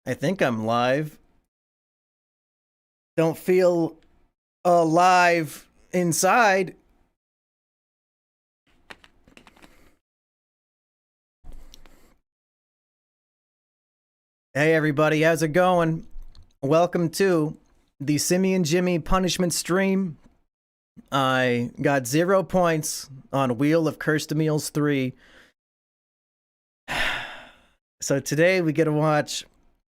I think I'm live. Don't feel alive inside. Hey everybody, how's it going? Welcome to the Simeon Jimmy punishment stream. I got 0 points on Wheel of Cursed Meals 3. So today we get to watch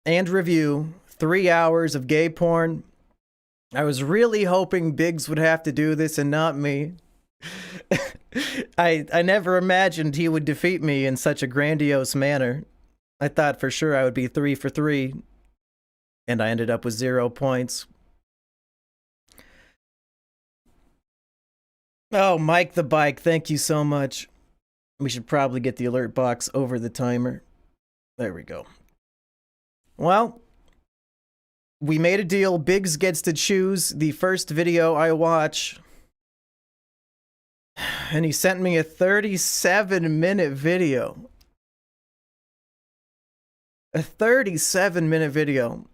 and review 3 hours of gay porn. I was really hoping Biggs would have to do this and not me. I never imagined he would defeat me in such a grandiose manner. I thought for sure I would be 3 for 3, and I ended up with 0 points. Oh, Mike the Bike, thank you so much. We should probably get the alert box over the timer. There we go. Well, we made a deal. Biggs gets to choose the first video I watch. And he sent me a 37-minute video. A 37-minute video.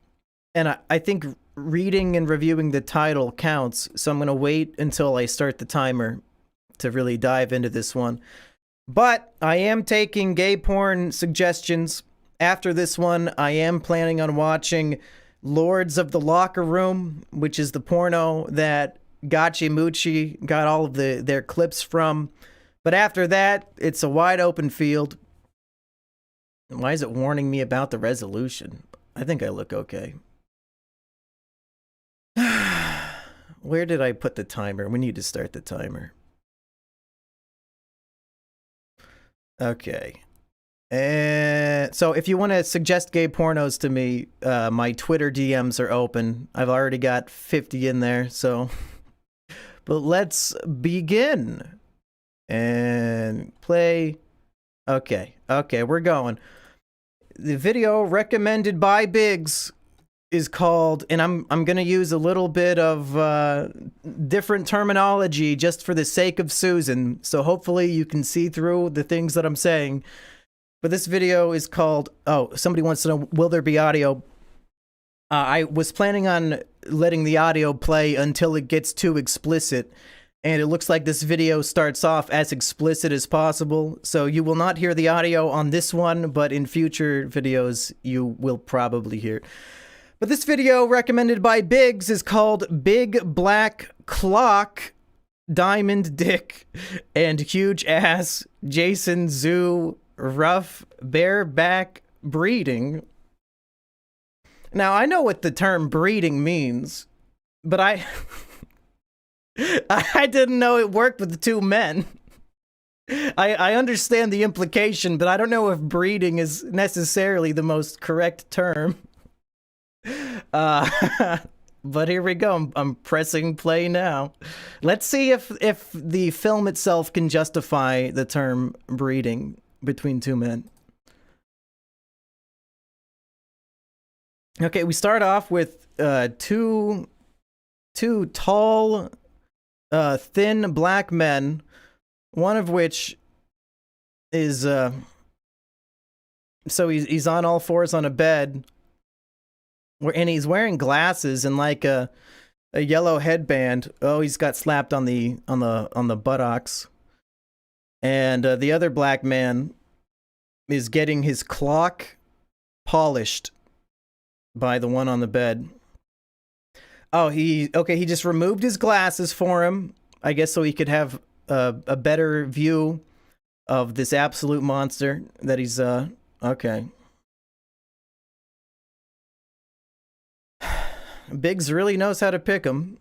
And I think reading and reviewing the title counts, so I'm going to wait until I start the timer to really dive into this one. But I am taking gay porn suggestions. After this one, I am planning on watching Lords of the Locker Room, which is the porno that Gotchi Moochie got all of their clips from. But after that, it's a wide open field. Why is it warning me about the resolution? I think I look okay. Where did I put the timer? We need to start the timer. Okay. And so if you want to suggest gay pornos to me, my Twitter DMs are open. I've already got 50 in there, so... But let's begin. And play. Okay, we're going. The video recommended by Biggs is called, and I'm going to use a little bit of different terminology just for the sake of Susan, so hopefully you can see through the things that I'm saying. But this video is called, oh, somebody wants to know, will there be audio? I was planning on letting the audio play until it gets too explicit, and it looks like this video starts off as explicit as possible, so you will not hear the audio on this one, but in future videos you will probably hear it. But this video recommended by Biggs is called Big Black Clock, Diamond Dick, and Huge Ass Jason Zoo Rough Bareback Breeding. Now, I know what the term breeding means, but I didn't know it worked with the two men. I understand the implication, but I don't know if breeding is necessarily the most correct term. But here we go. I'm pressing play now. Let's see if the film itself can justify the term breeding between two men. Okay, we start off with two tall, thin black men, one of which is so he's on all fours on a bed, and he's wearing glasses and like a yellow headband. Oh, he's got slapped on the buttocks, and the other black man is getting his clock polished by the one on the bed. Oh, he just removed his glasses for him, I guess, so he could have a better view of this absolute monster that he's okay. Biggs really knows how to pick him.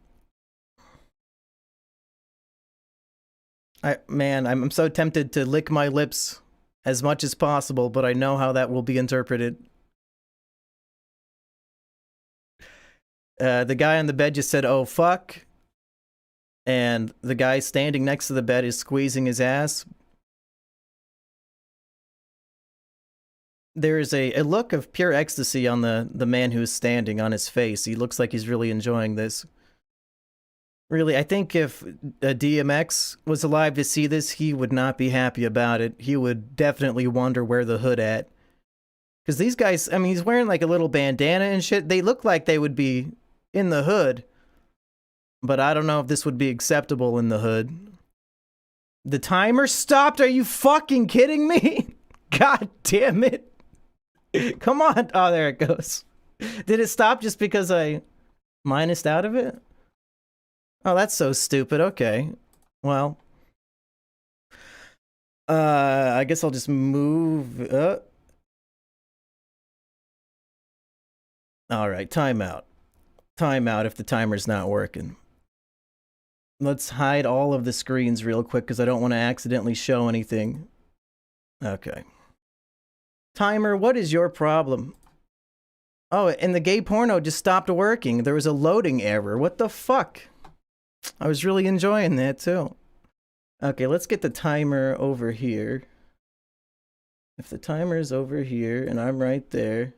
I'm so tempted to lick my lips as much as possible, but I know how that will be interpreted. The guy on the bed just said, "Oh, fuck." And the guy standing next to the bed is squeezing his ass. There is a look of pure ecstasy on the man who's standing on his face. He looks like he's really enjoying this. Really, I think if DMX was alive to see this, he would not be happy about it. He would definitely wonder where the hood at. Because these guys, I mean, he's wearing like a little bandana and shit. They look like they would be in the hood. But I don't know if this would be acceptable in the hood. The timer stopped? Are you fucking kidding me? God damn it. Come on. Oh, there it goes. Did it stop just because I minused out of it? Oh, that's so stupid. Okay. Well. I guess I'll just move. Alright, timeout. Timeout if the timer's not working. Let's hide all of the screens real quick because I don't want to accidentally show anything. Okay. Timer, what is your problem? Oh, and the gay porno just stopped working. There was a loading error. What the fuck? I was really enjoying that too. Okay, let's get the timer over here. If the timer's over here and I'm right there.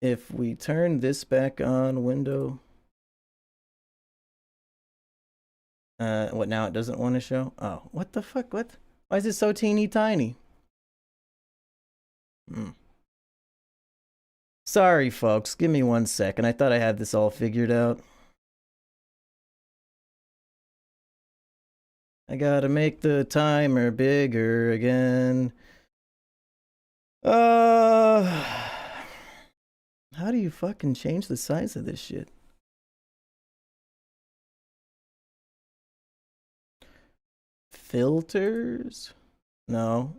If we turn this back on, window. What now? It doesn't want to show? Oh, what the fuck? What? Why is it so teeny tiny? Sorry, folks. Give me 1 second. I thought I had this all figured out. I gotta make the timer bigger again. How do you fucking change the size of this shit? Filters? No.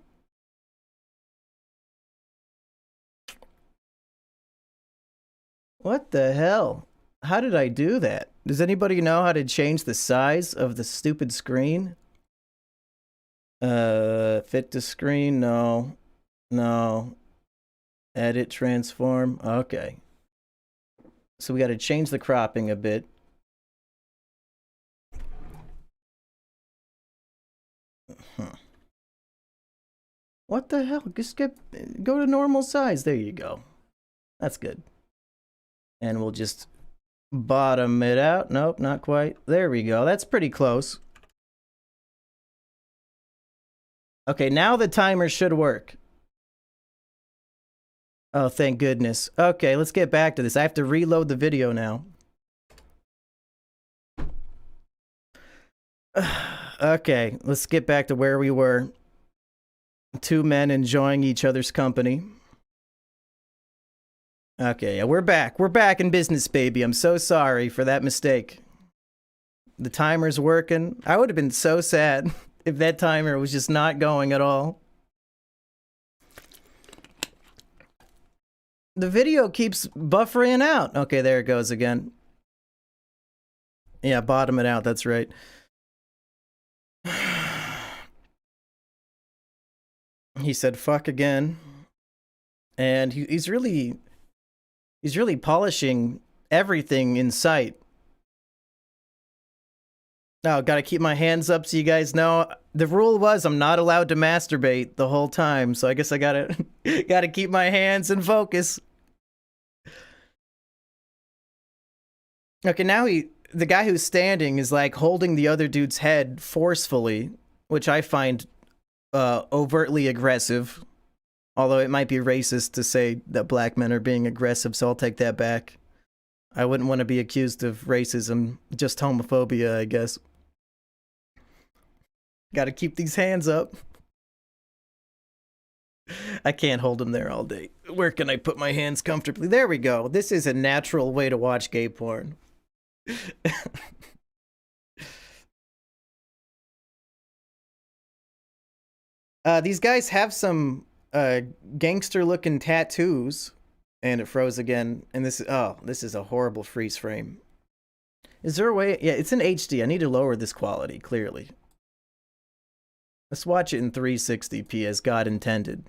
What the hell? How did I do that? Does anybody know how to change the size of the stupid screen? Fit to screen? No. No. Edit, transform. Okay. So we got to change the cropping a bit. What the hell? Just go to normal size. There you go. That's good. And we'll just bottom it out. Nope, not quite. There we go. That's pretty close. Okay, now the timer should work. Oh, thank goodness. Okay, let's get back to this. I have to reload the video now. Okay, let's get back to where we were. Two men enjoying each other's company. Okay, yeah, we're back. We're back in business, baby. I'm so sorry for that mistake. The timer's working. I would have been so sad if that timer was just not going at all. The video keeps buffering out. Okay, there it goes again. Yeah, bottom it out. That's right. He said fuck again. And he's really polishing everything in sight. Now, gotta keep my hands up so you guys know. The rule was I'm not allowed to masturbate the whole time, so I guess I gotta keep my hands in focus. Okay, now the guy who's standing is like holding the other dude's head forcefully, which I find overtly aggressive. Although it might be racist to say that black men are being aggressive, so I'll take that back. I wouldn't want to be accused of racism, just homophobia, I guess. Gotta keep these hands up. I can't hold them there all day. Where can I put my hands comfortably? There we go. This is a natural way to watch gay porn. These guys have some gangster-looking tattoos. And it froze again. And this is a horrible freeze frame. Is there a way? Yeah, it's in HD. I need to lower this quality, clearly. Let's watch it in 360p as God intended.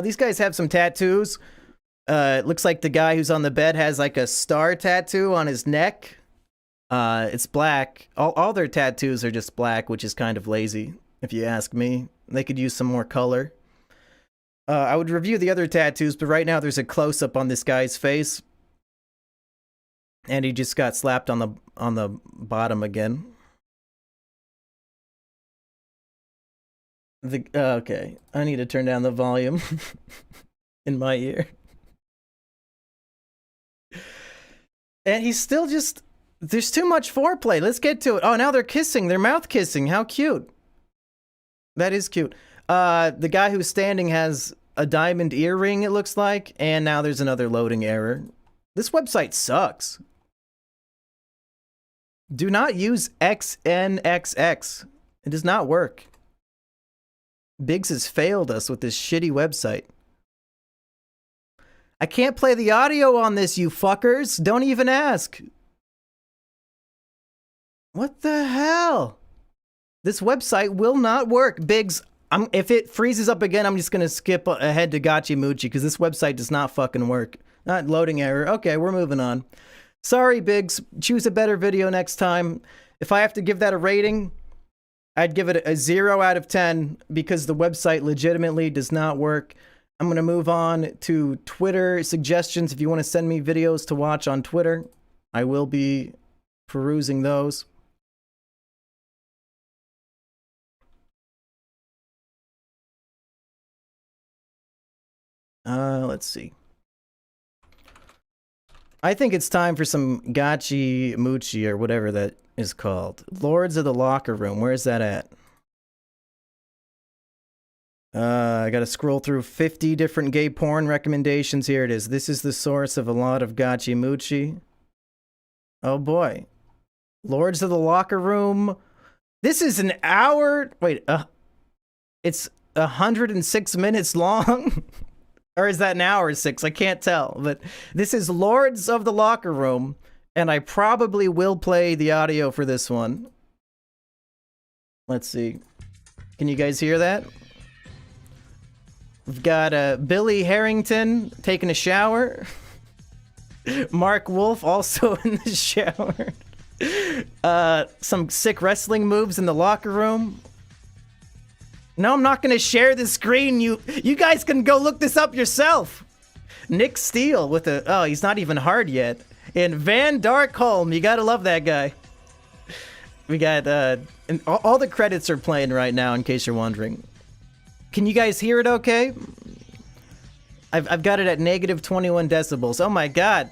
These guys have some tattoos. It looks like the guy who's on the bed has like a star tattoo on his neck. It's black. All their tattoos are just black, which is kind of lazy, if you ask me. They could use some more color. I would review the other tattoos, but right now there's a close-up on this guy's face. And he just got slapped on the bottom again. Okay, I need to turn down the volume in my ear. And he's still just... There's too much foreplay. Let's get to it. Oh, now they're kissing. They're mouth kissing. How cute. That is cute. The guy who's standing has a diamond earring, it looks like. And now there's another loading error. This website sucks. Do not use XNXX. It does not work. Biggs has failed us with this shitty website. I can't play the audio on this, you fuckers. Don't even ask. What the hell? This website will not work. Biggs, if it freezes up again, I'm just going to skip ahead to Gotchi Moochie because this website does not fucking work. Not loading error. Okay, we're moving on. Sorry, Biggs. Choose a better video next time. If I have to give that a rating, I'd give it a 0 out of 10 because the website legitimately does not work. I'm going to move on to Twitter suggestions. If you want to send me videos to watch on Twitter, I will be perusing those. Let's see. I think it's time for some Gotchi Moochie or whatever that is called. Lords of the Locker Room. Where's that at? I gotta scroll through 50 different gay porn recommendations. Here it is. This is the source of a lot of Gotchi Moochie. Oh boy. Lords of the Locker Room. This is an hour. Wait, it's 106 minutes long. Or is that an hour or 6? I can't tell. But this is Lords of the Locker Room. And I probably will play the audio for this one. Let's see. Can you guys hear that? We've got Billy Harrington taking a shower. Mark Wolf also in the shower. Some sick wrestling moves in the locker room. No, I'm not gonna share the screen. You guys can go look this up yourself. Nick Steele with a... Oh, he's not even hard yet. And Van Darkholm, you gotta love that guy. We got... and all the credits are playing right now, in case you're wondering. Can you guys hear it okay? I've got it at negative 21 decibels. Oh my god.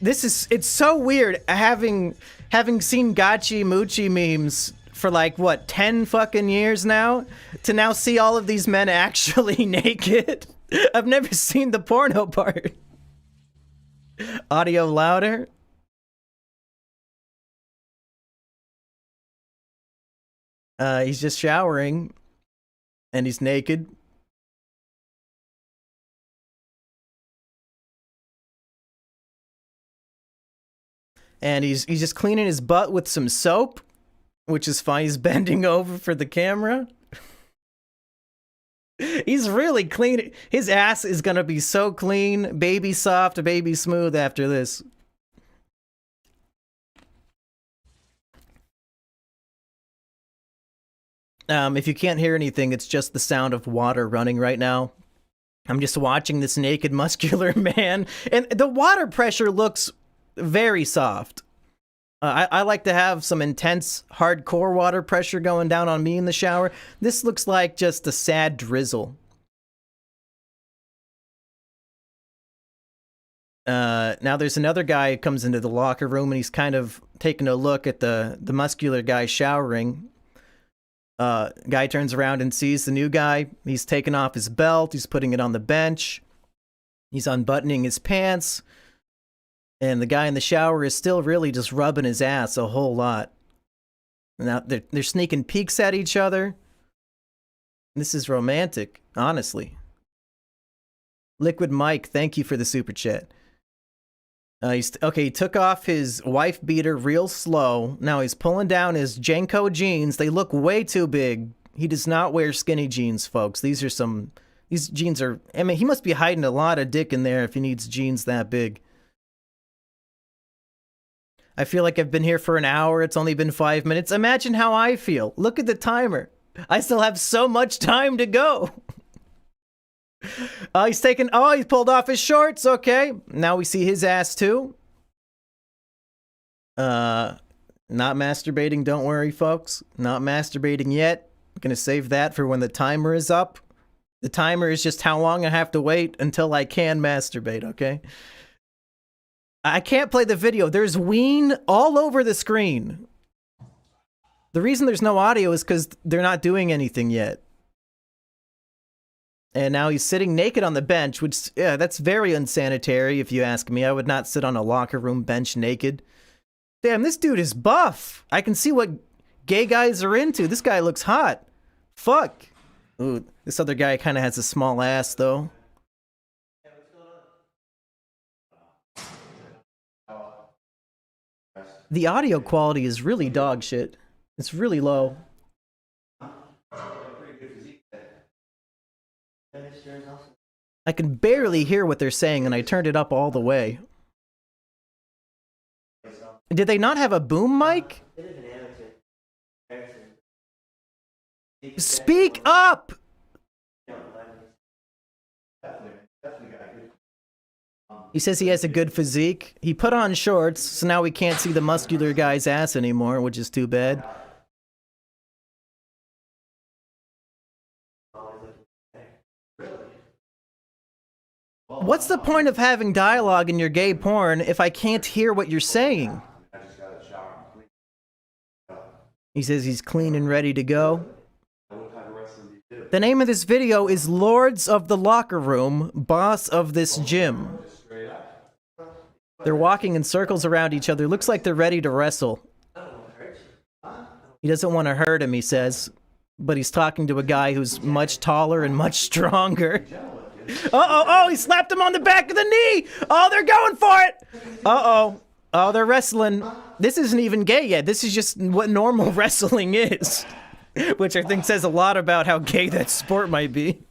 It's so weird having seen Gotchi Moochie memes for like, what, 10 fucking years now? To now see all of these men actually naked. I've never seen the porno part. Audio louder. He's just showering. And he's naked. And he's just cleaning his butt with some soap. Which is fine. He's bending over for the camera. He's really clean. His ass is gonna be so clean. Baby soft, baby smooth after this. If you can't hear anything, it's just the sound of water running right now. I'm just watching this naked, muscular man. And the water pressure looks very soft. I like to have some intense, hardcore water pressure going down on me in the shower. This looks like just a sad drizzle. Now there's another guy who comes into the locker room and he's kind of taking a look at the muscular guy showering. Guy turns around and sees the new guy. He's taking off his belt. He's putting it on the bench. He's unbuttoning his pants. And the guy in the shower is still really just rubbing his ass a whole lot. Now they're sneaking peeks at each other. This is romantic, honestly. Liquid Mike, thank you for the super chat. Okay, he took off his wife beater real slow. Now he's pulling down his Jenko jeans. They look way too big. He does not wear skinny jeans, folks. These jeans are... I mean, he must be hiding a lot of dick in there if he needs jeans that big. I feel like I've been here for an hour. It's only been 5 minutes. Imagine how I feel. Look at the timer. I still have so much time to go. He pulled off his shorts. Okay. Now we see his ass too. Not masturbating. Don't worry, folks. Not masturbating yet. I'm gonna save that for when the timer is up. The timer is just how long I have to wait until I can masturbate, okay? I can't play the video. There's ween all over the screen. The reason there's no audio is because they're not doing anything yet. And now he's sitting naked on the bench, which, yeah, that's very unsanitary if you ask me. I would not sit on a locker room bench naked. Damn, this dude is buff. I can see what gay guys are into. This guy looks hot. Fuck. Ooh, this other guy kind of has a small ass, though. The audio quality is really dog shit. It's really low. I can barely hear what they're saying, and I turned it up all the way. Did they not have a boom mic? Speak up! He says he has a good physique. He put on shorts, so now we can't see the muscular guy's ass anymore, which is too bad. What's the point of having dialogue in your gay porn if I can't hear what you're saying? He says he's clean and ready to go. The name of this video is Lords of the Locker Room, Boss of this Gym. They're walking in circles around each other. Looks like they're ready to wrestle. He doesn't want to hurt him, he says. But he's talking to a guy who's much taller and much stronger. Uh-oh, oh, he slapped him on the back of the knee! Oh, they're going for it! Uh-oh. Oh, they're wrestling. This isn't even gay yet. This is just what normal wrestling is. Which I think says a lot about how gay that sport might be.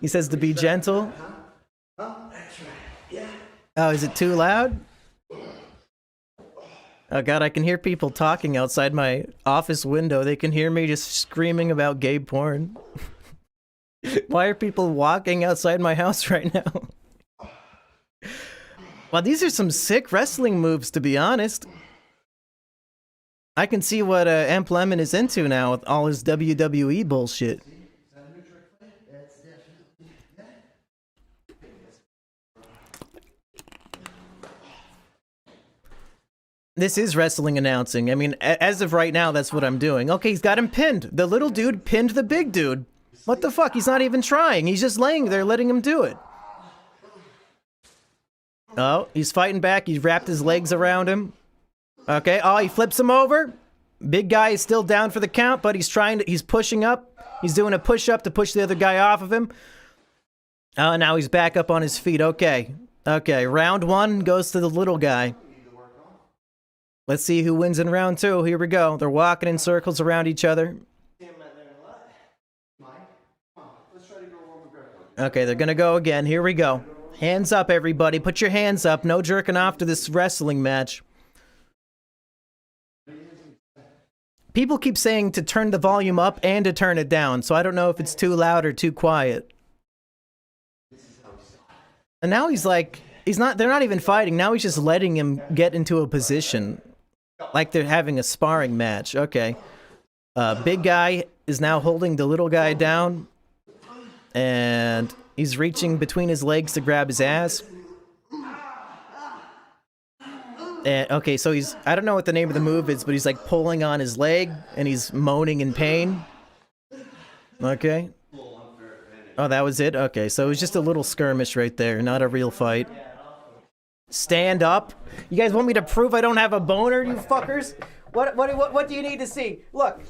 He says to be gentle. Oh, is it too loud? Oh god, I can hear people talking outside my office window. They can hear me just screaming about gay porn. Why are people walking outside my house right now? Well, these are some sick wrestling moves, to be honest. I can see what Amp Lemon is into now with all his WWE bullshit. This is wrestling announcing. I mean, as of right now, that's what I'm doing. Okay, he's got him pinned. The little dude pinned the big dude. What the fuck? He's not even trying. He's just laying there letting him do it. Oh, he's fighting back. He's wrapped his legs around him. Okay, oh, he flips him over. Big guy is still down for the count, but he's pushing up. He's doing a push-up to push the other guy off of him. Oh, now he's back up on his feet. Okay. Okay, round one goes to the little guy. Let's see who wins in round two. Here we go. They're walking in circles around each other. Okay, they're gonna go again. Here we go. Hands up, everybody. Put your hands up. No jerking off to this wrestling match. People keep saying to turn the volume up and to turn it down, so I don't know if it's too loud or too quiet. And now he's like, they're not even fighting. Now he's just letting him get into a position. Like they're having a sparring match. Okay. Big guy is now holding the little guy down. And he's reaching between his legs to grab his ass. And, okay, so I don't know what the name of the move is, but he's like pulling on his leg and he's moaning in pain. Okay. Oh, that was it? Okay, so it was just a little skirmish right there, not a real fight. Stand up. You guys want me to prove I don't have a boner, you fuckers? What do you need to see? Look,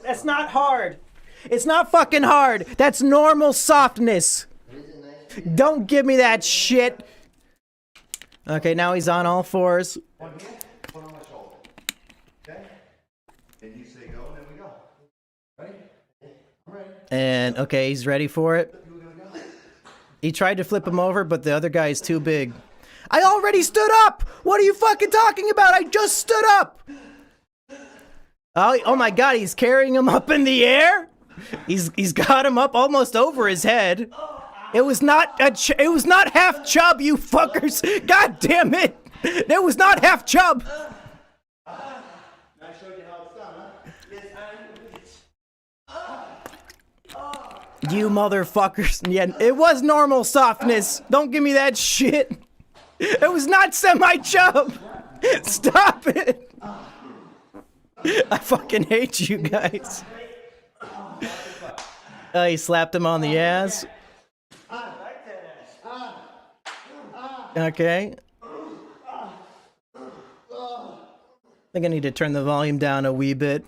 that's not hard. It's not fucking hard. That's normal softness. Don't give me that shit. Okay, now he's on all fours. One here, one on my shoulder. Okay? And you say go, and then we go. Ready? I'm ready. And, okay, he's ready for it. He tried to flip him over, but the other guy is too big. I already stood up! What are you fucking talking about? I just stood up! Oh my god, he's carrying him up in the air? He's got him up almost over his head. It was not half chub, you fuckers! God damn it! It was not half chub! Nice showed you how it's done, huh? Yes, You motherfuckers. Yeah, it was normal softness. Don't give me that shit. It was not semi-chub. Stop it. I fucking hate you guys. He slapped him on the ass. Okay. I think I need to turn the volume down a wee bit.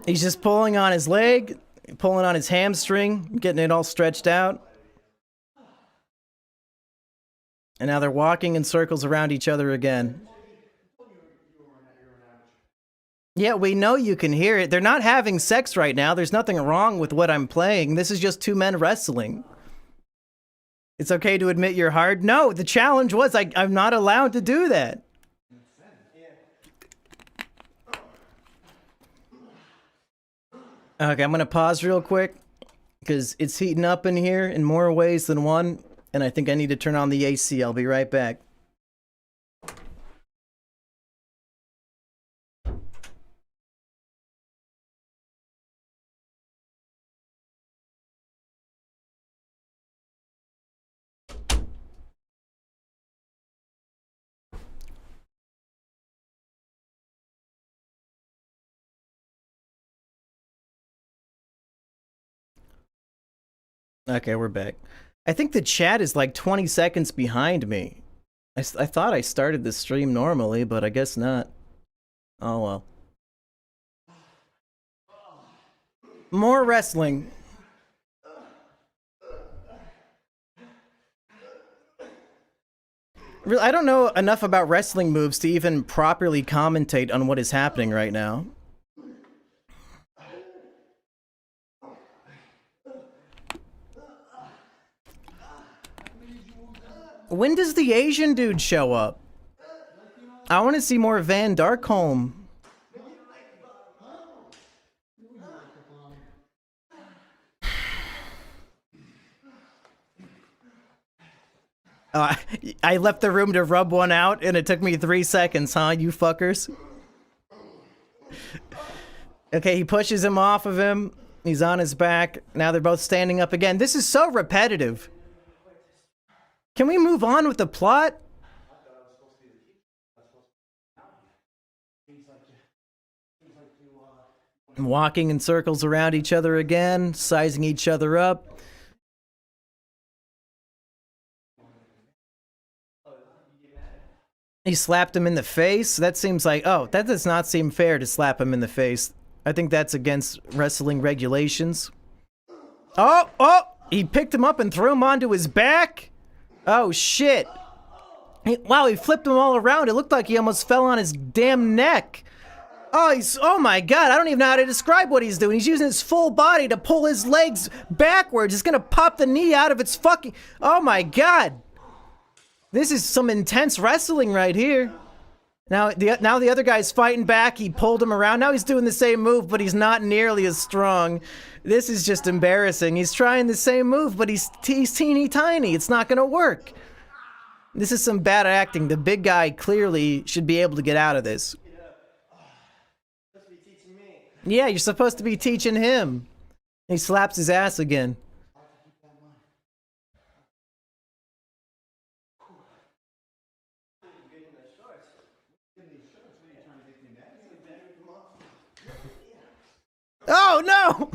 He's just pulling on his leg, pulling on his hamstring, getting it all stretched out. And now they're walking in circles around each other again. Yeah, we know you can hear it. They're not having sex right now. There's nothing wrong with what I'm playing. This is just two men wrestling. It's okay to admit you're hard? No, the challenge was I'm not allowed to do that. Okay, I'm gonna pause real quick because it's heating up in here in more ways than one, and I think I need to turn on the AC. I'll be right back. Okay, we're back. I think the chat is like 20 seconds behind me. I thought I started the stream normally, but I guess not. Oh well. More wrestling. Really, I don't know enough about wrestling moves to even properly commentate on what is happening right now. When does the Asian dude show up? I want to see more Van Darkholm. I left the room to rub one out and it took me 3 seconds, huh, you fuckers? Okay, he pushes him off of him. He's on his back. Now they're both standing up again. This is so repetitive. Can we move on with the plot? Walking in circles around each other again, sizing each other up. He slapped him in the face. That seems like, oh, that does not seem fair to slap him in the face. I think that's against wrestling regulations. Oh, he picked him up and threw him onto his back. Oh, shit. Wow, he flipped him all around. It looked like he almost fell on his damn neck. Oh my god, I don't even know how to describe what he's doing. He's using his full body to pull his legs backwards. He's gonna pop the knee out of its fucking... Oh my god. This is some intense wrestling right here. Now the other guy's fighting back. He pulled him around. Now he's doing the same move, but he's not nearly as strong. This is just embarrassing. He's trying the same move, but he's teeny tiny. It's not gonna work. This is some bad acting. The big guy clearly should be able to get out of this. Yeah, you're supposed to be teaching him. He slaps his ass again. Oh no!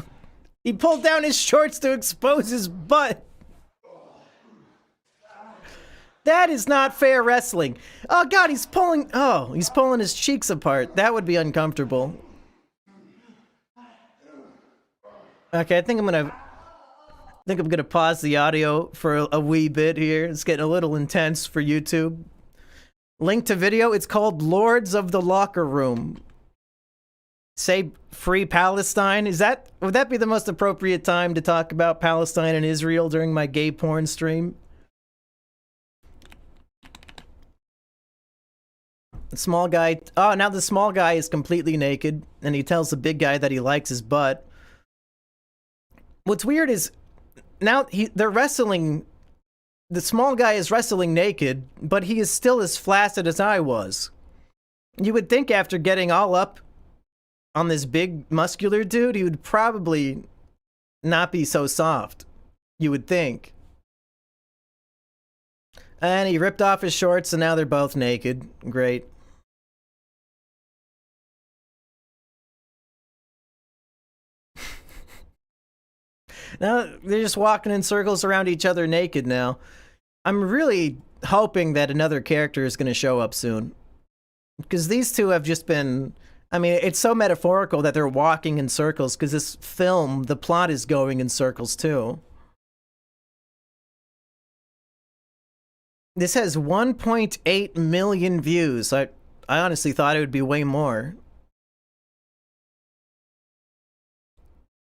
He pulled down his shorts to expose his butt. That is not fair wrestling. Oh god, he's pulling his cheeks apart. That would be uncomfortable. Okay, I think I'm gonna pause the audio for a wee bit here. It's getting a little intense for YouTube. Link to video. It's called Lords of the Locker Room. Say free Palestine. Would that be the most appropriate time to talk about Palestine and Israel during my gay porn stream? The small guy. Oh, now the small guy is completely naked, and he tells the big guy that he likes his butt. What's weird is now they're wrestling. The small guy is wrestling naked, but he is still as flaccid as I was. You would think after getting all up on this big muscular dude, he would probably not be so soft. You would think. And he ripped off his shorts, and now they're both naked. Great. Now they're just walking in circles around each other naked now. I'm really hoping that another character is going to show up soon. Because these two have just been... I mean, it's so metaphorical that they're walking in circles, because this film, the plot is going in circles too. This has 1.8 million views. I honestly thought it would be way more.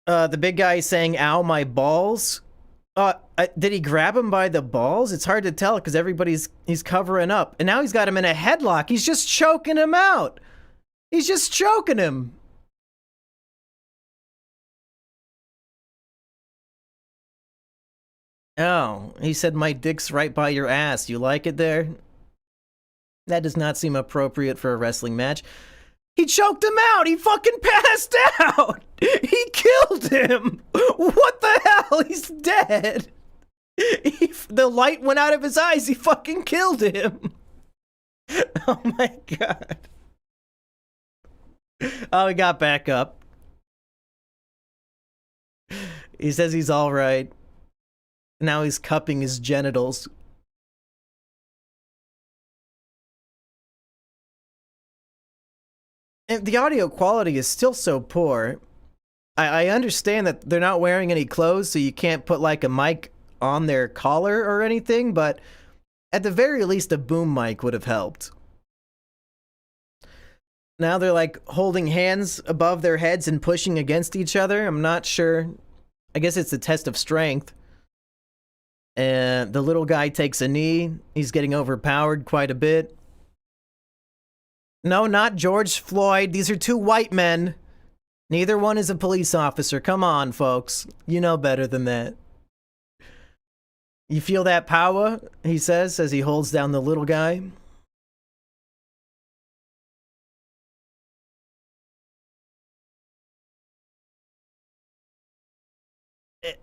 The big guy is saying, ow, my balls. Did he grab him by the balls? It's hard to tell because he's covering up. And now he's got him in a headlock. He's just choking him out. He's just choking him. Oh, he said, my dick's right by your ass. You like it there? That does not seem appropriate for a wrestling match. He choked him out. He fucking passed out. He killed him. What the hell? He's dead. The light went out of his eyes. He fucking killed him. Oh my god. Oh, he got back up. He says he's all right. Now he's cupping his genitals. And the audio quality is still so poor. I understand that they're not wearing any clothes, so you can't put like a mic on their collar or anything, but at the very least a boom mic would have helped. Now they're like holding hands above their heads and pushing against each other. I'm not sure. I guess it's a test of strength. And the little guy takes a knee. He's getting overpowered quite a bit. No, not George Floyd. These are two white men. Neither one is a police officer. Come on, folks. You know better than that. You feel that power? He says as he holds down the little guy.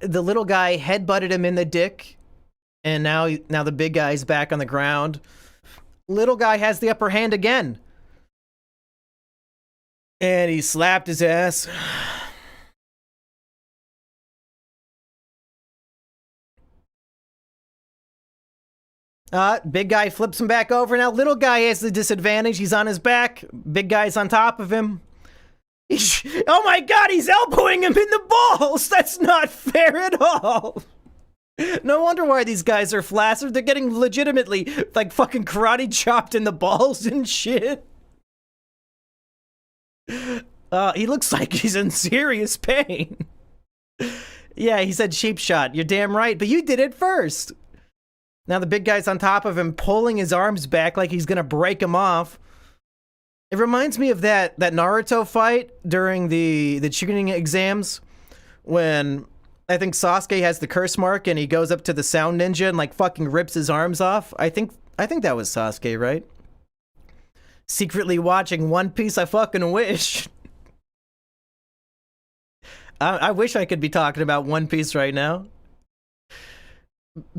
The little guy headbutted him in the dick. And now the big guy's back on the ground. Little guy has the upper hand again. And he slapped his ass. Big guy flips him back over. Now little guy has the disadvantage. He's on his back. Big guy's on top of him. Oh my god, he's elbowing him in the balls! That's not fair at all! No wonder why these guys are flaccid. They're getting legitimately, like, fucking karate chopped in the balls and shit. He looks like he's in serious pain. Yeah, he said cheap shot. You're damn right, but you did it first. Now the big guy's on top of him, pulling his arms back like he's gonna break him off. It reminds me of that Naruto fight during the tuning exams when I think Sasuke has the curse mark and he goes up to the sound ninja and like fucking rips his arms off. I think that was Sasuke, right? Secretly watching One Piece, I fucking wish. I wish I could be talking about One Piece right now.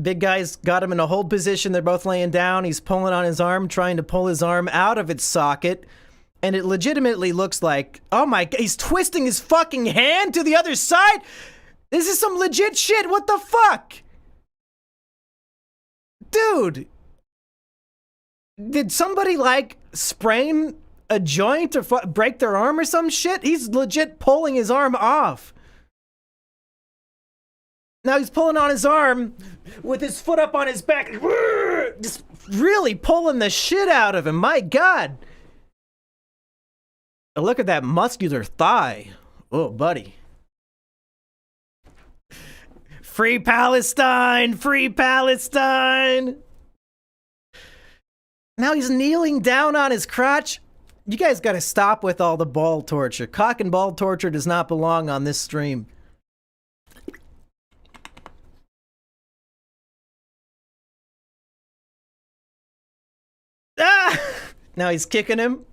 Big guy's got him in a hold position. They're both laying down. He's pulling on his arm, trying to pull his arm out of its socket. And it legitimately looks like, oh my god, he's twisting his fucking hand to the other side? This is some legit shit. What the fuck? Dude. Did somebody like sprain a joint or break their arm or some shit? He's legit pulling his arm off. Now he's pulling on his arm with his foot up on his back. Just really pulling the shit out of him. My god. Look at that muscular thigh. Oh, buddy. Free Palestine! Free Palestine! Now he's kneeling down on his crotch. You guys gotta stop with all the ball torture. Cock and ball torture does not belong on this stream. Ah! Now he's kicking him.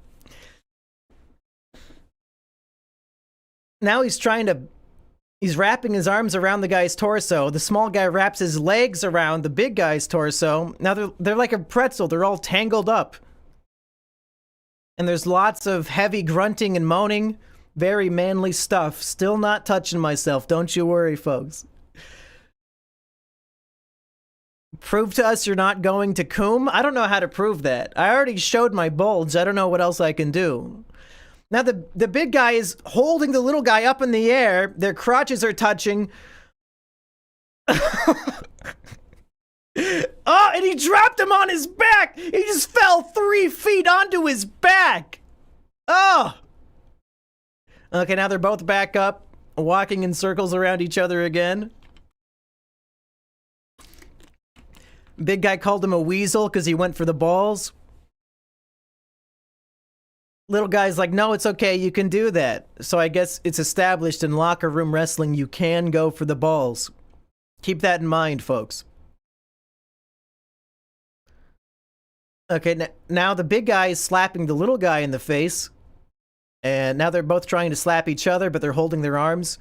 Now he's wrapping his arms around the guy's torso. The small guy wraps his legs around the big guy's torso. Now they're like a pretzel. They're all tangled up. And there's lots of heavy grunting and moaning. Very manly stuff. Still not touching myself. Don't you worry, folks. Prove to us you're not going to cum? I don't know how to prove that. I already showed my bulge. I don't know what else I can do. Now the big guy is holding the little guy up in the air. Their crotches are touching. Oh, and he dropped him on his back. He just fell 3 feet onto his back. Oh. Okay, now they're both back up, walking in circles around each other again. Big guy called him a weasel because he went for the balls. Little guy's like, no, it's okay, you can do that. So I guess it's established in locker room wrestling you can go for the balls. Keep that in mind, folks. Okay, now the big guy is slapping the little guy in the face. And now they're both trying to slap each other, but they're holding their arms.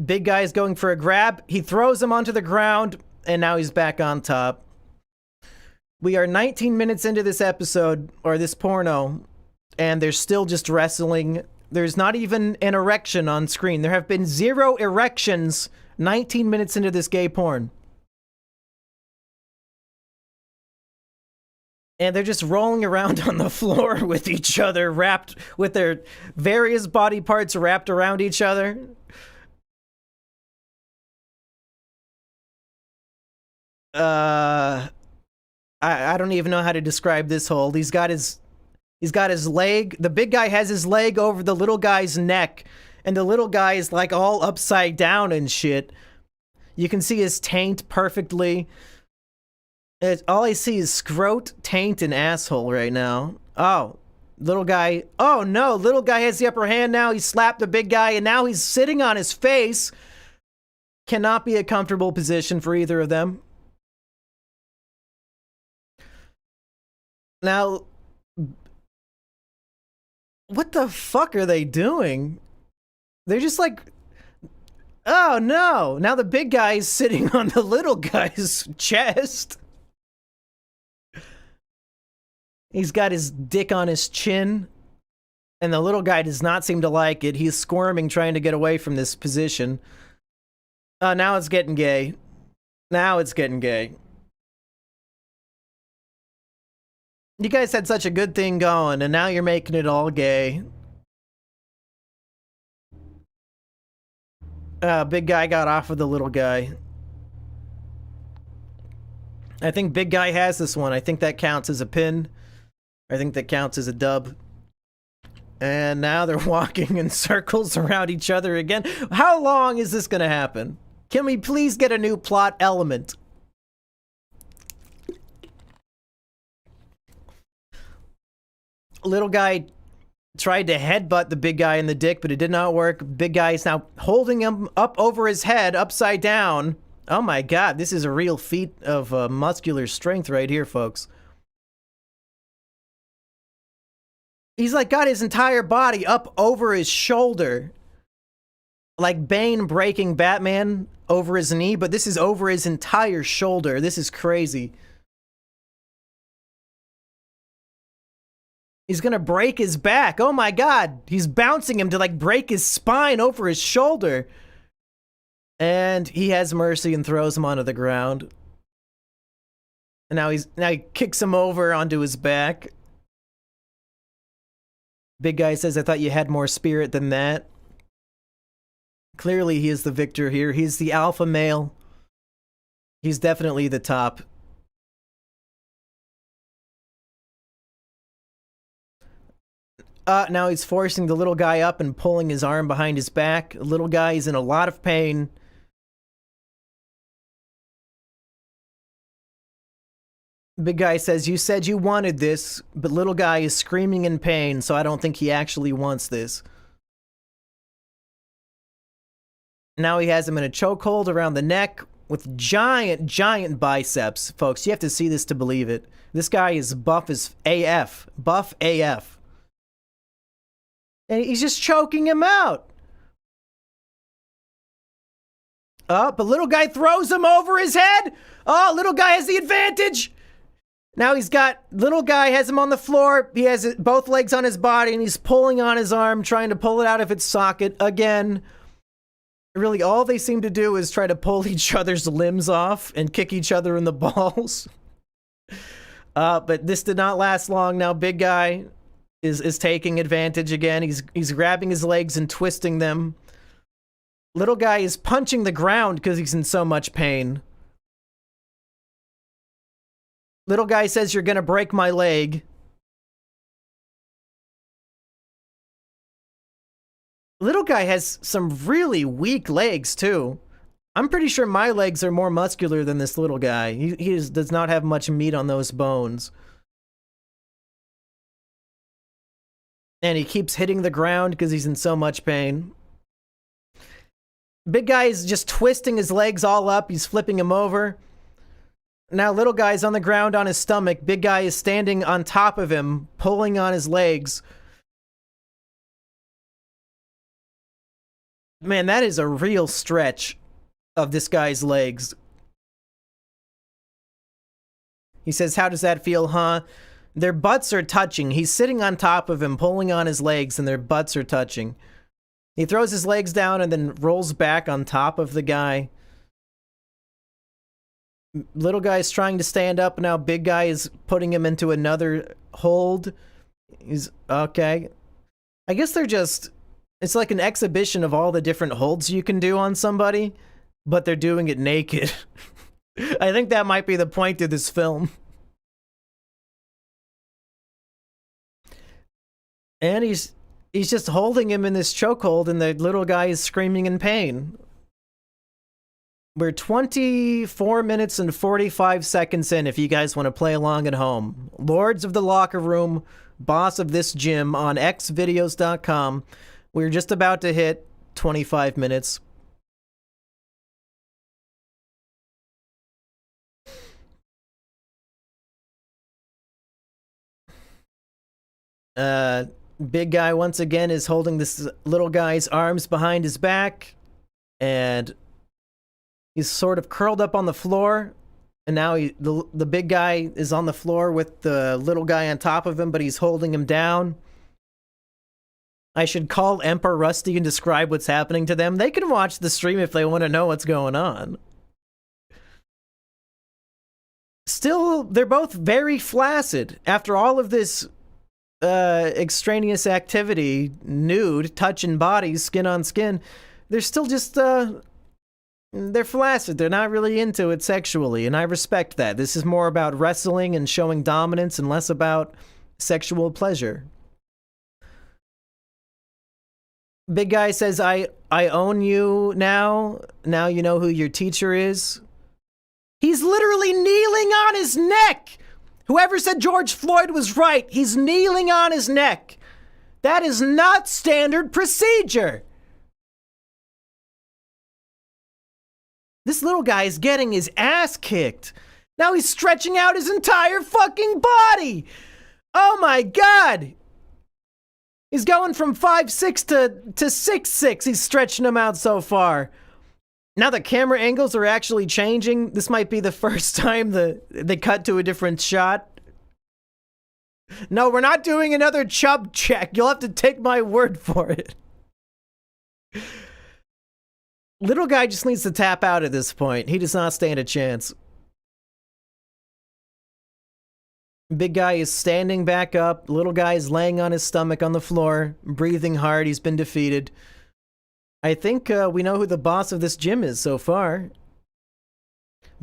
Big guy is going for a grab. He throws him onto the ground, and now he's back on top. We are 19 minutes into this episode, or this porno, and they're still just wrestling. There's not even an erection on screen. There have been 0 erections 19 minutes into this gay porn. And they're just rolling around on the floor with each other, wrapped with their various body parts wrapped around each other. I don't even know how to describe this hole. He's got his leg. The big guy has his leg over the little guy's neck, and the little guy is like all upside down and shit. You can see his taint perfectly. All I see is scrot, taint, and asshole right now. Oh, little guy. Oh no, little guy has the upper hand now. He slapped the big guy, and now he's sitting on his face. Cannot be a comfortable position for either of them. Now, what the fuck are they doing? They're just like, oh no, now the big guy is sitting on the little guy's chest. He's got his dick on his chin, and the little guy does not seem to like it. He's squirming, trying to get away from this position. Now it's getting gay. Now it's getting gay. You guys had such a good thing going, and now you're making it all gay. Big guy got off of the little guy. I think big guy has this one. I think that counts as a pin. I think that counts as a dub. And now they're walking in circles around each other again. How long is this gonna happen? Can we please get a new plot element? Little guy tried to headbutt the big guy in the dick, but it did not work. Big guy is now holding him up over his head, upside down. Oh my god, this is a real feat of muscular strength right here, folks. He's like got his entire body up over his shoulder. Like Bane breaking Batman over his knee, but this is over his entire shoulder. This is crazy. He's gonna break his back. Oh my god. He's bouncing him to like break his spine over his shoulder. And he has mercy and throws him onto the ground. And now he kicks him over onto his back. Big guy says, I thought you had more spirit than that. Clearly he is the victor here. He's the alpha male. He's definitely the top. Now he's forcing the little guy up and pulling his arm behind his back. The little guy is in a lot of pain. Big guy says, you said you wanted this, but little guy is screaming in pain, so I don't think he actually wants this. Now he has him in a chokehold around the neck with giant biceps. Folks, you have to see this to believe it. This guy is buff as AF. Buff AF. And he's just choking him out. Oh, but little guy throws him over his head. Oh, little guy has the advantage. Now little guy has him on the floor. He has both legs on his body and he's pulling on his arm, trying to pull it out of its socket again. Really, all they seem to do is try to pull each other's limbs off and kick each other in the balls. But this did not last long. Now big guy is taking advantage again. He's grabbing his legs and twisting them. Little guy is punching the ground because he's in so much pain. Little guy says, you're gonna break my leg. Little guy has some really weak legs, too. I'm pretty sure my legs are more muscular than this little guy. He does not have much meat on those bones. And he keeps hitting the ground because he's in so much pain. Big guy is just twisting his legs all up. He's flipping him over. Now little guy's on the ground on his stomach. Big guy is standing on top of him, pulling on his legs. Man, that is a real stretch of this guy's legs. He says, how does that feel, huh? Their butts are touching. He's sitting on top of him, pulling on his legs, and their butts are touching. He throws his legs down and then rolls back on top of the guy. Little guy's trying to stand up. Now big guy is putting him into another hold. He's okay. I guess they're just... It's like an exhibition of all the different holds you can do on somebody, but they're doing it naked. I think that might be the point of this film. And he's just holding him in this chokehold, and the little guy is screaming in pain. We're 24 minutes and 45 seconds in if you guys want to play along at home. Lords of the Locker Room, boss of this gym on xvideos.com. We're just about to hit 25 minutes. Big guy once again is holding this little guy's arms behind his back, and he's sort of curled up on the floor. And now the big guy is on the floor with the little guy on top of him, but he's holding him down. I should call Emperor Rusty and describe what's happening to them. They can watch the stream if they want to know what's going on. Still, they're both very flaccid. After all of this extraneous activity, nude, touching bodies, skin on skin, they're still just, they're flaccid. They're not really into it sexually, and I respect that. This is more about wrestling and showing dominance and less about sexual pleasure. Big guy says, I own you now. Now you know who your teacher is. He's literally kneeling on his neck. Whoever said George Floyd was right, he's kneeling on his neck. That is not standard procedure. This little guy is getting his ass kicked. Now he's stretching out his entire fucking body. Oh my God. He's going from 5'6" to 6'6". He's stretching him out so far. Now the camera angles are actually changing. This might be the first time they cut to a different shot. No, we're not doing another chub check. You'll have to take my word for it. Little guy just needs to tap out at this point. He does not stand a chance. Big guy is standing back up. Little guy is laying on his stomach on the floor, breathing hard. He's been defeated. I think we know who the boss of this gym is so far.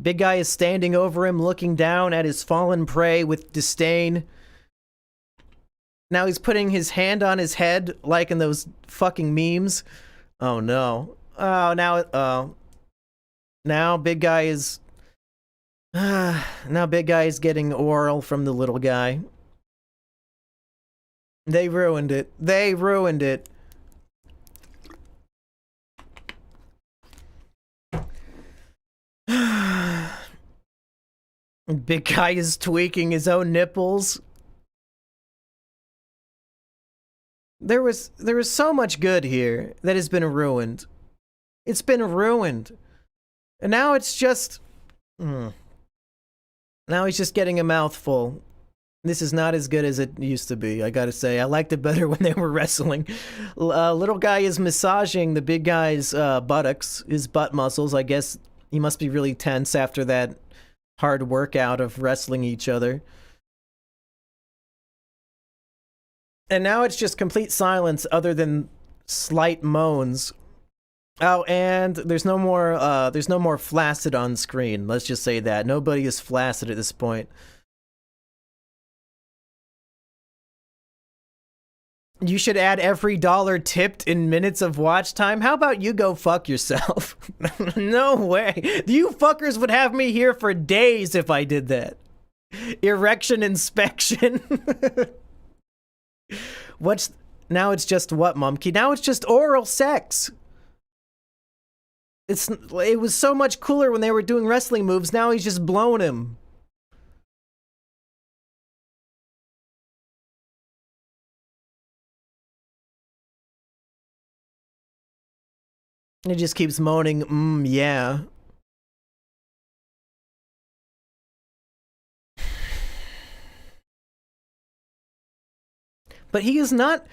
Big guy is standing over him, looking down at his fallen prey with disdain. Now he's putting his hand on his head, like in those fucking memes. Oh no. Oh, now big guy is... Now big guy is getting oral from the little guy. They ruined it. They ruined it. Big guy is tweaking his own nipples. There was so much good here that has been ruined. It's been ruined. And now it's just... Now he's just getting a mouthful. This is not as good as it used to be, I gotta say. I liked it better when they were wrestling. Little guy is massaging the big guy's buttocks, his butt muscles. I guess he must be really tense after that hard workout of wrestling each other. And now it's just complete silence other than slight moans. Oh, and there's no more flaccid on screen. Let's just say that. Nobody is flaccid at this point. You should add every dollar tipped in minutes of watch time. How about you go fuck yourself? No way. You fuckers would have me here for days if I did that. Erection inspection. Now it's just what, Mumkey? Now it's just oral sex. It was so much cooler when they were doing wrestling moves. Now he's just blowing him. And he just keeps moaning, yeah. But he is not...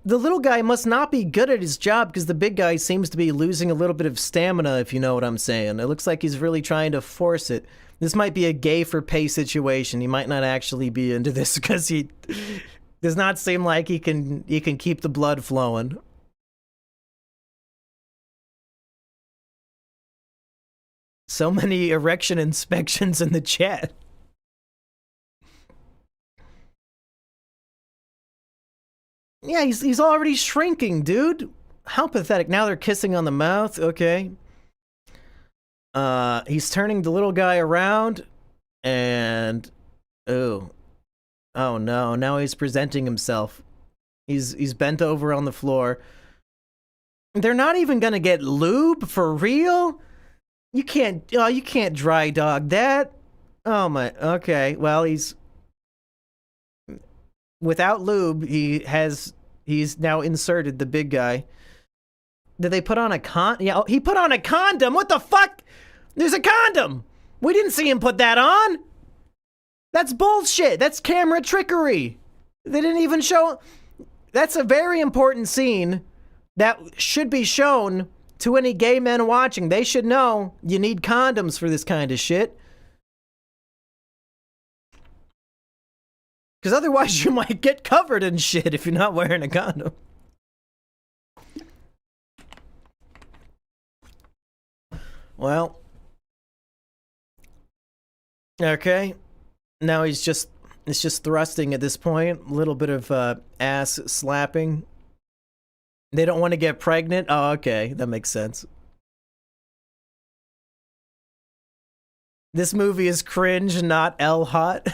The little guy must not be good at his job because the big guy seems to be losing a little bit of stamina, if you know what I'm saying. It looks like he's really trying to force it. This might be a gay for pay situation. He might not actually be into this because he does not seem like he can keep the blood flowing. So many erection inspections in the chat. Yeah, he's already shrinking, dude. How pathetic. Now they're kissing on the mouth. Okay. He's turning the little guy around and oh no, now he's presenting himself. He's bent over on the floor. They're not even gonna get lube for real? You can't dry dog that. Oh my, okay. Well, he's without lube, he's now inserted the big guy. Did they put on a yeah, he put on a condom. What the fuck? There's a condom. We didn't see him put that on. That's bullshit. That's camera trickery. They didn't even show. That's a very important scene that should be shown to any gay men watching. They should know you need condoms for this kind of shit. Because otherwise you might get covered in shit if you're not wearing a condom. Well. Okay. Now it's just thrusting at this point. A little bit of ass slapping. They don't want to get pregnant? Oh, okay. That makes sense. This movie is cringe, not L-hot.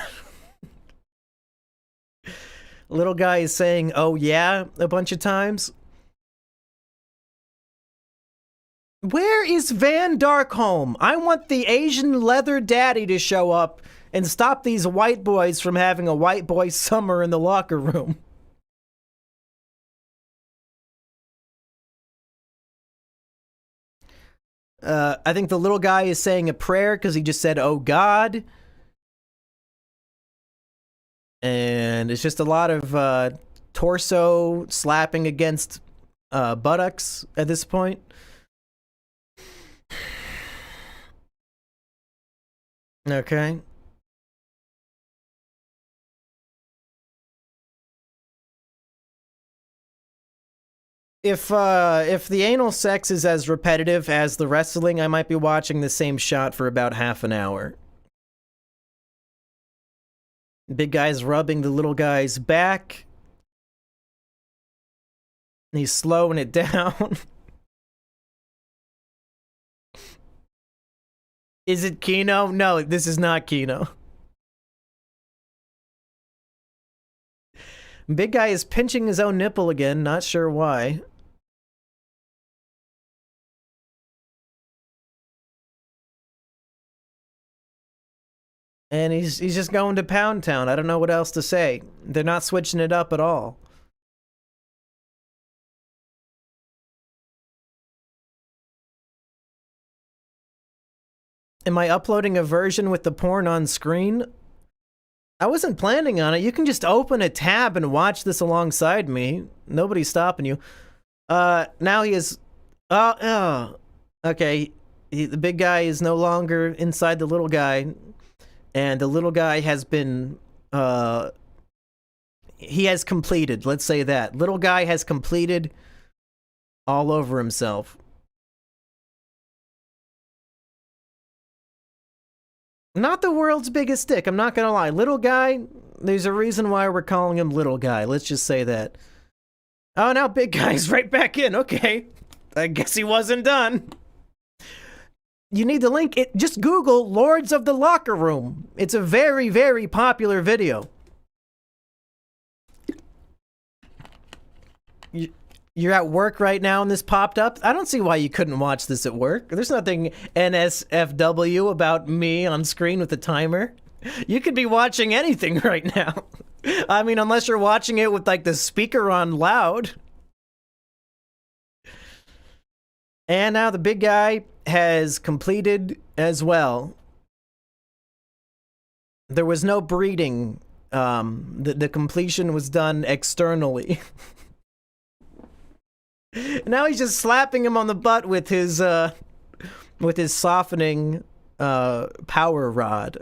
Little guy is saying, oh yeah, a bunch of times. Where is Van Darkholm? I want the Asian leather daddy to show up and stop these white boys from having a white boy summer in the locker room. I think the little guy is saying a prayer because he just said, oh God. And it's just a lot of torso slapping against buttocks at this point. Okay. If the anal sex is as repetitive as the wrestling, I might be watching the same shot for about half an hour. Big guy's rubbing the little guy's back. And he's slowing it down. Is it Kino? No, this is not Kino. Big guy is pinching his own nipple again, not sure why. And he's just going to Pound Town. I don't know what else to say. They're not switching it up at all. Am I uploading a version with the porn on screen? I wasn't planning on it. You can just open a tab and watch this alongside me. Nobody's stopping you. Now he is... okay. The big guy is no longer inside the little guy. And the little guy has been... he has completed. Let's say that. Little guy has completed all over himself. Not the world's biggest dick, I'm not gonna lie. Little guy, there's a reason why we're calling him little guy. Let's just say that. Oh, now big guy's right back in. Okay. I guess he wasn't done. You need the link. Just Google Lords of the Locker Room. It's a very, very popular video. You're at work right now and this popped up? I don't see why you couldn't watch this at work. There's nothing NSFW about me on screen with a timer. You could be watching anything right now. I mean, unless you're watching it with like the speaker on loud. And now the big guy has completed as well. There was no breeding. The completion was done externally. Now he's just slapping him on the butt with his softening power rod.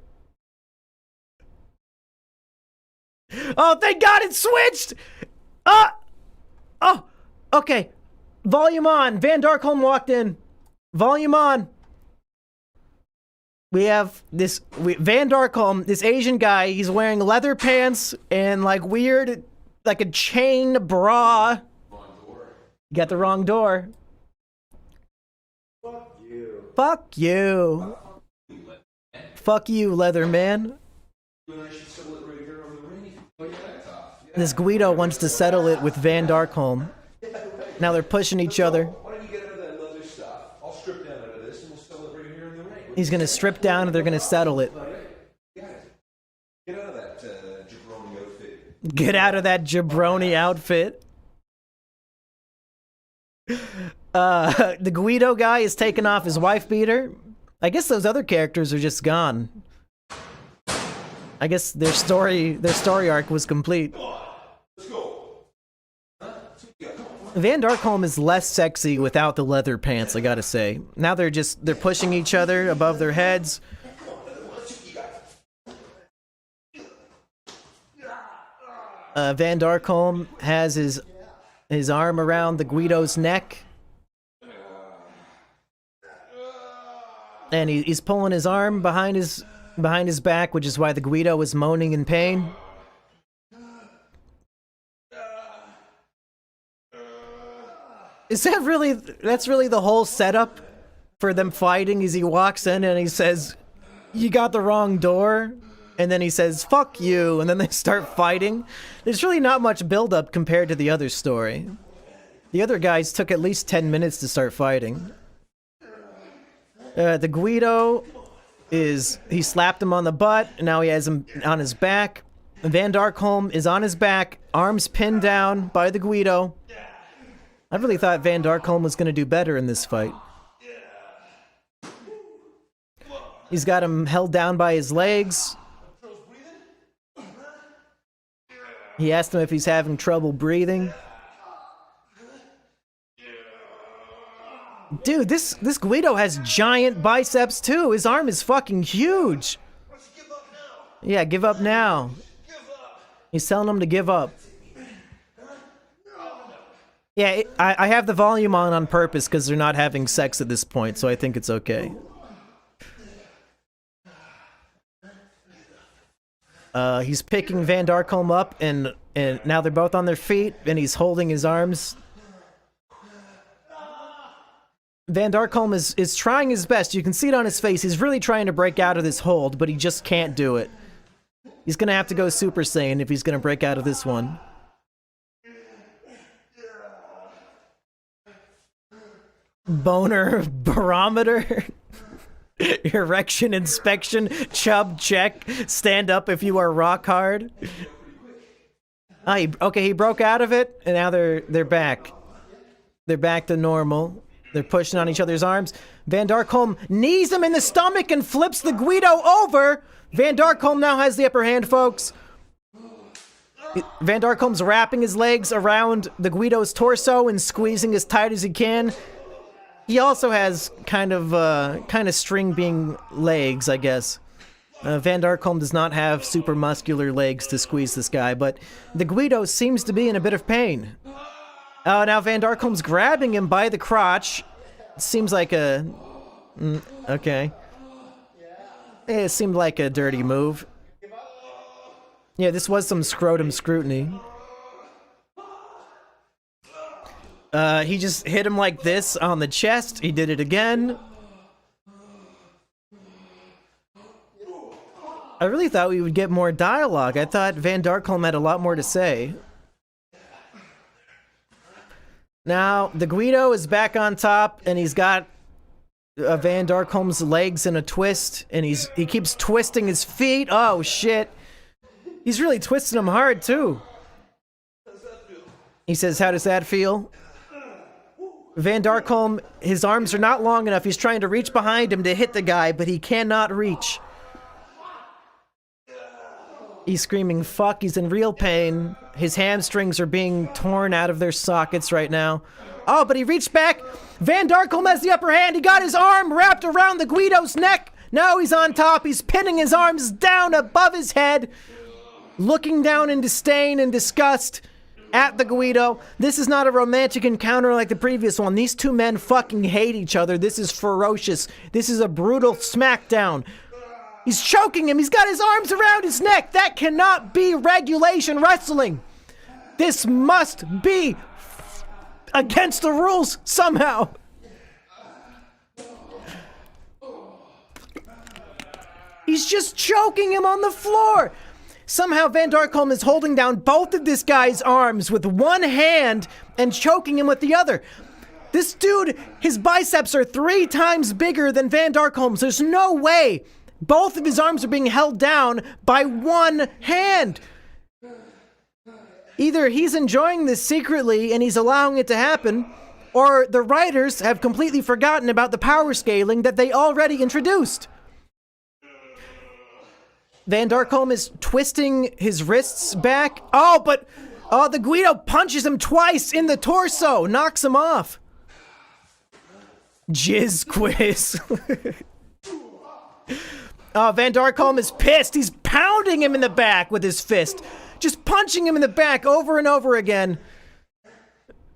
Oh, thank God it switched! Oh, okay. Volume on. Van Darkholm walked in. Volume on. We have this Van Darkholm, this Asian guy. He's wearing leather pants and like weird, like a chain bra. You got the wrong door. Fuck you. Fuck you. Fuck you, leather man. This Guido wants to settle it with Van Darkholm. Now they're pushing each other. Why don't you get out of that leather stuff? I'll strip down out of this and we'll settle it right here in the ring. He's gonna strip down and they're gonna settle it. Get out of that jabroni outfit. Get out of that jabroni outfit. The Guido guy is taking off his wife beater. I guess those other characters are just gone. I guess their story arc was complete. Let's go. Van Darkholm is less sexy without the leather pants, I gotta say. Now they're pushing each other above their heads. Van Darkholm has his arm around the Guido's neck. And he's pulling his arm behind his back, which is why the Guido is moaning in pain. That's really the whole setup for them fighting? Is he walks in and he says, "You got the wrong door." And then he says, "Fuck you," and then they start fighting. There's really not much build-up compared to the other story. The other guys took at least 10 minutes to start fighting. The Guido he slapped him on the butt, and now he has him on his back. Van Darkholm is on his back, arms pinned down by the Guido. I really thought Van Darkholm was going to do better in this fight. He's got him held down by his legs. He asked him if he's having trouble breathing. Dude, this Guido has giant biceps too. His arm is fucking huge. Yeah, give up now. He's telling him to give up. Yeah, I have the volume on purpose because they're not having sex at this point, so I think it's okay. He's picking Van Darkholm up, and now they're both on their feet, and he's holding his arms. Van Darkholm is trying his best. You can see it on his face. He's really trying to break out of this hold, but he just can't do it. He's gonna have to go Super Saiyan if he's gonna break out of this one. Boner barometer. Erection inspection. Chub check. Stand up if you are rock hard. Okay, he broke out of it, and now they're back. They're back to normal. They're pushing on each other's arms. Van Darkholm knees him in the stomach and flips the Guido over. Van Darkholm now has the upper hand, folks. Van Darkholm's wrapping his legs around the Guido's torso and squeezing as tight as he can. He also has kind of string-being legs, I guess. Van Darkholm does not have super muscular legs to squeeze this guy, but the Guido seems to be in a bit of pain. Now Van Darkholm's grabbing him by the crotch. Seems like a... okay. It seemed like a dirty move. Yeah, this was some scrotum scrutiny. He just hit him like this on the chest. He did it again. I really thought we would get more dialogue. I thought Van Darkholm had a lot more to say. Now, the Guido is back on top, and he's got Van Darkholm's legs in a twist, and he keeps twisting his feet. Oh, shit. He's really twisting them hard, too. He says, how does that feel? Van Darkholm, his arms are not long enough. He's trying to reach behind him to hit the guy, but he cannot reach. He's screaming, fuck, he's in real pain. His hamstrings are being torn out of their sockets right now. Oh, but he reached back. Van Darkholm has the upper hand. He got his arm wrapped around the Guido's neck. Now he's on top. He's pinning his arms down above his head, looking down in disdain and disgust at the Guido. This is not a romantic encounter like the previous one. These two men fucking hate each other. This is ferocious. This is a brutal smackdown. He's choking him. He's got his arms around his neck. That cannot be regulation wrestling. This must be against the rules somehow. He's just choking him on the floor. Somehow Van Darkholm is holding down both of this guy's arms with one hand and choking him with the other. This dude, his biceps are 3 times bigger than Van Darkholm's. There's no way both of his arms are being held down by one hand. Either he's enjoying this secretly and he's allowing it to happen, or the writers have completely forgotten about the power scaling that they already introduced. Van Darkholm is twisting his wrists back. Oh, the Guido punches him twice in the torso, knocks him off. Jizz quiz. Van Darkholm is pissed. He's pounding him in the back with his fist. Just punching him in the back over and over again.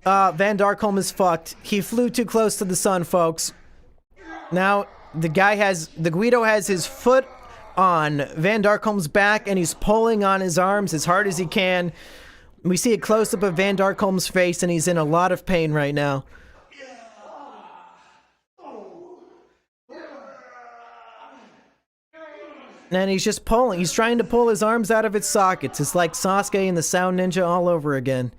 Van Darkholm is fucked. He flew too close to the sun, folks. Now, the Guido has his foot on Van Darkholm's back, and he's pulling on his arms as hard as he can. We see a close-up of Van Darkholm's face, and he's in a lot of pain right now. And he's just pulling. He's trying to pull his arms out of its sockets. It's like Sasuke and the Sound Ninja all over again.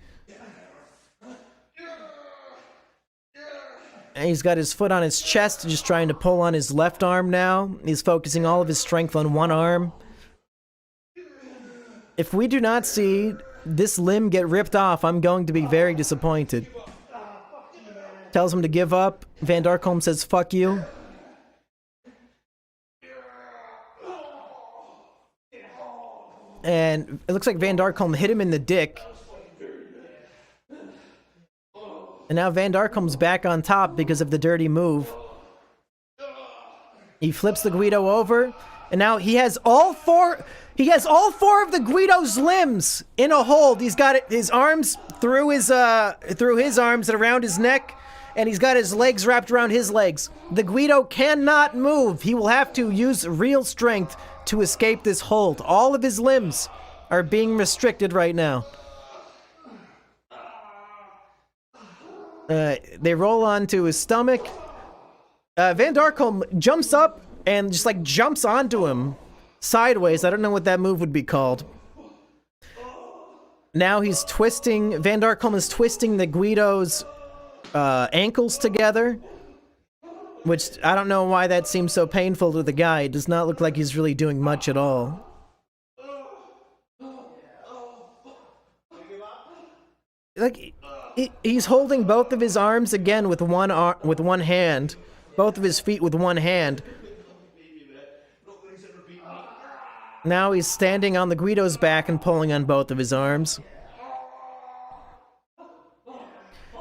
And he's got his foot on his chest, just trying to pull on his left arm now. He's focusing all of his strength on one arm. If we do not see this limb get ripped off, I'm going to be very disappointed. Tells him to give up. Van Darkholm says, fuck you. And it looks like Van Darkholm hit him in the dick. And now Van Darkholm's back on top because of the dirty move. He flips the Guido over, and now he has all four of the Guido's limbs in a hold. He's got his arms through his arms and around his neck, and he's got his legs wrapped around his legs. The Guido cannot move. He will have to use real strength to escape this hold. All of his limbs are being restricted right now. They roll onto his stomach. Van Darkholm jumps up and just like jumps onto him sideways. I don't know what that move would be called. Now he's twisting, Van Darkholm is twisting the Guido's ankles together, which I don't know why that seems so painful to the guy. It does not look like he's really doing much at all. Like, he's holding both of his arms again with one hand, both of his feet with one hand. Now he's standing on the Guido's back and pulling on both of his arms.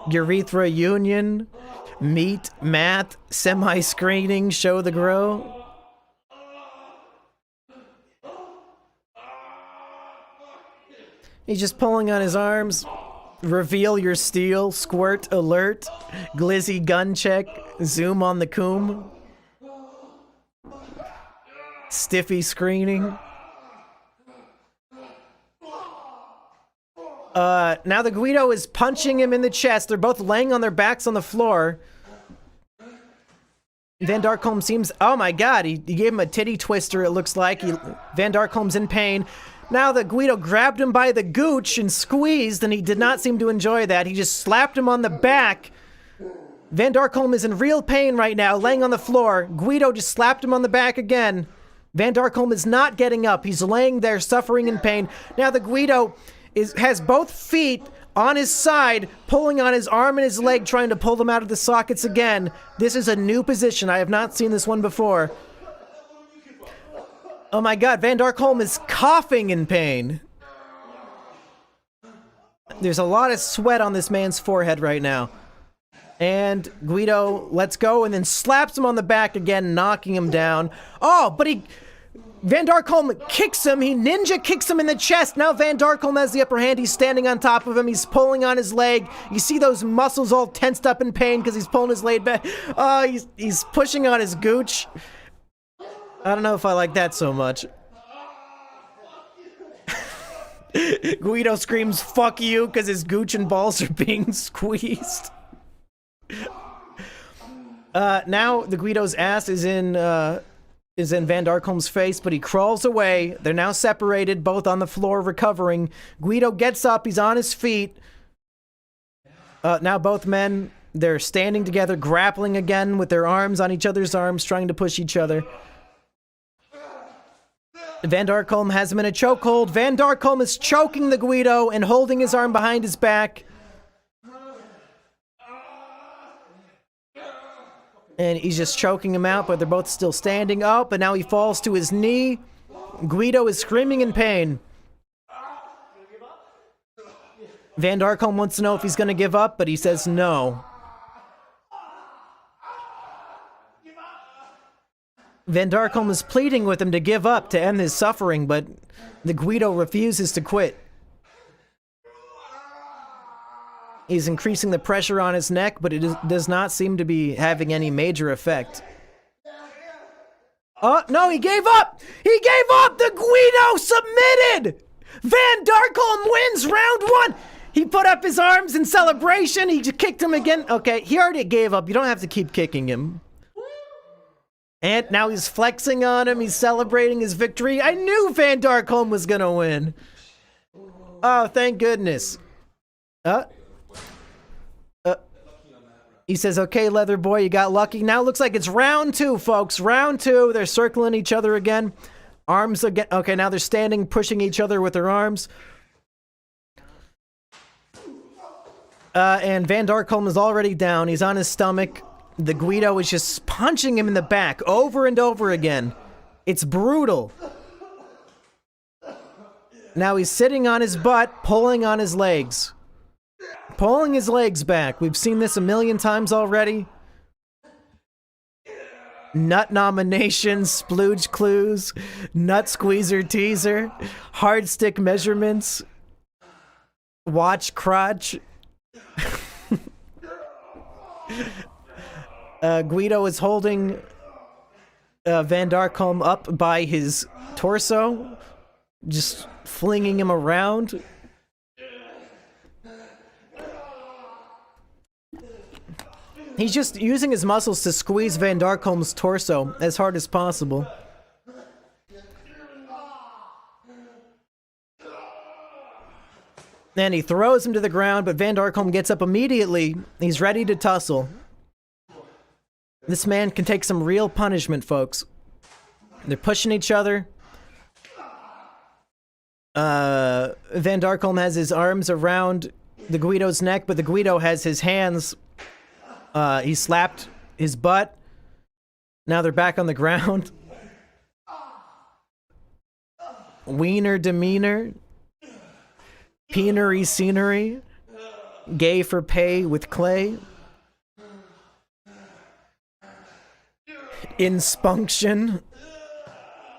Urethra union, meat, math, semi-screening, show the grow. He's just pulling on his arms. Reveal your steel, squirt alert, glizzy gun check, zoom on the coom. Stiffy screening. Now the Guido is punching him in the chest. They're both laying on their backs on the floor. Van Darkholm seems... Oh my god, he gave him a titty twister, it looks like. Van Darkholm's in pain. Now the Guido grabbed him by the gooch and squeezed, and he did not seem to enjoy that. He just slapped him on the back. Van Darkholm is in real pain right now, laying on the floor. Guido just slapped him on the back again. Van Darkholm is not getting up. He's laying there suffering in pain. Now the Guido has both feet on his side, pulling on his arm and his leg, trying to pull them out of the sockets again. This is a new position. I have not seen this one before. Oh my god, Van Darkholm is coughing in pain. There's a lot of sweat on this man's forehead right now. And Guido lets go and then slaps him on the back again, knocking him down. Oh, but Van Darkholm kicks him. He ninja kicks him in the chest. Now Van Darkholm has the upper hand. He's standing on top of him. He's pulling on his leg. You see those muscles all tensed up in pain because he's pulling his leg back. He's pushing on his gooch. I don't know if I like that so much. Guido screams, "Fuck you," because his gooch and balls are being squeezed. Now the Guido's ass is in Van Darkholm's face, but he crawls away. They're now separated, both on the floor, recovering. Guido gets up. He's on his feet. Now both men, they're standing together, grappling again with their arms on each other's arms, trying to push each other. Van Darkholm has him in a chokehold. Van Darkholm is choking the Guido and holding his arm behind his back. And he's just choking him out, but they're both still standing up. And now he falls to his knee. Guido is screaming in pain. Van Darkholm wants to know if he's going to give up, but he says no. Van Darkholm is pleading with him to give up to end his suffering, but the Guido refuses to quit. He's increasing the pressure on his neck, but it does not seem to be having any major effect. Oh, no, he gave up! He gave up! The Guido submitted! Van Darkholm wins round one! He put up his arms in celebration. He just kicked him again. Okay, he already gave up. You don't have to keep kicking him. And now he's flexing on him. He's celebrating his victory. I knew Van Darkholm was gonna win. Oh, thank goodness. He says, "Okay, leather boy, you got lucky." Now it looks like it's round two, folks. Round two. They're circling each other again. Arms again. Okay, now they're standing, pushing each other with their arms. And Van Darkholm is already down. He's on his stomach. The Guido is just punching him in the back over and over again. It's brutal. Now he's sitting on his butt, pulling on his legs. Pulling his legs back. We've seen this a million times already. Nut nomination, splooge clues, nut squeezer teaser, hard stick measurements, watch crotch. Guido is holding Van Darkholm up by his torso, just flinging him around. He's just using his muscles to squeeze Van Darkholm's torso as hard as possible. Then he throws him to the ground, but Van Darkholm gets up immediately. He's ready to tussle. This man can take some real punishment, folks. They're pushing each other. Van Darkholm has his arms around the Guido's neck, but the Guido has his hands. He slapped his butt. Now they're back on the ground. Wiener demeanor. Peenery scenery. Gay for pay with clay. Inspunction.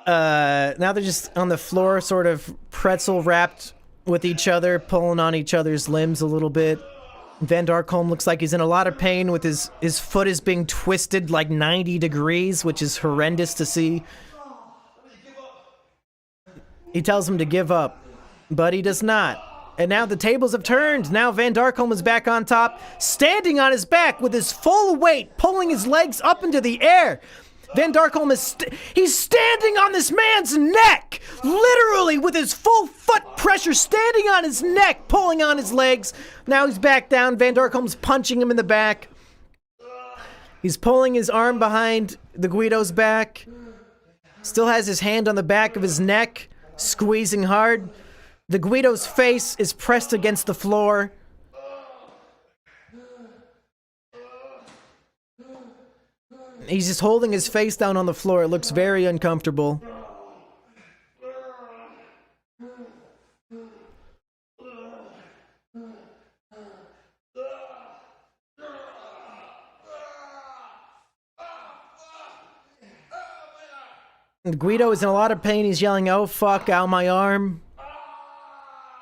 Now they're just on the floor, sort of pretzel wrapped with each other, pulling on each other's limbs a little bit. Van Darkholm looks like he's in a lot of pain with his foot is being twisted like 90 degrees, which is horrendous to see. He tells him to give up, but he does not. And now the tables have turned. Now Van Darkholm is back on top, standing on his back with his full weight, pulling his legs up into the air. Van Darkholm is he's standing on this man's neck, literally with his full foot pressure, standing on his neck, pulling on his legs. Now he's back down. Van Darkholm's punching him in the back. He's pulling his arm behind the Guido's back. Still has his hand on the back of his neck, squeezing hard. The Guido's face is pressed against the floor. He's just holding his face down on the floor. It looks very uncomfortable. Guido is in a lot of pain. He's yelling, "Oh fuck, ow my arm."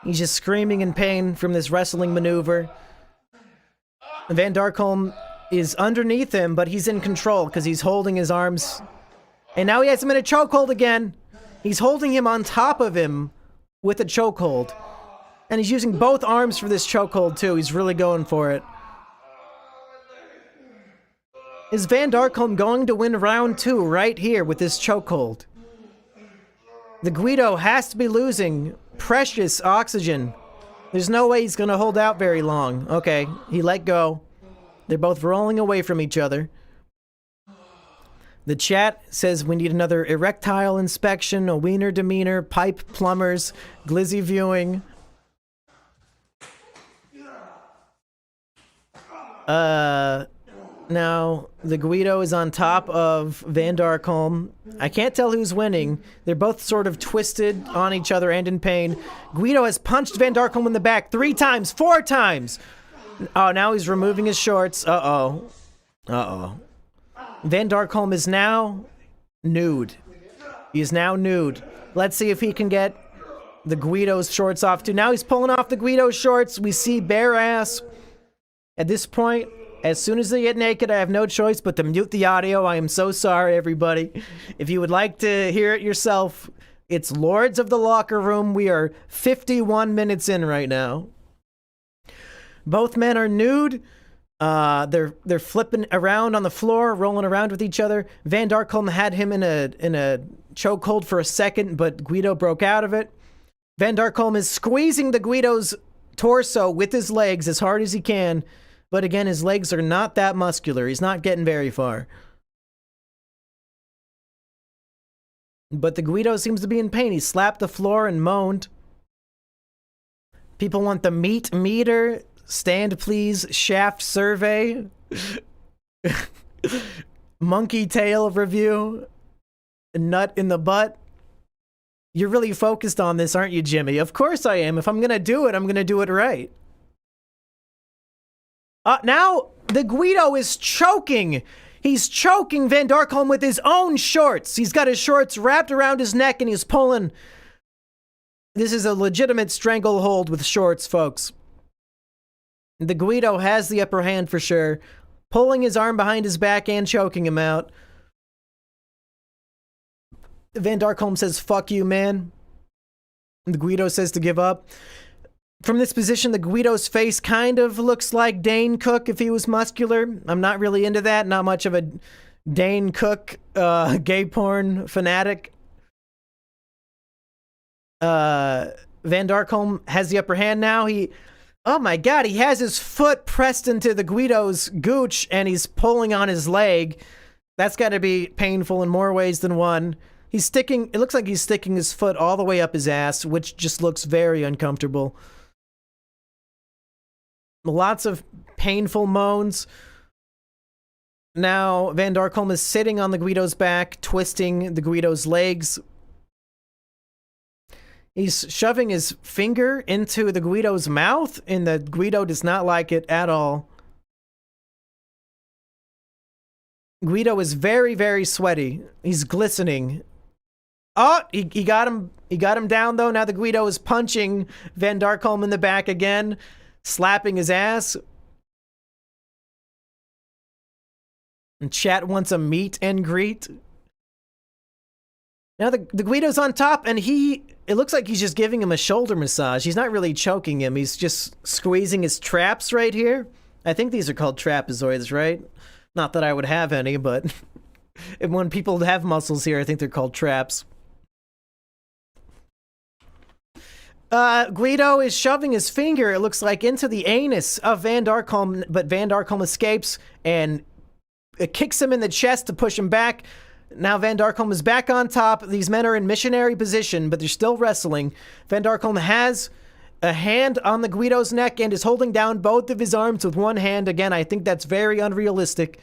He's just screaming in pain from this wrestling maneuver. Van Darkholm is underneath him, but he's in control because he's holding his arms. And now he has him in a chokehold again. He's holding him on top of him with a chokehold. And he's using both arms for this chokehold too. He's really going for it. Is Van Darkholm going to win round 2 right here with this chokehold? The Guido has to be losing precious oxygen. There's no way he's going to hold out very long. Okay, he let go. They're both rolling away from each other. The chat says we need another erectile inspection, a wiener demeanor, pipe plumbers, glizzy viewing. Now, the Guido is on top of Van Darkholm. I can't tell who's winning. They're both sort of twisted on each other and in pain. Guido has punched Van Darkholm in the back 3 times, 4 times. Oh, now he's removing his shorts. Uh-oh. Uh-oh. Van Darkholm is now nude. He is now nude. Let's see if he can get the Guido's shorts off too. Now he's pulling off the Guido's shorts. We see bare ass. At this point, as soon as they get naked, I have no choice but to mute the audio. I am so sorry, everybody. If you would like to hear it yourself, it's Lords of the Locker Room. We are 51 minutes in right now. Both men are nude. They're flipping around on the floor, rolling around with each other. Van Darkholm had him in a chokehold for a second, but Guido broke out of it. Van Darkholm is squeezing the Guido's torso with his legs as hard as he can, but again, his legs are not that muscular. He's not getting very far. But the Guido seems to be in pain. He slapped the floor and moaned. People want the meat meter. Stand please, shaft survey. Monkey tail review. Nut in the butt. You're really focused on this, aren't you, Jimmy? Of course I am. If I'm gonna do it, I'm gonna do it right. Now the Guido is choking. He's choking Van Darkholm with his own shorts. He's got his shorts wrapped around his neck and he's pulling. This is a legitimate stranglehold with shorts, folks. The Guido has the upper hand for sure, pulling his arm behind his back and choking him out. Van Darkholm says, "Fuck you, man." The Guido says to give up. From this position, the Guido's face kind of looks like Dane Cook if he was muscular. I'm not really into that. Not much of a Dane Cook gay porn fanatic. Van Darkholm has the upper hand now. Oh my god, he has his foot pressed into the Guido's gooch and he's pulling on his leg. That's got to be painful in more ways than one. It looks like he's sticking his foot all the way up his ass, which just looks very uncomfortable. Lots of painful moans. Now, Van Darkholm is sitting on the Guido's back, twisting the Guido's legs. He's shoving his finger into the Guido's mouth, and the Guido does not like it at all. Guido is very, very sweaty. He's glistening. Oh, he got him. He got him down, though. Now the Guido is punching Van Darkholm in the back again, slapping his ass. And chat wants a meet and greet. Now the Guido's on top, and it looks like he's just giving him a shoulder massage. He's not really choking him. He's just squeezing his traps right here. I think these are called trapezoids, right? Not that I would have any, but when people have muscles here, I think they're called traps. Guido is shoving his finger, it looks like, into the anus of Van Darkholm, but Van Darkholm escapes and it kicks him in the chest to push him back. Now Van Darkholm is back on top. These men are in missionary position, but they're still wrestling. Van Darkholm has a hand on the Guido's neck and is holding down both of his arms with one hand. Again, I think that's very unrealistic.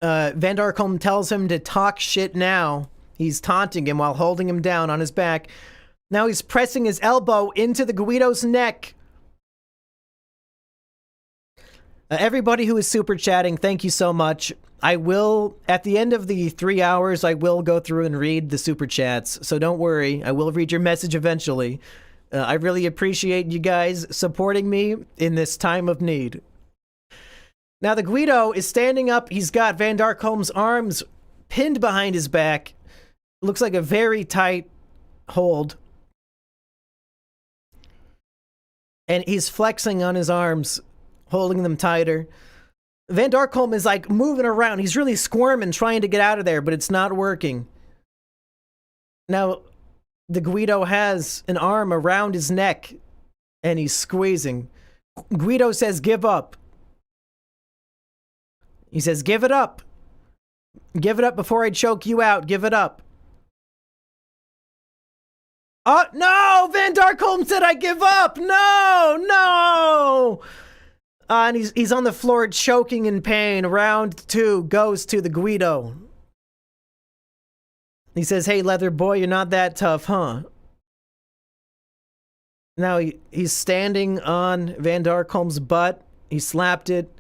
Van Darkholm tells him to talk shit now. He's taunting him while holding him down on his back. Now he's pressing his elbow into the Guido's neck. Everybody who is super chatting, thank you so much. I will, at the end of the 3 hours, I will go through and read the super chats. So don't worry, I will read your message eventually. I really appreciate you guys supporting me in this time of need. Now the Guido is standing up. He's got Van Darkholm's arms pinned behind his back. Looks like a very tight hold. And he's flexing on his arms, holding them tighter. Van Darkholm is like moving around. He's really squirming, trying to get out of there, but it's not working. Now, the Guido has an arm around his neck, and he's squeezing. Guido says, "Give up." He says, "Give it up. Give it up before I choke you out. Give it up." Oh, no! Van Darkholm said, "I give up!" No! No! And he's on the floor choking in pain. Round 2 goes to the Guido. He says, "Hey, leather boy, you're not that tough, huh?" Now he's standing on Van Darkholm's butt. He slapped it.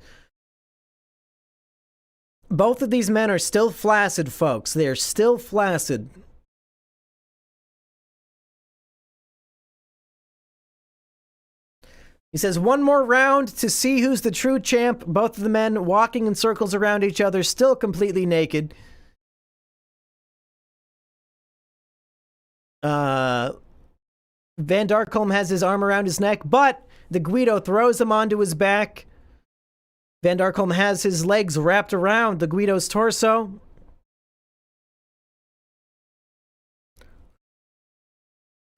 Both of these men are still flaccid, folks. They are still flaccid. He says, "One more round to see who's the true champ." Both of the men walking in circles around each other, still completely naked. Van Darkholm has his arm around his neck, but the Guido throws him onto his back. Van Darkholm has his legs wrapped around the Guido's torso.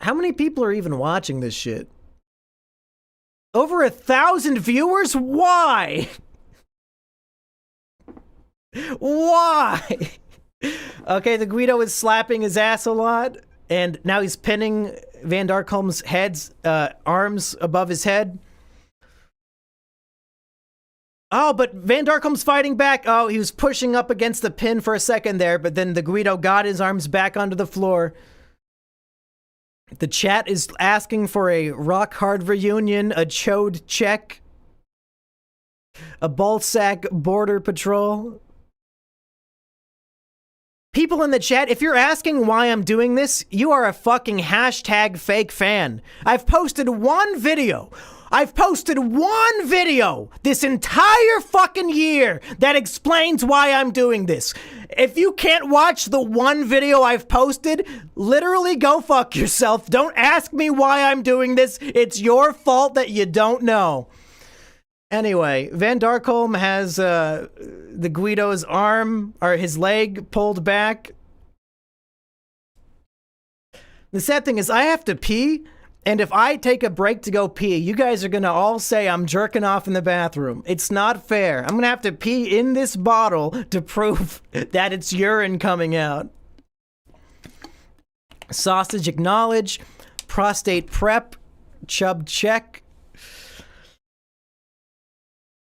How many people are even watching this shit? Over 1,000 viewers? Why? Why? Okay, the Guido is slapping his ass a lot, and now he's pinning Van Darkholm's arms above his head. Oh, but Van Darkholm's fighting back. Oh, he was pushing up against the pin for a second there, but then the Guido got his arms back onto the floor. The chat is asking for a rock hard reunion, a chode check, a ballsack border patrol. People in the chat, if you're asking why I'm doing this, you are a fucking hashtag fake fan. I've posted one video I've posted one video this entire fucking year that explains why I'm doing this. If you can't watch the one video I've posted, literally go fuck yourself. Don't ask me why I'm doing this. It's your fault that you don't know. Anyway, Van Darkholm has the Guido's arm, or his leg, pulled back. The sad thing is I have to pee, and if I take a break to go pee, you guys are gonna all say I'm jerking off in the bathroom. It's not fair. I'm gonna have to pee in this bottle to prove that it's urine coming out. Sausage acknowledge. Prostate prep. Chub check.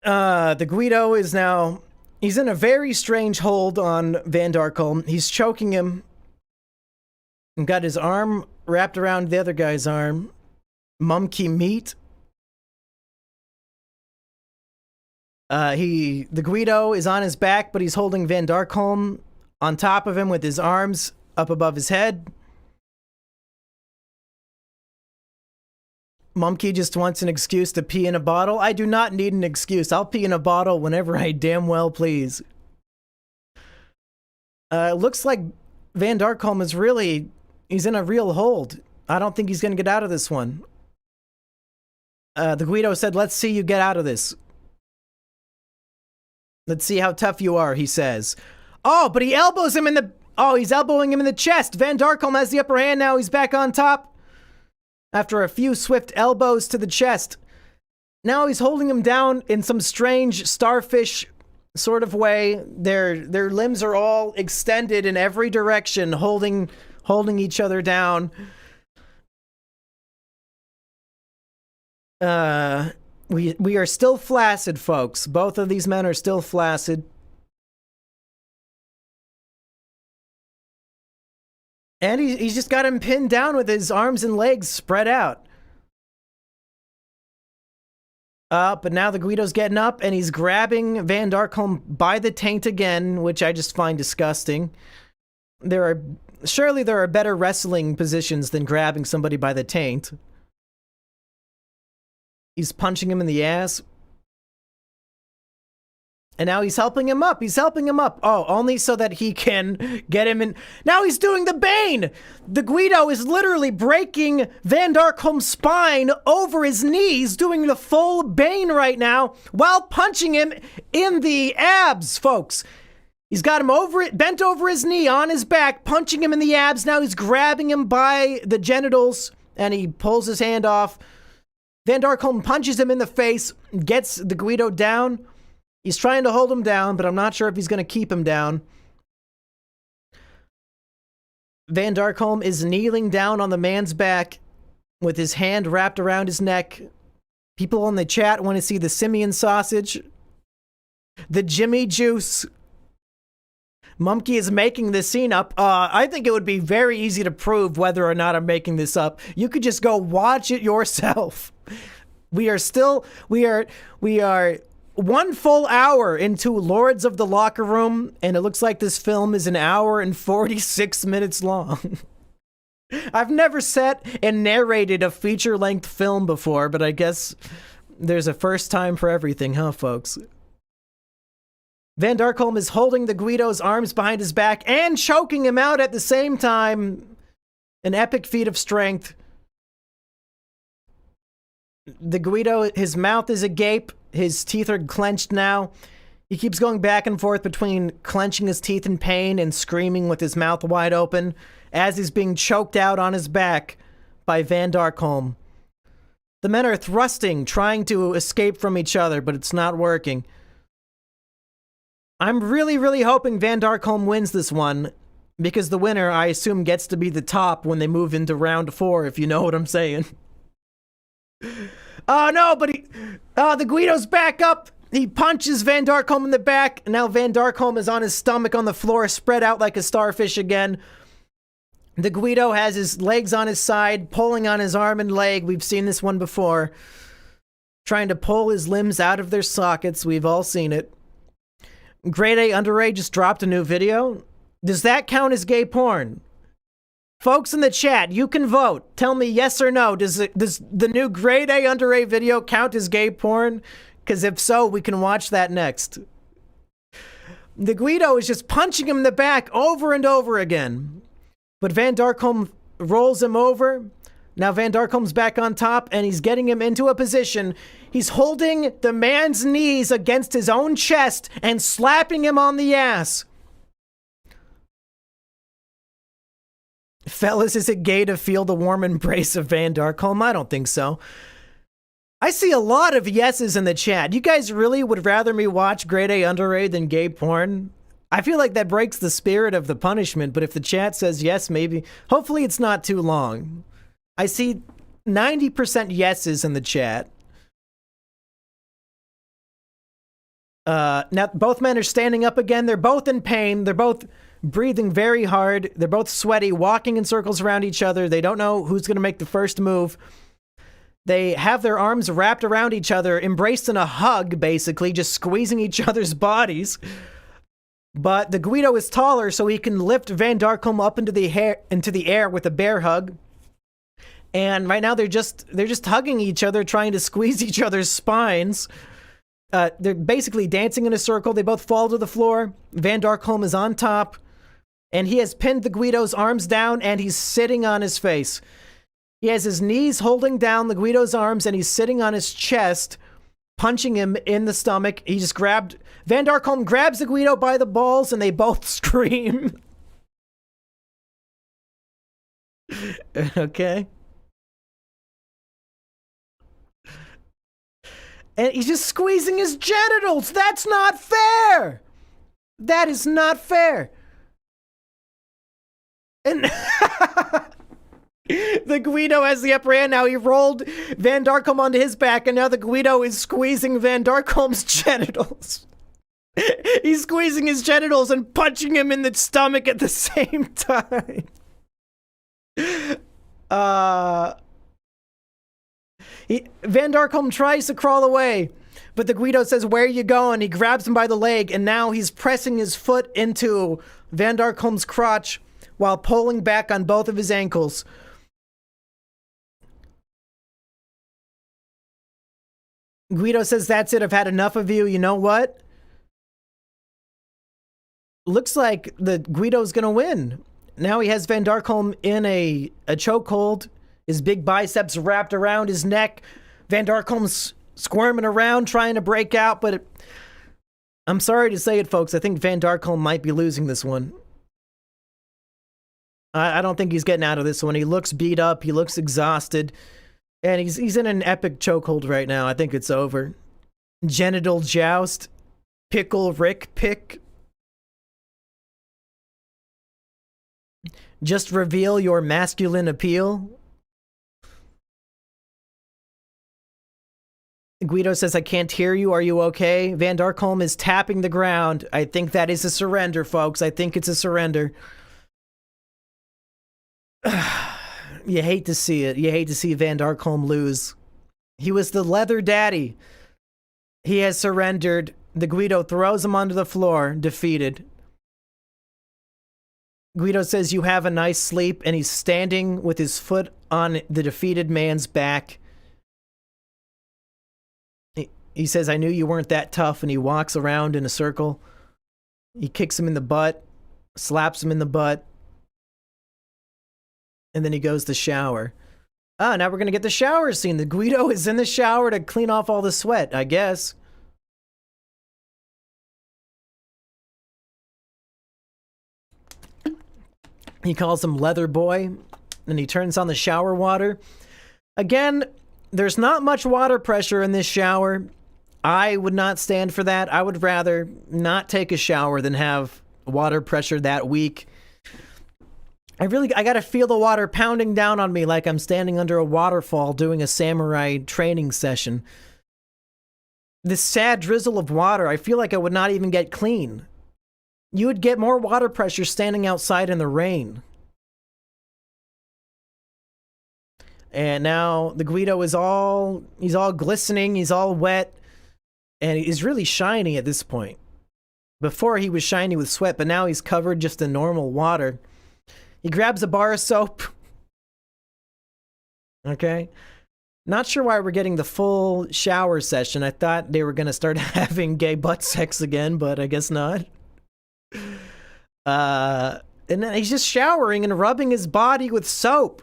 The Guido is now... He's in a very strange hold on Van Darkholm. He's choking him. And got his arm wrapped around the other guy's arm. Mumkey meat. The Guido is on his back, but he's holding Van Darkholm on top of him with his arms up above his head. Mumkey just wants an excuse to pee in a bottle. I do not need an excuse. I'll pee in a bottle whenever I damn well please. It looks like Van Darkholm is really... He's in a real hold. I don't think he's going to get out of this one. The Guido said, let's see you get out of this. Let's see how tough you are, he says. Oh, but he elbows him in the... Oh, he's elbowing him in the chest. Van Darkholm has the upper hand now. He's back on top. After a few swift elbows to the chest. Now he's holding him down in some strange starfish sort of way. Their limbs are all extended in every direction, holding each other down. We are still flaccid, folks. Both of these men are still flaccid. And he's just got him pinned down with his arms and legs spread out. But now the Guido's getting up and he's grabbing Van Darkholm by the taint again, which I just find disgusting. Surely there are better wrestling positions than grabbing somebody by the taint. He's punching him in the ass. And now he's helping him up. He's helping him up. Oh, only so that he can get him in. Now he's doing the Bane. The Guido is literally breaking Van Darkholm's spine over his knees, doing the full Bane right now, while punching him in the abs, folks. He's got him bent over his knee on his back, punching him in the abs. Now he's grabbing him by the genitals, and he pulls his hand off. Van Darkholm punches him in the face, gets the Guido down. He's trying to hold him down, but I'm not sure if he's going to keep him down. Van Darkholm is kneeling down on the man's back with his hand wrapped around his neck. People in the chat want to see the simian sausage. The Jimmy juice. Mumkey is making this scene up. I think it would be very easy to prove whether or not I'm making this up. You could just go watch it yourself. We are 1 full hour into Lords of the Locker Room, and it looks like this film is 1 hour and 46 minutes long. I've never sat and narrated a feature-length film before, but I guess there's a first time for everything, huh, folks? Van Darkholm is holding the Guido's arms behind his back and choking him out at the same time. An epic feat of strength. The Guido, his mouth is agape. His teeth are clenched now. He keeps going back and forth between clenching his teeth in pain and screaming with his mouth wide open as he's being choked out on his back by Van Darkholm. The men are thrusting, trying to escape from each other, but it's not working. I'm really, really hoping Van Darkholm wins this one, because the winner, I assume, gets to be the top when they move into round 4, if you know what I'm saying. Oh no, but the Guido's back up. He punches Van Darkholm in the back. And now Van Darkholm is on his stomach on the floor, spread out like a starfish again. The Guido has his legs on his side, pulling on his arm and leg. We've seen this one before. Trying to pull his limbs out of their sockets. We've all seen it. Grade A Underage just dropped a new video. Does that count as gay porn? Folks in the chat, you can vote. Tell me yes or no. Does the new grade A under A video count as gay porn? Because if so, we can watch that next. The Guido is just punching him in the back over and over again. But Van Darkholm rolls him over. Now Van Darkholm's back on top, and he's getting him into a position. He's holding the man's knees against his own chest and slapping him on the ass. Fellas, is it gay to feel the warm embrace of Van Darkholm? I don't think so. I see a lot of yeses in the chat. You guys really would rather me watch grade A under A than gay porn? I feel like that breaks the spirit of the punishment, but if the chat says yes, maybe. Hopefully it's not too long. I see 90% yeses in the chat. Now, both men are standing up again. They're both in pain. They're both breathing very hard. They're both sweaty, walking in circles around each other. They don't know who's going to make the first move. They have their arms wrapped around each other, embraced in a hug, basically, just squeezing each other's bodies. But the Guido is taller, so he can lift Van Darkholm up into the air with a bear hug. And right now they're just hugging each other, trying to squeeze each other's spines. They're basically dancing in a circle. They both fall to the floor. Van Darkholm is on top, and he has pinned the Guido's arms down, and he's sitting on his face. He has his knees holding down the Guido's arms, and he's sitting on his chest, punching him in the stomach. Van Darkholm grabs the Guido by the balls, and they both scream. Okay. And he's just squeezing his genitals. That's not fair. That is not fair. And the Guido has the upper hand now. He rolled Van Darkholm onto his back, and now the Guido is squeezing Van Darkholm's genitals. He's squeezing his genitals and punching him in the stomach at the same time. Van Darkholm tries to crawl away, but the Guido says, "Where are you going?" He grabs him by the leg, and now he's pressing his foot into Van Darkholm's crotch while pulling back on both of his ankles. Guido says, "That's it. I've had enough of you. You know what? Looks like the Guido's gonna win." Now he has Van Darkholm in a chokehold. His big biceps wrapped around his neck. Van Darkholm's squirming around, trying to break out, but I'm sorry to say it, folks. I think Van Darkholm might be losing this one. I don't think he's getting out of this one. He looks beat up. He looks exhausted. And he's in an epic chokehold right now. I think it's over. Genital joust. Pickle Rick pick. Just reveal your masculine appeal. Guido says, "I can't hear you. Are you okay?" Van Darkholm is tapping the ground. I think that is a surrender, folks. I think it's a surrender. You hate to see it. You hate to see Van Darkholm lose. He was the leather daddy. He has surrendered. The Guido throws him onto the floor, defeated. Guido says, "You have a nice sleep," and he's standing with his foot on the defeated man's back. He says, "I knew you weren't that tough," and he walks around in a circle. He kicks him in the butt, slaps him in the butt, and then he goes to shower. Now we're going to get the shower scene. The Guido is in the shower to clean off all the sweat, I guess. He calls him Leather Boy, and he turns on the shower water. Again, there's not much water pressure in this shower. I would not stand for that. I would rather not take a shower than have water pressure that weak. I gotta feel the water pounding down on me like I'm standing under a waterfall doing a samurai training session. This sad drizzle of water, I feel like I would not even get clean. You would get more water pressure standing outside in the rain. And now the Guido is he's all glistening, he's all wet, and he's really shiny at this point. Before he was shiny with sweat, but now he's covered just in normal water. He grabs a bar of soap. Okay. Not sure why we're getting the full shower session. I thought they were going to start having gay butt sex again, but I guess not. And then he's just showering and rubbing his body with soap.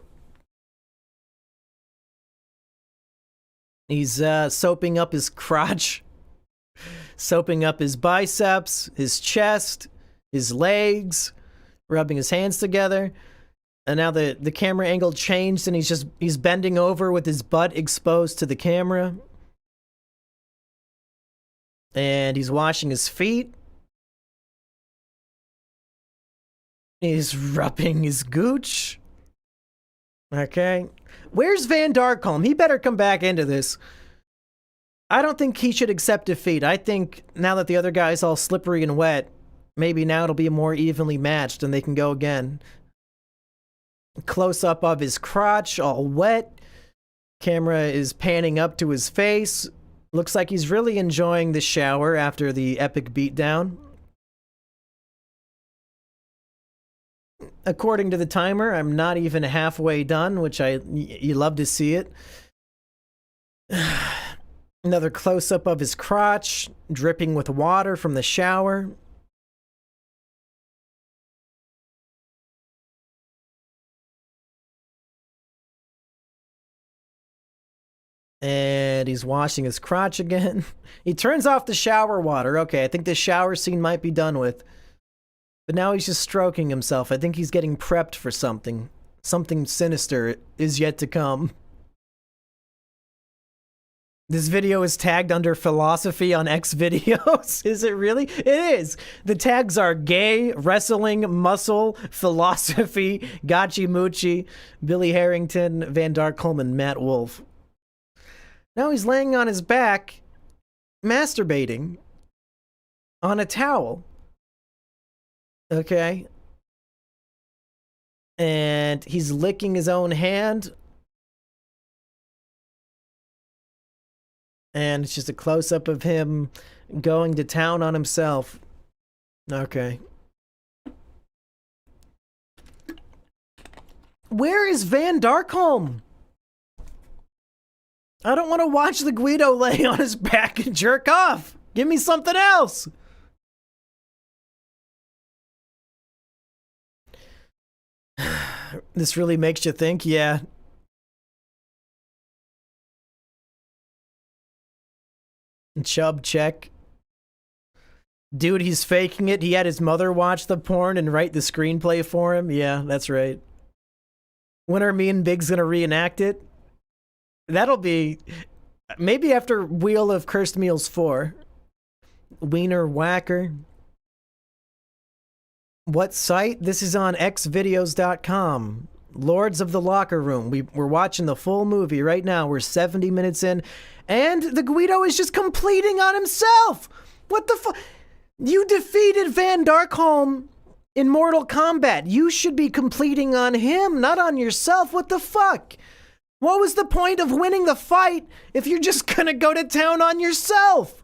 He's soaping up his crotch, soaping up his biceps, his chest, his legs, rubbing his hands together. And now the camera angle changed and he's bending over with his butt exposed to the camera. And he's washing his feet. He's rubbing his gooch. Okay. Where's Van Darkholm? He better come back into this. I don't think he should accept defeat. I think now that the other guy's all slippery and wet, maybe now it'll be more evenly matched and they can go again. Close up of his crotch, all wet. Camera is panning up to his face. Looks like he's really enjoying the shower after the epic beatdown. According to the timer, I'm not even halfway done, which you love to see it. Another close-up of his crotch, dripping with water from the shower. And he's washing his crotch again. He turns off the shower water. Okay, I think this shower scene might be done with. But now he's just stroking himself. I think he's getting prepped for something. Something sinister is yet to come. This video is tagged under philosophy on X videos. Is it really? It is. The tags are gay, wrestling, muscle, philosophy, Gachi Muchi, Billy Harrington, Van Darkholm, and Matt Wolf. Now he's laying on his back, masturbating on a towel. Okay. And he's licking his own hand. And it's just a close-up of him going to town on himself. Okay. Where is Van Darkholm? I don't want to watch the Guido lay on his back and jerk off. Give me something else. This really makes you think, yeah. Chub check. Dude, he's faking it. He had his mother watch the porn and write the screenplay for him. Yeah, that's right. When are me and Big's gonna reenact it? That'll be maybe after Wheel of Cursed Meals 4. Wiener Whacker. What site? This is on xvideos.com. Lords of the Locker Room. We're watching the full movie right now. We're 70 minutes in. And the Guido is just completing on himself! What the fuck? You defeated Van Darkholm in Mortal Kombat. You should be completing on him, not on yourself. What the fuck? What was the point of winning the fight if you're just gonna go to town on yourself?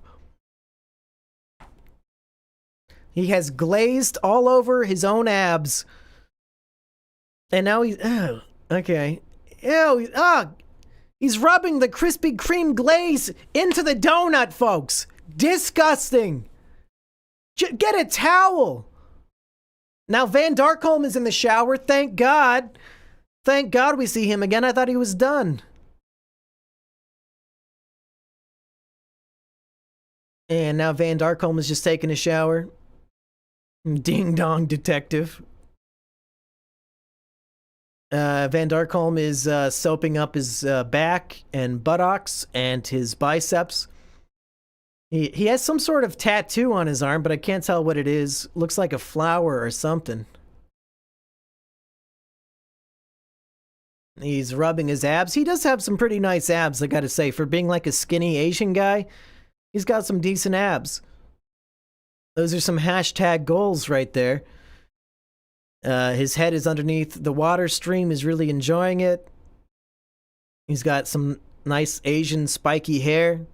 He has glazed all over his own abs. And now he's... Oh, okay. Ew, he's rubbing the Krispy Kreme glaze into the donut, folks. Disgusting. Get a towel. Now Van Darkholm is in the shower. Thank God. Thank God we see him again. I thought he was done. And now Van Darkholm is just taking a shower. Ding dong, detective. Van Darkholm is soaping up his back and buttocks and his biceps. He has some sort of tattoo on his arm, but I can't tell what it is. Looks like a flower or something. He's rubbing his abs. He does have some pretty nice abs, I gotta say. For being like a skinny Asian guy, he's got some decent abs. Those are some hashtag goals right there. His head is underneath the water stream. He's really enjoying it. He's got some nice Asian spiky hair.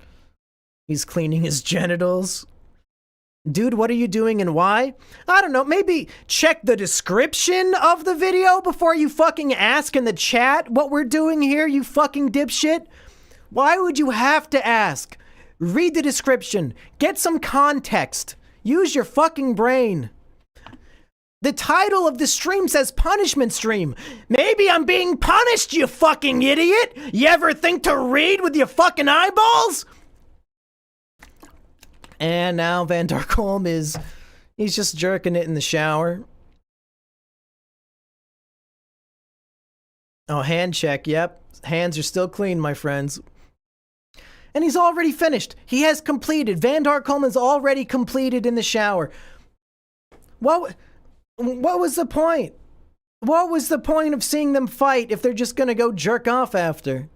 He's cleaning his genitals. Dude, what are you doing and why? I don't know, maybe check the description of the video before you fucking ask in the chat what we're doing here, you fucking dipshit. Why would you have to ask? Read the description. Get some context. Use your fucking brain. The title of the stream says punishment stream. Maybe I'm being punished, you fucking idiot. You ever think to read with your fucking eyeballs? And now Van Darkholm he's just jerking it in the shower. Oh, hand check, yep. Hands are still clean, my friends. And he's already finished. He has completed. Van Darkholm is already completed in the shower. What was the point? What was the point of seeing them fight if they're just gonna go jerk off after?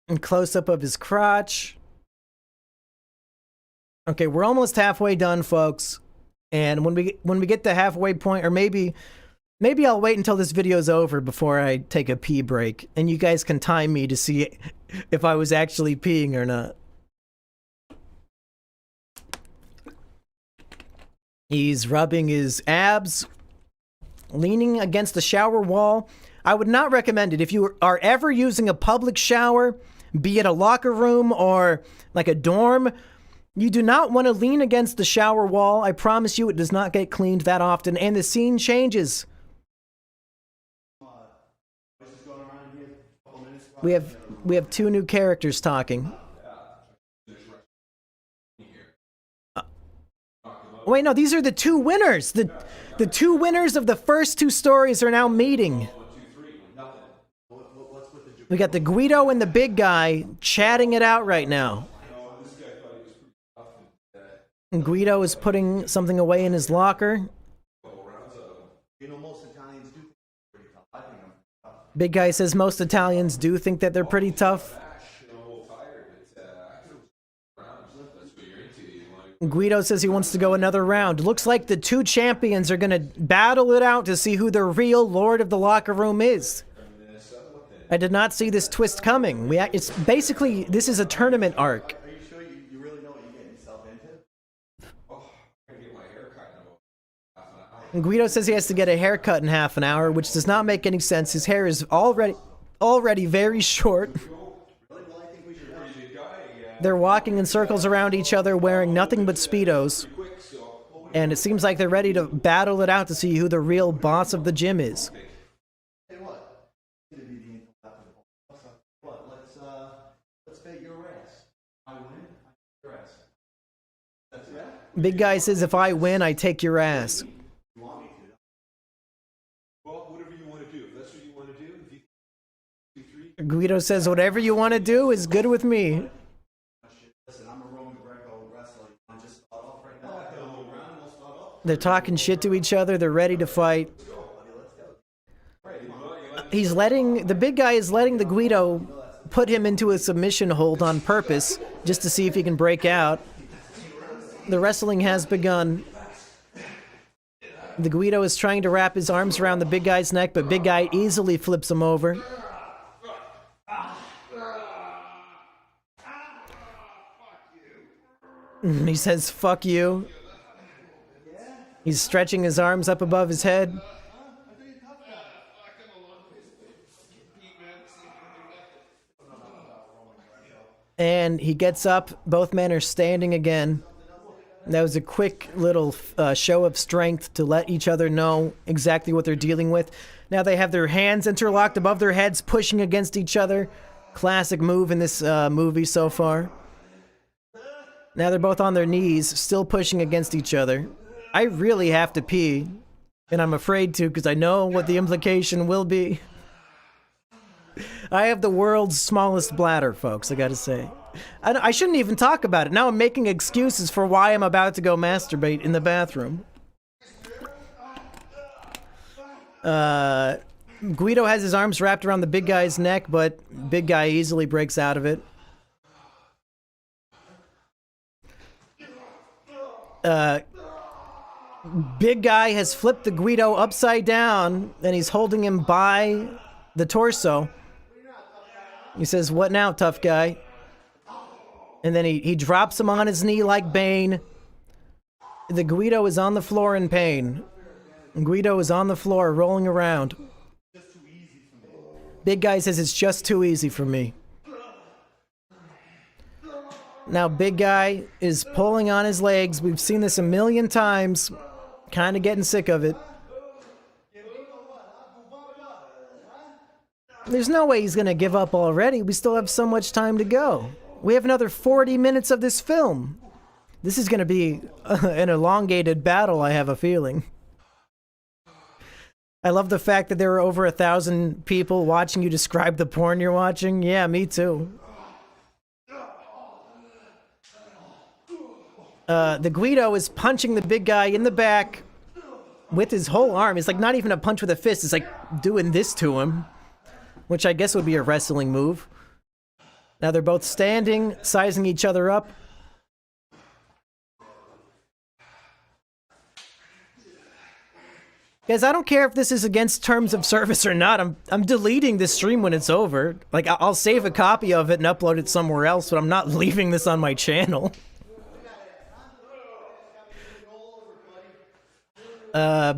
And close-up of his crotch. Okay, we're almost halfway done, folks. And when we get to halfway point, or maybe I'll wait until this video's over before I take a pee break, and you guys can time me to see if I was actually peeing or not. He's rubbing his abs, leaning against the shower wall. I would not recommend it if you are ever using a public shower, be it a locker room or like a dorm. You do not want to lean against the shower wall. I promise you it does not get cleaned that often, and the scene changes. We have two new characters talking. Wait, no, these are the two winners. The two winners of the first two stories are now meeting. We got the Guido and the big guy chatting it out right now. And Guido is putting something away in his locker. Big guy says most Italians do think that they're pretty tough. Guido says he wants to go another round. Looks like the two champions are gonna battle it out to see who the real Lord of the Locker Room is. I did not see this twist coming. It's basically, this is a tournament arc. Are you sure you really know what you're getting yourself into? Oh, I'm gonna get my hair cut in about half an hour. And Guido says he has to get a haircut in half an hour, which does not make any sense. His hair is already very short. They're walking in circles around each other, wearing nothing but Speedos. And it seems like they're ready to battle it out to see who the real boss of the gym is. Hey, what? Let's bet your ass. I win, I take your ass. That's it? Big guy says if I win, I take your ass. You want me to? Well, whatever you want to do. If that's what you want to do, if you 2, 3. Guido says whatever you want to do is good with me. Listen, I'm a Roman Greco wrestler. I just start off right now. Get a little round and we'll start off. They're talking shit to each other. They're ready to fight. The big guy is letting the Guido put him into a submission hold on purpose, just to see if he can break out. The wrestling has begun. The Guido is trying to wrap his arms around the big guy's neck, but big guy easily flips him over. He says, fuck you. He's stretching his arms up above his head. And he gets up. Both men are standing again. That was a quick little show of strength to let each other know exactly what they're dealing with. Now they have their hands interlocked above their heads, pushing against each other. Classic move in this movie so far. Now they're both on their knees, still pushing against each other. I really have to pee, and I'm afraid to because I know what the implication will be. I have the world's smallest bladder, folks, I gotta say. I shouldn't even talk about it. Now I'm making excuses for why I'm about to go masturbate in the bathroom. Guido has his arms wrapped around the big guy's neck, but big guy easily breaks out of it. Big guy has flipped the Guido upside down, and he's holding him by the torso. He says, "What now, tough guy?" And then he drops him on his knee like Bane. The Guido is on the floor in pain. Guido is on the floor rolling around. Big guy says it's just too easy for me. Now big guy is pulling on his legs. We've seen this a million times. Kind of getting sick of it. There's no way he's gonna give up already. We still have so much time to go. We have another 40 minutes of this film. This is gonna be an elongated battle, I have a feeling. I love the fact that there were over 1,000 people watching you describe the porn you're watching. Yeah, me too. The Guido is punching the big guy in the back with his whole arm. It's like not even a punch with a fist. It's like doing this to him, which I guess would be a wrestling move. Now they're both standing, sizing each other up. Guys, I don't care if this is against terms of service or not. I'm deleting this stream when it's over. Like, I'll save a copy of it and upload it somewhere else, but I'm not leaving this on my channel.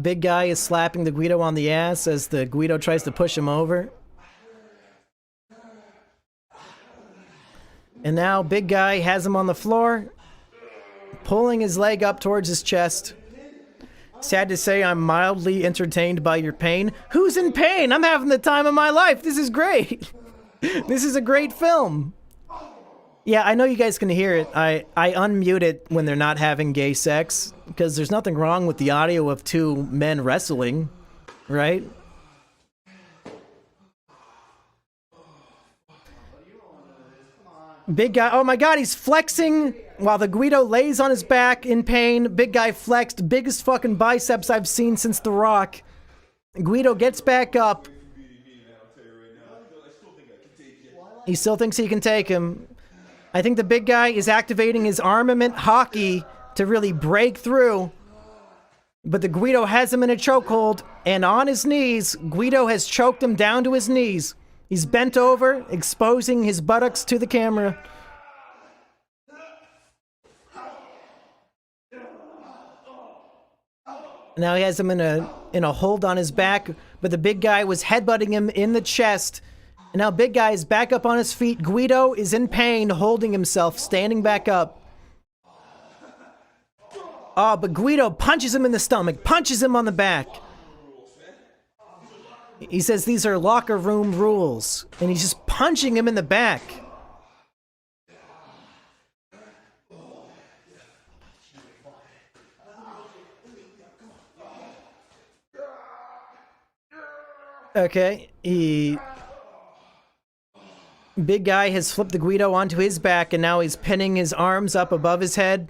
Big guy is slapping the Guido on the ass as the Guido tries to push him over. And now big guy has him on the floor, pulling his leg up towards his chest. Sad to say, I'm mildly entertained by your pain. Who's in pain? I'm having the time of my life. This is great. This is a great film. Yeah, I know you guys can hear it. I unmute it when they're not having gay sex, because there's nothing wrong with the audio of two men wrestling, right? Big guy, oh my god, he's flexing while the Guido lays on his back in pain. Big guy flexed, biggest fucking biceps I've seen since The Rock. Guido gets back up. He still thinks he can take him. I think the big guy is activating his armament hockey to really break through. But the Guido has him in a chokehold, and on his knees, Guido has choked him down to his knees. He's bent over, exposing his buttocks to the camera. Now he has him in a hold on his back, but the big guy was headbutting him in the chest. And now big guy is back up on his feet. Guido is in pain, holding himself, standing back up. Oh, but Guido punches him in the stomach, punches him on the back. He says these are locker room rules, and he's just punching him in the back. Okay, big guy has flipped the Guido onto his back, and now he's pinning his arms up above his head.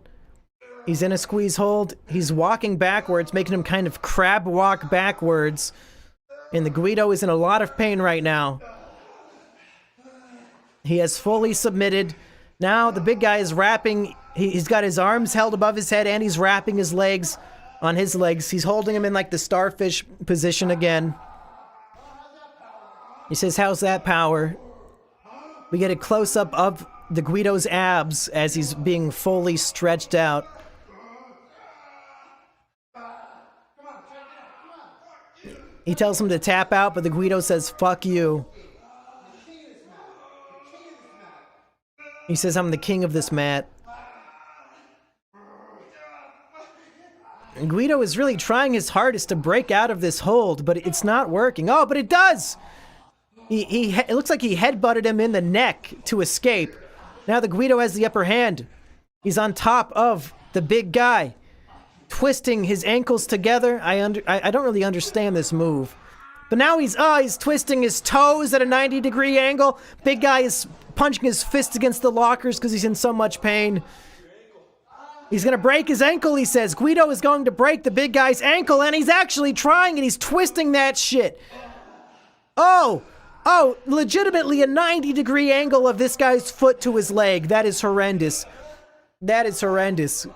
He's in a squeeze hold. He's walking backwards, making him kind of crab walk backwards. And the Guido is in a lot of pain right now. He has fully submitted. Now the big guy is wrapping. He's got his arms held above his head, and he's wrapping his legs on his legs. He's holding him in like the starfish position again. He says, how's that power? We get a close-up of the Guido's abs as he's being fully stretched out. He tells him to tap out, but the Guido says, fuck you. He says, I'm the king of this mat. And Guido is really trying his hardest to break out of this hold, but it's not working. Oh, but it does! It looks like he headbutted him in the neck to escape. Now the Guido has the upper hand. He's on top of the big guy, twisting his ankles together. I don't really understand this move. But now he's twisting his toes at a 90-degree angle. Big guy is punching his fist against the lockers because he's in so much pain. He's gonna break his ankle, he says. Guido is going to break the big guy's ankle, and he's actually trying, and he's twisting that shit. Oh, legitimately a 90-degree angle of this guy's foot to his leg. That is horrendous. That is horrendous.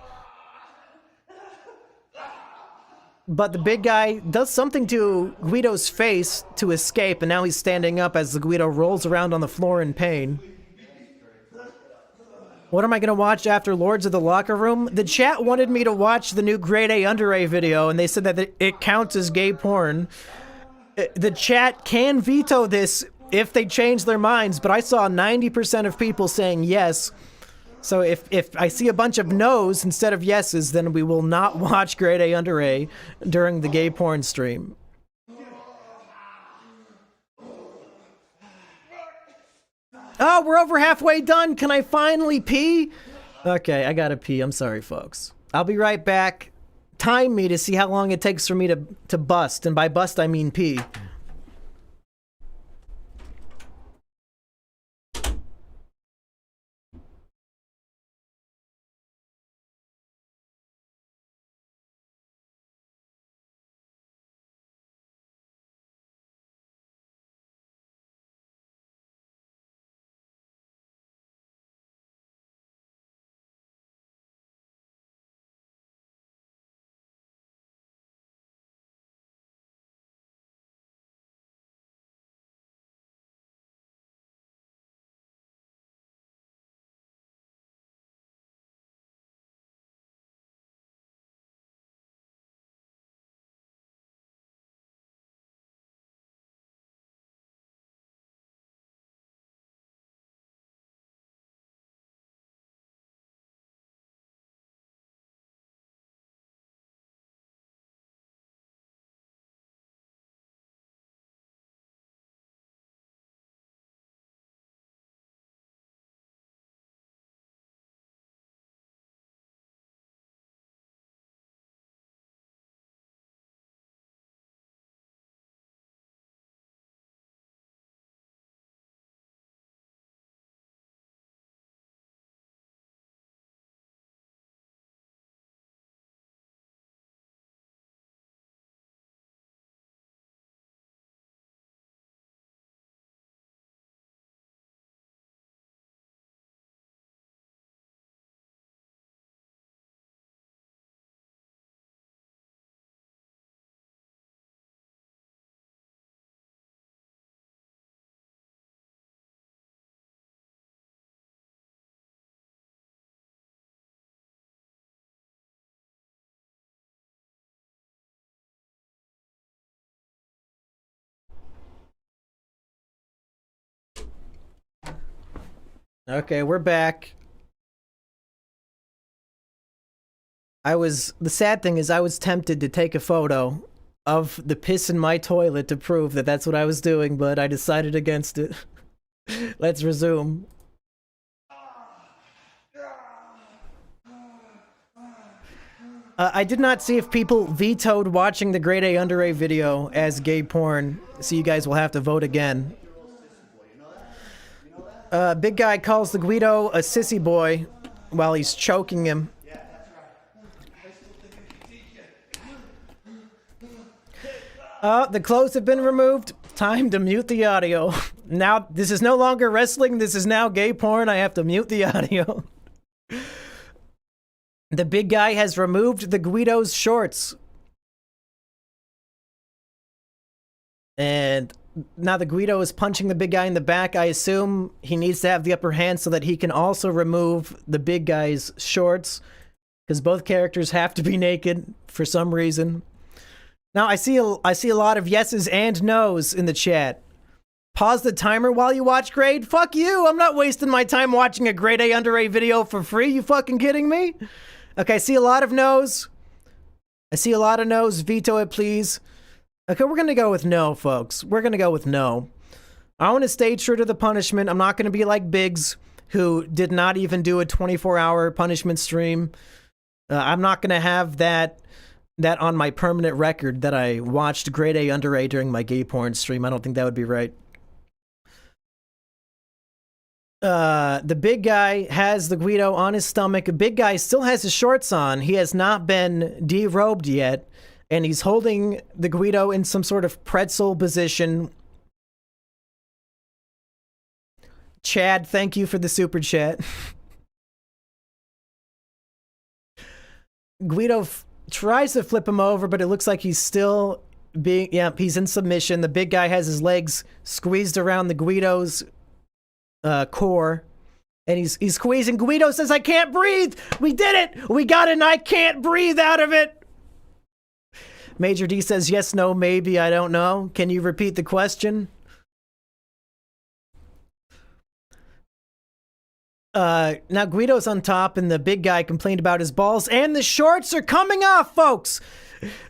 But the big guy does something to Guido's face to escape, and now he's standing up as the Guido rolls around on the floor in pain. What am I gonna watch after Lords of the Locker Room? The chat wanted me to watch the new Grade A Under A video, and they said that it counts as gay porn. The chat can veto this if they change their minds, but I saw 90% of people saying yes. So if I see a bunch of no's instead of yeses, then we will not watch Grade A Under A during the gay porn stream. Oh, we're over halfway done. Can I finally pee? Okay, I gotta pee. I'm sorry, folks. I'll be right back. Time me to see how long it takes for me to bust. And by bust, I mean pee. Okay, we're back. The sad thing is I was tempted to take a photo of the piss in my toilet to prove that that's what I was doing, but I decided against it. Let's resume. I did not see if people vetoed watching the Grade A Under A video as gay porn, so you guys will have to vote again. Big guy calls the Guido a sissy boy while he's choking him. The clothes have been removed. Time to mute the audio. Now, this is no longer wrestling. This is now gay porn. I have to mute the audio. The big guy has removed the Guido's shorts. And now the Guido is punching the big guy in the back. I assume he needs to have the upper hand so that he can also remove the big guy's shorts, because both characters have to be naked for some reason. Now I see a lot of yeses and nos in the chat. Pause the timer while you watch Grade? Fuck you! I'm not wasting my time watching a Grade A Under A video for free. You fucking kidding me? Okay, I see a lot of nos. I see a lot of nos. Veto it, please. Okay, we're gonna go with no, folks. We're gonna go with no. I want to stay true to the punishment. I'm not gonna be like Biggs, who did not even do a 24-hour punishment stream. I'm not gonna have that on my permanent record that I watched Grade A Under A during my gay porn stream. I don't think that would be right. The big guy has the Guido on his stomach. The big guy still has his shorts on. He has not been derobed yet. And he's holding the Guido in some sort of pretzel position. Chad, thank you for the super chat. Guido tries to flip him over, but it looks like he's still he's in submission. The big guy has his legs squeezed around the Guido's core. And he's squeezing. Guido says, I can't breathe. We did it. We got it, and I can't breathe out of it. Major D says, yes, no, maybe, I don't know. Can you repeat the question? Now Guido's on top, and the big guy complained about his balls, and the shorts are coming off, folks.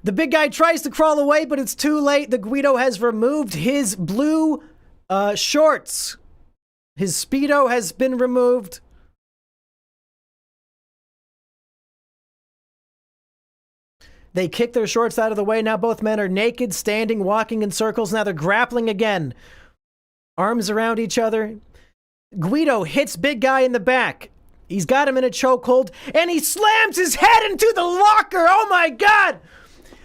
The big guy tries to crawl away, but it's too late. The Guido has removed his blue shorts. His Speedo has been removed. They kick their shorts out of the way. Now both men are naked, standing, walking in circles. Now they're grappling again. Arms around each other. Guido hits big guy in the back. He's got him in a chokehold, and he slams his head into the locker. Oh my God!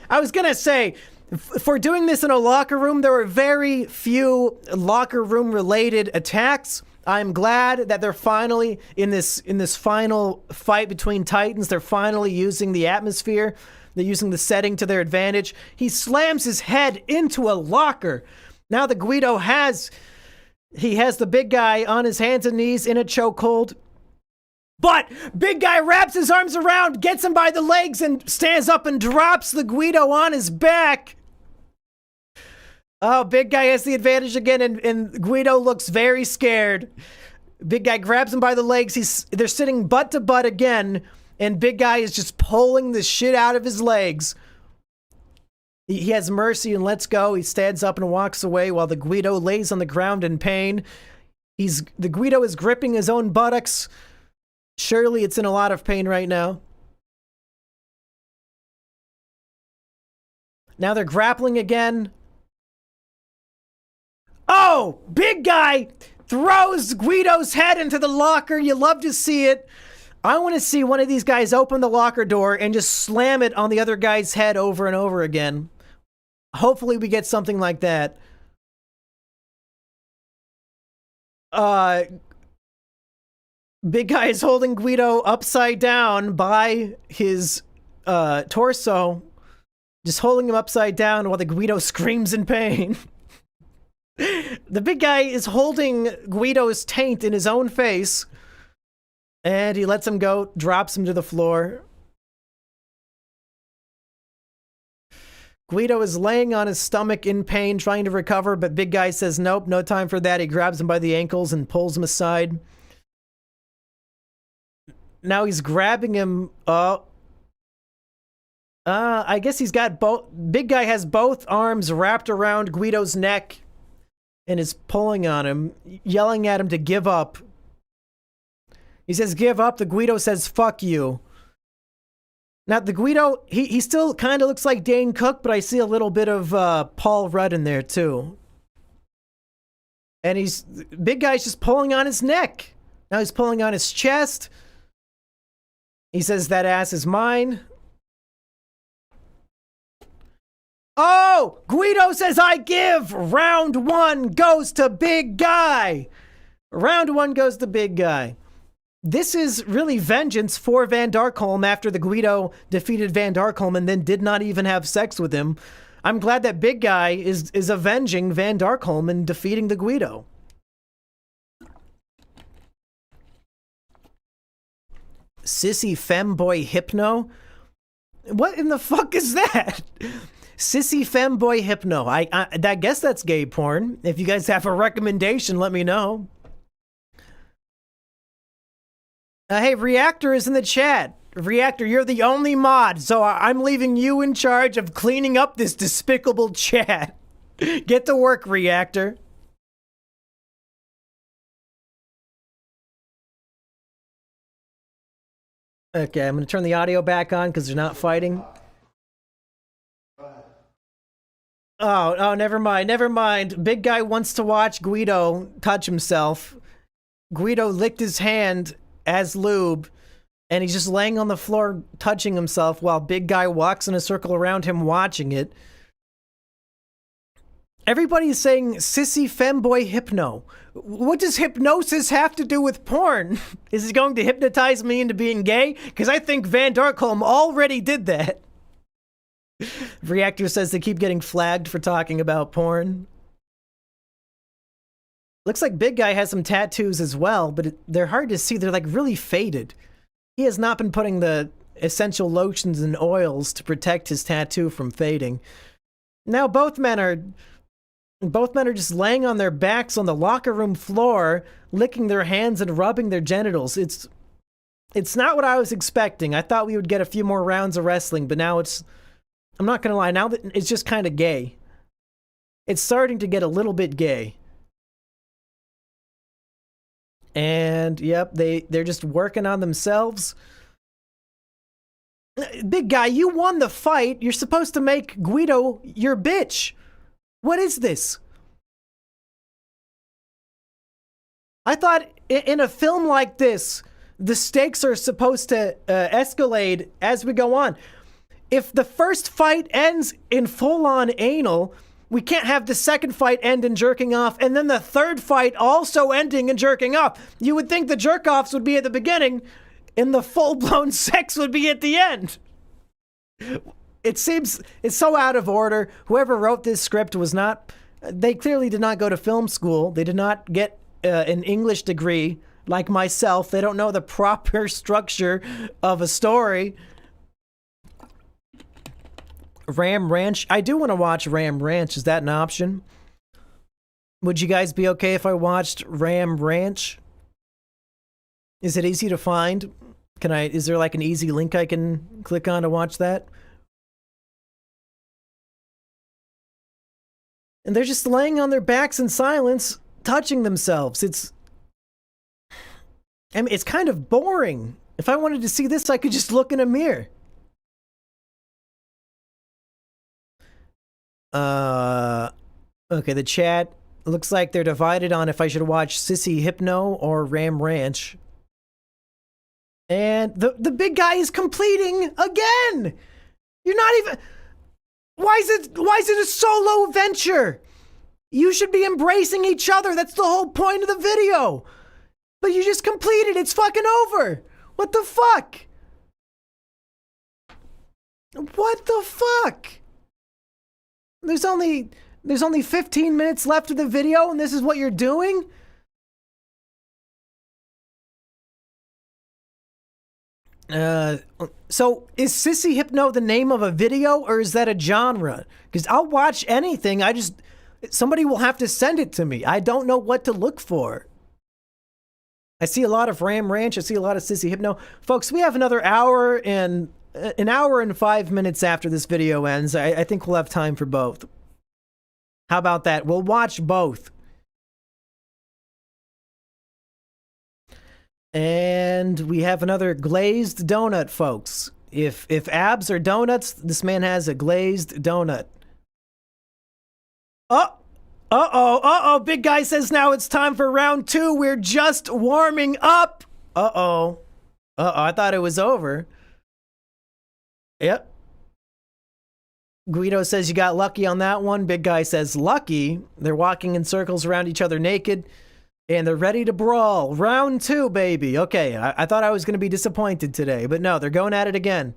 I was gonna say, for doing this in a locker room, there were very few locker room related attacks. I'm glad that they're finally in this final fight between Titans. They're finally using the atmosphere. They're using the setting to their advantage. He slams his head into a locker. Now the Guido has the big guy on his hands and knees in a chokehold. But big guy wraps his arms around, gets him by the legs, and stands up and drops the Guido on his back. Oh, big guy has the advantage again, and Guido looks very scared. Big guy grabs him by the legs. They're sitting butt to butt again, and big guy is just pulling the shit out of his legs. He has mercy and lets go. He stands up and walks away while the Guido lays on the ground in pain. The Guido is gripping his own buttocks. Surely it's in a lot of pain right now. Now they're grappling again. Oh, big guy throws Guido's head into the locker. You love to see it. I want to see one of these guys open the locker door and just slam it on the other guy's head over and over again. Hopefully we get something like that. Big guy is holding Guido upside down by his torso. Just holding him upside down while the Guido screams in pain. The big guy is holding Guido's taint in his own face. And he lets him go, drops him to the floor. Guido is laying on his stomach in pain, trying to recover, but big guy says, nope, no time for that. He grabs him by the ankles and pulls him aside. Now he's grabbing him. I guess he's got both. Big guy has both arms wrapped around Guido's neck and is pulling on him, yelling at him to give up. He says, give up. The Guido says, fuck you. Now, the Guido, he still kind of looks like Dane Cook, but I see a little bit of Paul Rudd in there, too. And big guy's just pulling on his neck. Now he's pulling on his chest. He says, that ass is mine. Oh, Guido says, I give. Round one goes to big guy. Round one goes to big guy. This is really vengeance for Van Darkholm after the Guido defeated Van Darkholm and then did not even have sex with him. I'm glad that big guy is avenging Van Darkholm and defeating the Guido. Sissy femboy hypno? What in the fuck is that? Sissy femboy hypno. I guess that's gay porn. If you guys have a recommendation, let me know. Hey, Reactor is in the chat. Reactor, you're the only mod, so I'm leaving you in charge of cleaning up this despicable chat. Get to work, Reactor. Okay, I'm gonna turn the audio back on because they're not fighting. Oh, never mind, never mind. Big guy wants to watch Guido touch himself. Guido licked his hand as lube, and he's just laying on the floor touching himself while big guy walks in a circle around him watching it. Everybody's saying sissy femboy hypno. What does hypnosis have to do with porn? Is he going to hypnotize me into being gay? Because I think Van Darkholm already did that. Reactor says they keep getting flagged for talking about porn. Looks like Big Guy has some tattoos as well, but they're hard to see. They're like really faded. He has not been putting the essential lotions and oils to protect his tattoo from fading. Now both men are just laying on their backs on the locker room floor, licking their hands and rubbing their genitals. It's not what I was expecting. I thought we would get a few more rounds of wrestling, but now I'm not gonna lie, now that it's just kind of gay. It's starting to get a little bit gay. And yep, they're just working on themselves. Big Guy, you won the fight. You're supposed to make Guido your bitch. What is this? I thought in a film like this, the stakes are supposed to escalate as we go on. If the first fight ends in full-on anal, we can't have the second fight end in jerking off, and then the third fight also ending in jerking off. You would think the jerk-offs would be at the beginning, and the full-blown sex would be at the end. It seems it's so out of order. Whoever wrote this script was not... They clearly did not go to film school. They did not get an English degree like myself. They don't know the proper structure of a story. Ram Ranch. I do want to watch Ram Ranch. Is that an option? Would you guys be okay if I watched Ram Ranch? Is it easy to find? Is there like an easy link I can click on to watch that? And they're just laying on their backs in silence, touching themselves. It's kind of boring. If I wanted to see this, I could just look in a mirror. Okay, the chat looks like they're divided on if I should watch Sissy Hypno or Ram Ranch. And the big guy is completing again! You're not even... Why is it a solo venture? You should be embracing each other. That's the whole point of the video. But you just completed. It's fucking over. What the fuck? What the fuck? There's only 15 minutes left of the video and this is what you're doing? So is Sissy Hypno the name of a video or is that a genre? Because I'll watch anything. Somebody will have to send it to me. I don't know what to look for. I see a lot of Ram Ranch. I see a lot of Sissy Hypno. Folks, we have another hour and an hour and 5 minutes after this video ends. I think we'll have time for both. How about that? We'll watch both. And we have another glazed donut, folks. If abs are donuts, this man has a glazed donut. Uh-oh. Big guy says now it's time for round 2. We're just warming up. Uh-oh. I thought it was over. Yep. Guido says you got lucky on that one. Big guy says lucky. They're walking in circles around each other naked. And they're ready to brawl. Round 2, baby. Okay, I thought I was going to be disappointed today. But no, they're going at it again.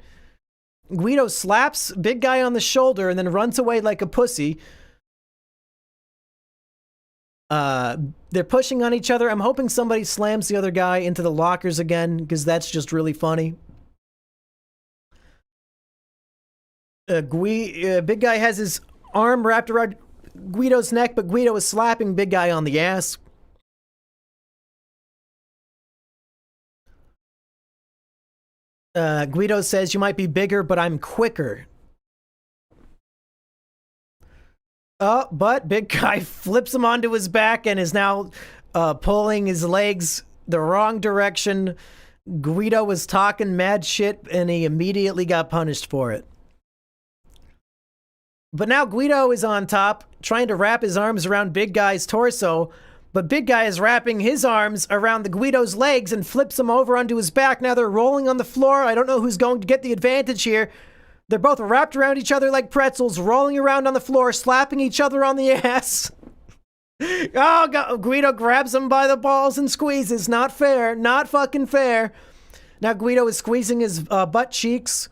Guido slaps Big Guy on the shoulder and then runs away like a pussy. They're pushing on each other. I'm hoping somebody slams the other guy into the lockers again, because that's just really funny. Big Guy has his arm wrapped around Guido's neck, but Guido is slapping Big Guy on the ass. Guido says, you might be bigger, but I'm quicker. But Big Guy flips him onto his back and is now pulling his legs the wrong direction. Guido was talking mad shit and he immediately got punished for it. But now Guido is on top, trying to wrap his arms around Big Guy's torso, but Big Guy is wrapping his arms around the Guido's legs and flips him over onto his back. Now they're rolling on the floor. I don't know who's going to get the advantage here. They're both wrapped around each other like pretzels, rolling around on the floor, slapping each other on the ass. Oh, God. Guido grabs him by the balls and squeezes. Not fair. Not fucking fair. Now Guido is squeezing his butt cheeks.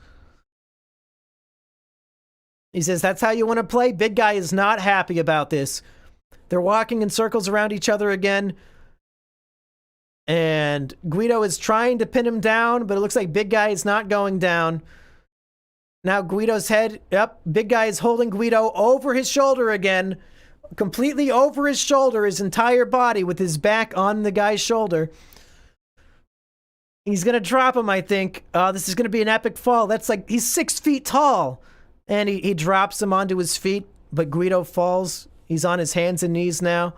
He says, that's how you want to play? Big Guy is not happy about this. They're walking in circles around each other again. And Guido is trying to pin him down, but it looks like Big Guy is not going down. Now Guido's head, yep, Big Guy is holding Guido over his shoulder again. Completely over his shoulder, his entire body, with his back on the guy's shoulder. He's gonna drop him, I think. This is gonna be an epic fall. That's like, he's 6 feet tall. And he drops him onto his feet, but Guido falls. He's on his hands and knees now.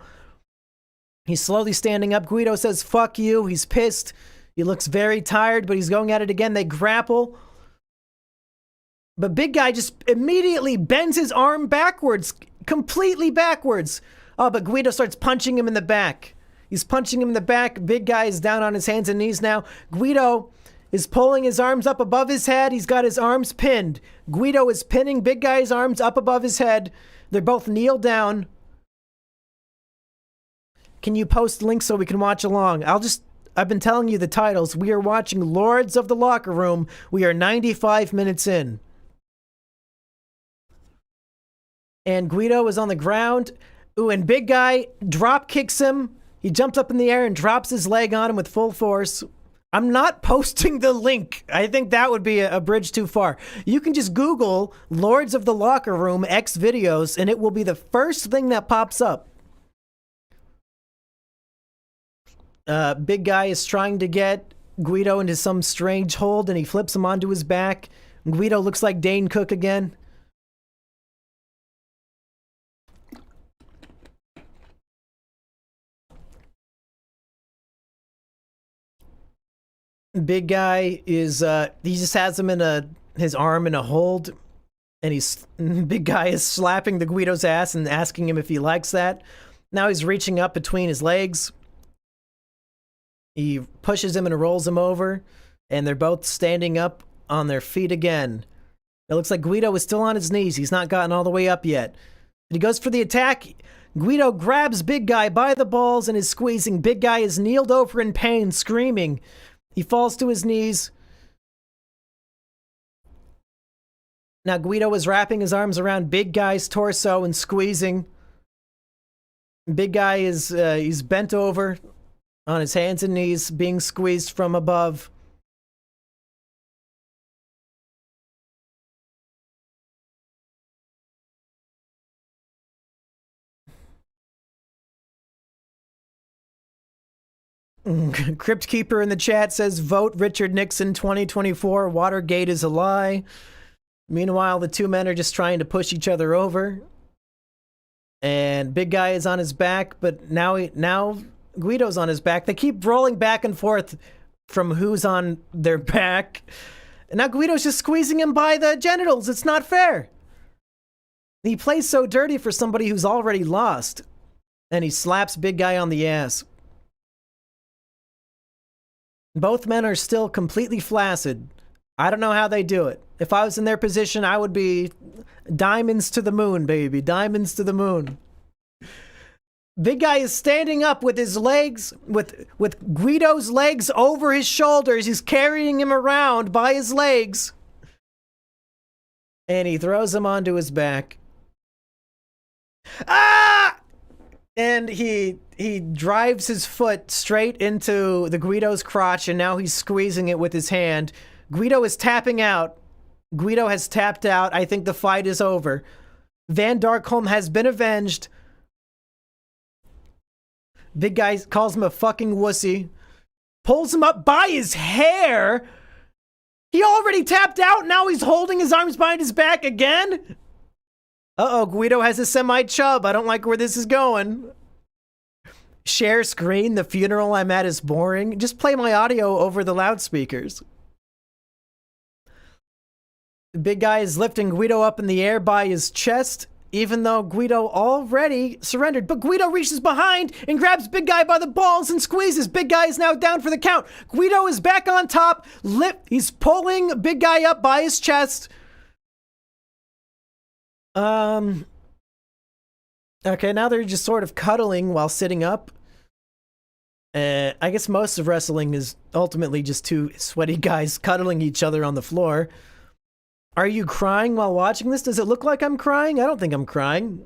He's slowly standing up. Guido says, fuck you. He's pissed. He looks very tired, but he's going at it again. They grapple. But Big Guy just immediately bends his arm backwards, completely backwards. Oh, but Guido starts punching him in the back. He's punching him in the back. Big Guy is down on his hands and knees now. Guido is pulling his arms up above his head. He's got his arms pinned. Guido is pinning Big Guy's arms up above his head. They're both kneel down. Can you post links so we can watch along? I've been telling you the titles. We are watching Lords of the Locker Room. We are 95 minutes in. And Guido is on the ground. Ooh, and Big Guy drop kicks him. He jumps up in the air and drops his leg on him with full force. I'm not posting the link. I think that would be a bridge too far. You can just Google Lords of the Locker Room X videos and it will be the first thing that pops up. Big Guy is trying to get Guido into some strange hold and he flips him onto his back. Guido looks like Dane Cook again. Big Guy is, he just has him in his arm in a hold, and Big Guy is slapping the Guido's ass and asking him if he likes that. Now he's reaching up between his legs. He pushes him and rolls him over, and they're both standing up on their feet again. It looks like Guido is still on his knees. He's not gotten all the way up yet. And he goes for the attack. Guido grabs Big Guy by the balls and is squeezing. Big Guy is kneeled over in pain, screaming. He falls to his knees. Now Guido is wrapping his arms around Big Guy's torso and squeezing. Big Guy is he's bent over on his hands and knees, being squeezed from above. Crypt Keeper in the chat says, vote Richard Nixon 2024. Watergate is a lie. Meanwhile, the two men are just trying to push each other over. And Big Guy is on his back, but now Guido's on his back. They keep rolling back and forth from who's on their back. And now Guido's just squeezing him by the genitals. It's not fair. He plays so dirty for somebody who's already lost. And he slaps Big Guy on the ass. Both men are still completely flaccid. I don't know how they do it. If I was in their position, I would be diamonds to the moon, baby. Diamonds to the moon. Big Guy is standing up with his legs, with Guido's legs over his shoulders. He's carrying him around by his legs. And he throws him onto his back. Ah! And he drives his foot straight into the Guido's crotch, and now he's squeezing it with his hand. Guido is tapping out. Guido has tapped out. I think the fight is over. Van Darkholm has been avenged. Big Guy calls him a fucking wussy. Pulls him up by his hair. He already tapped out. Now he's holding his arms behind his back again. Uh-oh, Guido has a semi-chub. I don't like where this is going. Share screen. The funeral I'm at is boring. Just play my audio over the loudspeakers. The Big Guy is lifting Guido up in the air by his chest, even though Guido already surrendered. But Guido reaches behind and grabs Big Guy by the balls and squeezes. Big Guy is now down for the count. Guido is back on top. He's pulling Big Guy up by his chest. Okay, now they're just sort of cuddling while sitting up. I guess most of wrestling is ultimately just two sweaty guys cuddling each other on the floor. Are you crying while watching this? Does it look like I'm crying? I don't think I'm crying.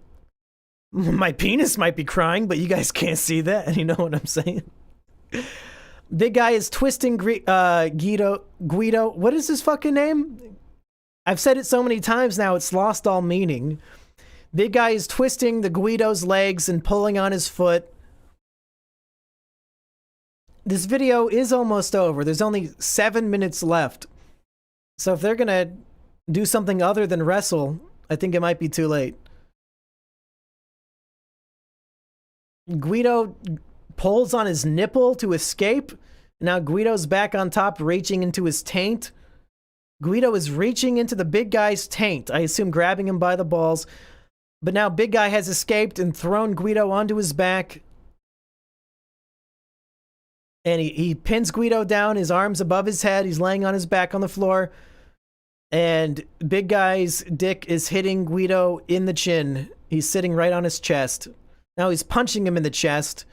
My penis might be crying, but you guys can't see that. You know what I'm saying? Big guy is twisting Guido. What is his fucking name? I've said it so many times now, it's lost all meaning. Big guy is twisting the Guido's legs and pulling on his foot. This video is almost over. There's only 7 minutes left. So if they're gonna do something other than wrestle, I think it might be too late. Guido pulls on his nipple to escape. Now Guido's back on top, reaching into his taint. Guido is reaching into the big guy's taint, I assume grabbing him by the balls. But now big guy has escaped and thrown Guido onto his back. And he pins Guido down, his arms above his head. He's laying on his back on the floor. And big guy's dick is hitting Guido in the chin. He's sitting right on his chest. Now he's punching him in the chest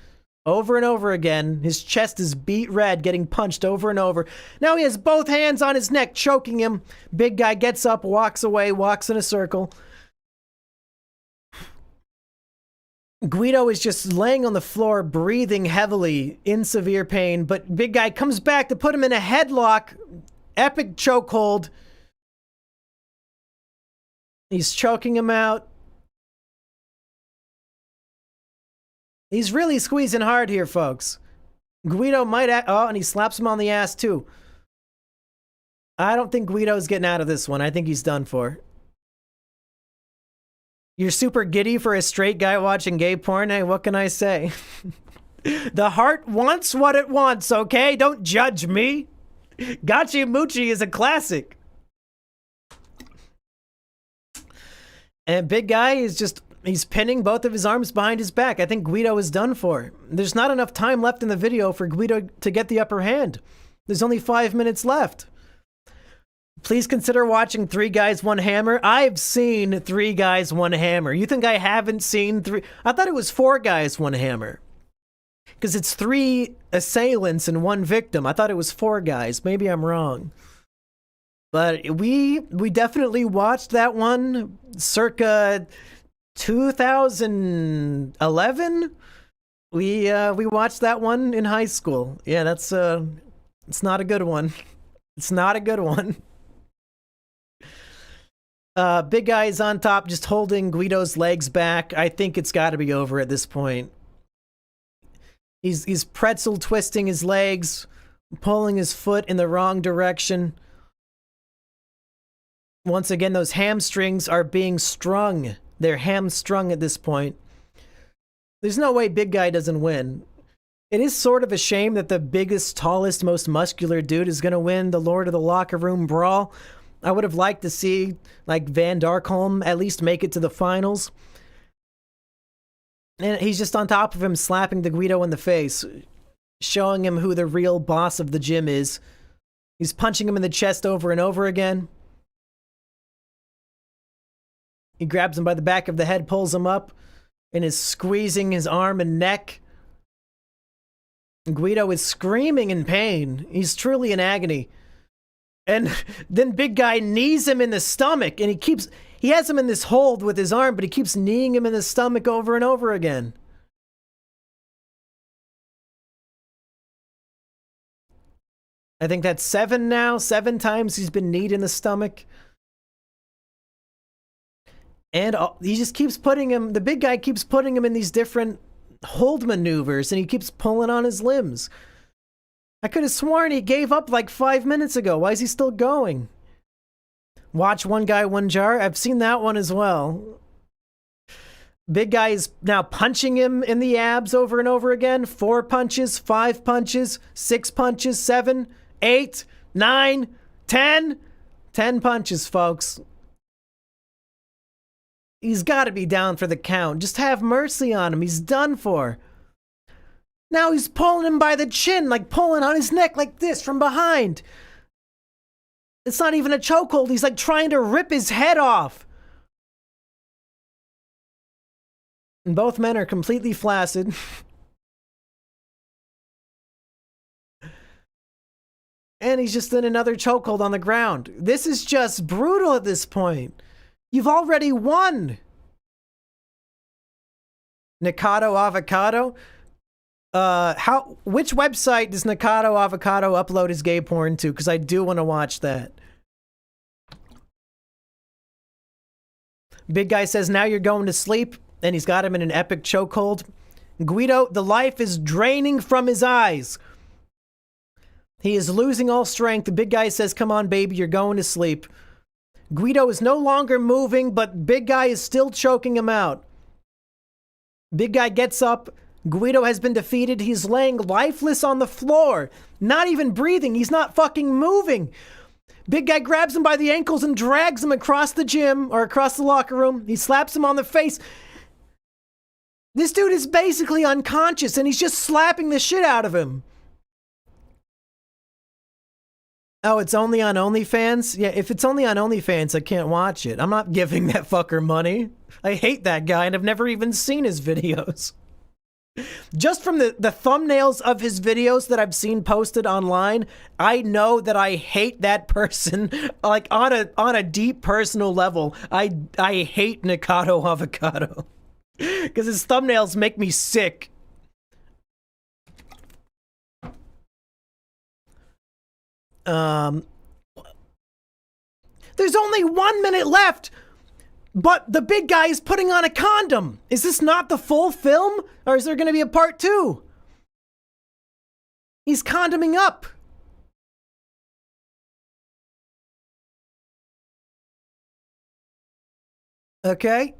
over and over again. His chest is beet red, getting punched over and over. Now he has both hands on his neck, choking him. Big guy gets up, walks away, walks in a circle. Guido is just laying on the floor, breathing heavily, in severe pain. But big guy comes back to put him in a headlock. Epic chokehold. He's choking him out. He's really squeezing hard here, folks. Guido might... Oh, and he slaps him on the ass, too. I don't think Guido's getting out of this one. I think he's done for. You're super giddy for a straight guy watching gay porn? Hey, what can I say? The heart wants what it wants, okay? Don't judge me. Gachi Moochie is a classic. And big guy is just... He's pinning both of his arms behind his back. I think Guido is done for. There's not enough time left in the video for Guido to get the upper hand. There's only 5 minutes left. Please consider watching 3 Guys, 1 Hammer. I've seen 3 Guys, 1 Hammer. You think I haven't seen 3? I thought it was 4 Guys, 1 Hammer. Because it's 3 assailants and 1 victim. I thought it was 4 guys. Maybe I'm wrong. But we definitely watched that one circa 2011. We watched that one in high school. Yeah, that's it's not a good one. It's not a good one. Big guy is on top, just holding Guido's legs back. I think it's got to be over at this point. He's pretzel twisting his legs, pulling his foot in the wrong direction. Once again, those hamstrings are being strung. They're hamstrung at this point. There's no way big guy doesn't win. It is sort of a shame that the biggest, tallest, most muscular dude is going to win the Lord of the Locker Room Brawl. I would have liked to see, like, Van Darkholm at least make it to the finals. And he's just on top of him, slapping the Guido in the face, showing him who the real boss of the gym is. He's punching him in the chest over and over again. He grabs him by the back of the head, pulls him up, and is squeezing his arm and neck. Guido is screaming in pain. He's truly in agony. And then big guy knees him in the stomach, and he has him in this hold with his arm, but he keeps kneeing him in the stomach over and over again. I think that's 7 now. 7 times he's been kneed in the stomach. And he just keeps putting him, the big guy keeps putting him in these different hold maneuvers, and he keeps pulling on his limbs. I could have sworn he gave up like 5 minutes ago. Why is he still going? Watch One Guy, One Jar. I've seen that one as well. Big guy is now punching him in the abs over and over again. 4 punches, 5 punches, 6 punches, 7, 8, 9, 10. 10 punches, folks. He's got to be down for the count. Just have mercy on him. He's done for. Now he's pulling him by the chin, like pulling on his neck like this from behind. It's not even a chokehold. He's like trying to rip his head off. And both men are completely flaccid. And he's just in another chokehold on the ground. This is just brutal at this point. You've already won. Nikado Avocado. Which website does Nikado Avocado upload his gay porn to? Because I do want to watch that. Big guy says, now you're going to sleep, and he's got him in an epic chokehold. Guido, the life is draining from his eyes. He is losing all strength. The big guy says, come on, baby, you're going to sleep. Guido is no longer moving, but big guy is still choking him out. Big guy gets up. Guido has been defeated. He's laying lifeless on the floor. Not even breathing. He's not fucking moving. Big guy grabs him by the ankles and drags him across the gym or across the locker room. He slaps him on the face. This dude is basically unconscious and he's just slapping the shit out of him. Oh, it's only on OnlyFans? Yeah, if it's only on OnlyFans, I can't watch it. I'm not giving that fucker money. I hate that guy and I've never even seen his videos. Just from the thumbnails of his videos that I've seen posted online, I know that I hate that person. Like on a deep personal level, I hate Nikado Avocado. Because his thumbnails make me sick. There's only 1 minute left! But the big guy is putting on a condom. Is this not the full film? Or is there going to be a part 2? He's condoming up. Okay.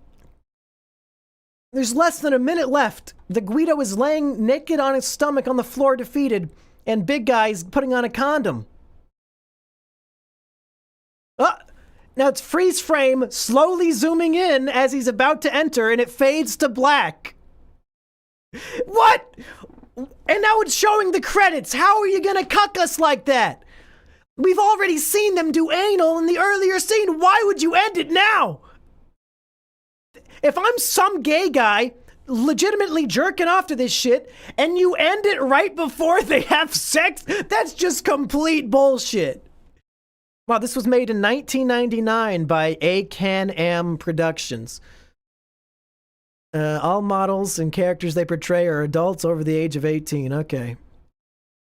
There's less than a minute left. The Guido is laying naked on his stomach on the floor defeated. And big guy's putting on a condom. Now it's freeze frame, slowly zooming in as he's about to enter, and it fades to black. What? And now it's showing the credits. How are you gonna cuck us like that? We've already seen them do anal in the earlier scene. Why would you end it now? If I'm some gay guy legitimately jerking off to this shit, and you end it right before they have sex, that's just complete bullshit. Wow, this was made in 1999 by A Can-Am Productions. All models and characters they portray are adults over the age of 18. Okay.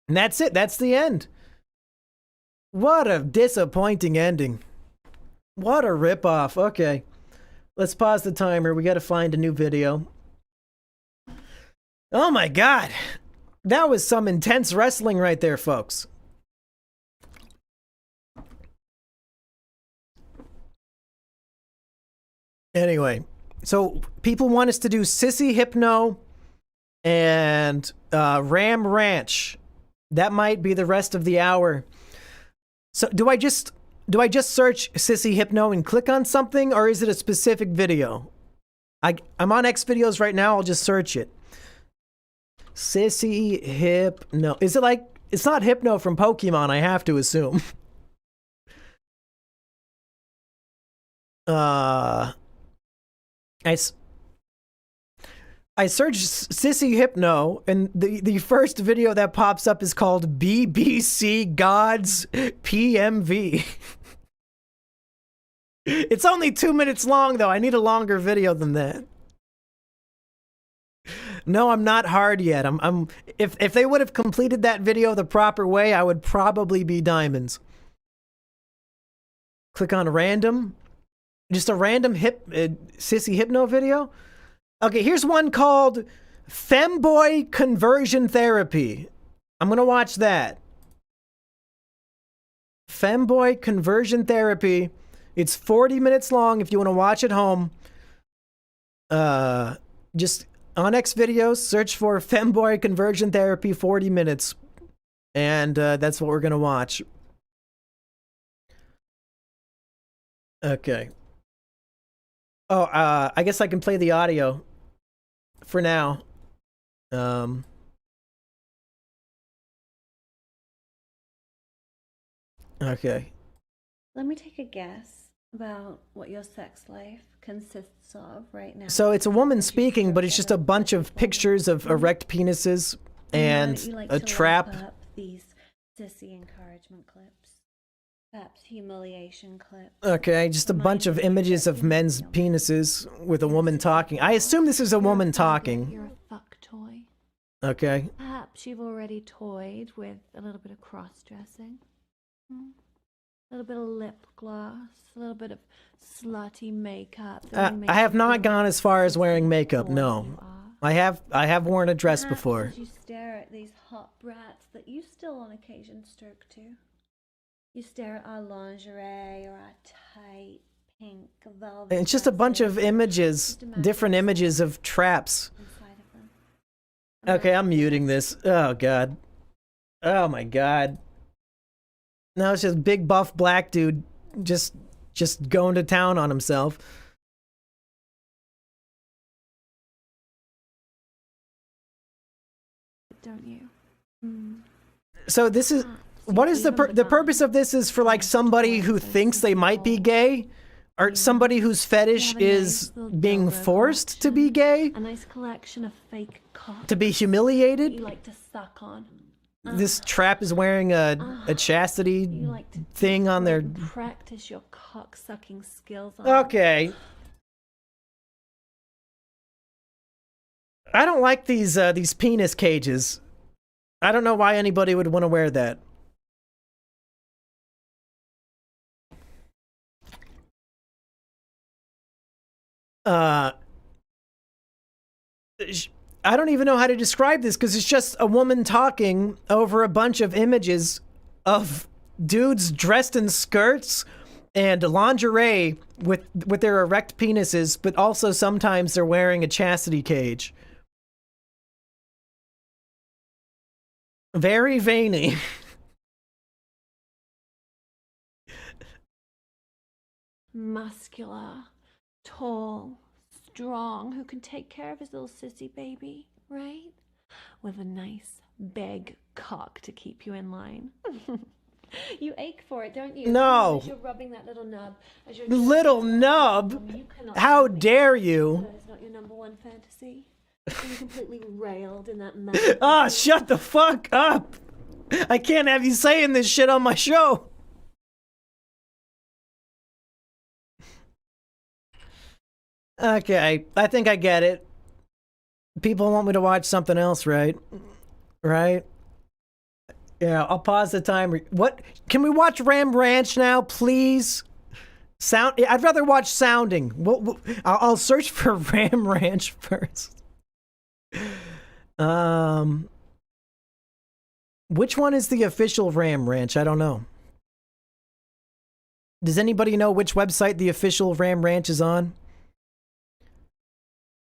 And that's it. That's the end. What a disappointing ending. What a ripoff. Okay. Let's pause the timer. We got to find a new video. Oh my god. That was some intense wrestling right there, folks. Anyway, so people want us to do Sissy Hypno and Ram Ranch. That might be the rest of the hour. So do I just search Sissy Hypno and click on something, or is it a specific video? I'm on X videos right now. I'll just search it. Sissy Hypno. Is it like, it's not Hypno from Pokemon, I have to assume. I searched Sissy Hypno, and the first video that pops up is called BBC Gods PMV. It's only 2 minutes long, though. I need a longer video than that. No, I'm not hard yet. If they would have completed that video the proper way, I would probably be diamonds. Click on random. Just a random Sissy Hypno video? Okay, here's one called Femboy Conversion Therapy. I'm gonna watch that. Femboy Conversion Therapy. It's 40 minutes long if you want to watch at home. Just on X videos, search for Femboy Conversion Therapy 40 minutes. And that's what we're gonna watch. Okay. Oh, I guess I can play the audio for now. Okay. Let me take a guess about what your sex life consists of right now. So it's a woman speaking, but it's just a bunch of pictures of erect penises and a trap. Up these sissy encouragement clips. Perhaps humiliation clip. Okay, just a bunch of images of men's penises with a woman talking. I assume this is a woman talking. You're a fuck toy. Okay. Perhaps you've already toyed with a little bit of cross-dressing. A little bit of lip gloss, a little bit of slutty makeup. I have not gone as far as wearing makeup, no. I have worn a dress before. As you stare at these hot brats that you still on occasion stroke to. You stare at our lingerie or our tight pink velvet. It's just a bunch of images, different images of traps. Inside of them. Okay, I'm muting this. Oh, God. Oh, my God. No, it's just big buff black dude just going to town on himself. Don't you? So this is... What is the purpose of this is for like somebody who thinks they might be gay, or somebody whose fetish is being forced to be gay, A nice collection of fake cock to be that humiliated. you like to suck on. This trap is wearing a chastity You like to thing on their... practice your cock sucking skills on. Okay. I don't like these penis cages. I don't know why anybody would want to wear that. I don't even know how to describe this because it's just a woman talking over a bunch of images of dudes dressed in skirts and lingerie with their erect penises, but also sometimes they're wearing a chastity cage. Very veiny. Muscular, tall, strong, who can take care of his little sissy baby, right? With a nice big cock to keep you in line. You ache for it, don't you? No. As you're rubbing that little nub. As you're Little nub? You cannot How tell me dare you? that is not your number one fantasy. You're completely railed in that mess. Ah, shut the fuck up! I can't have you saying this shit on my show! Okay, I think I get it. People want me to watch something else, right? Right? Yeah, I'll pause the timer. What? Can we watch Ram Ranch now, please? I'd rather watch Sounding. I'll search for Ram Ranch first. Which one is the official Ram Ranch? I don't know. Does anybody know which website the official Ram Ranch is on?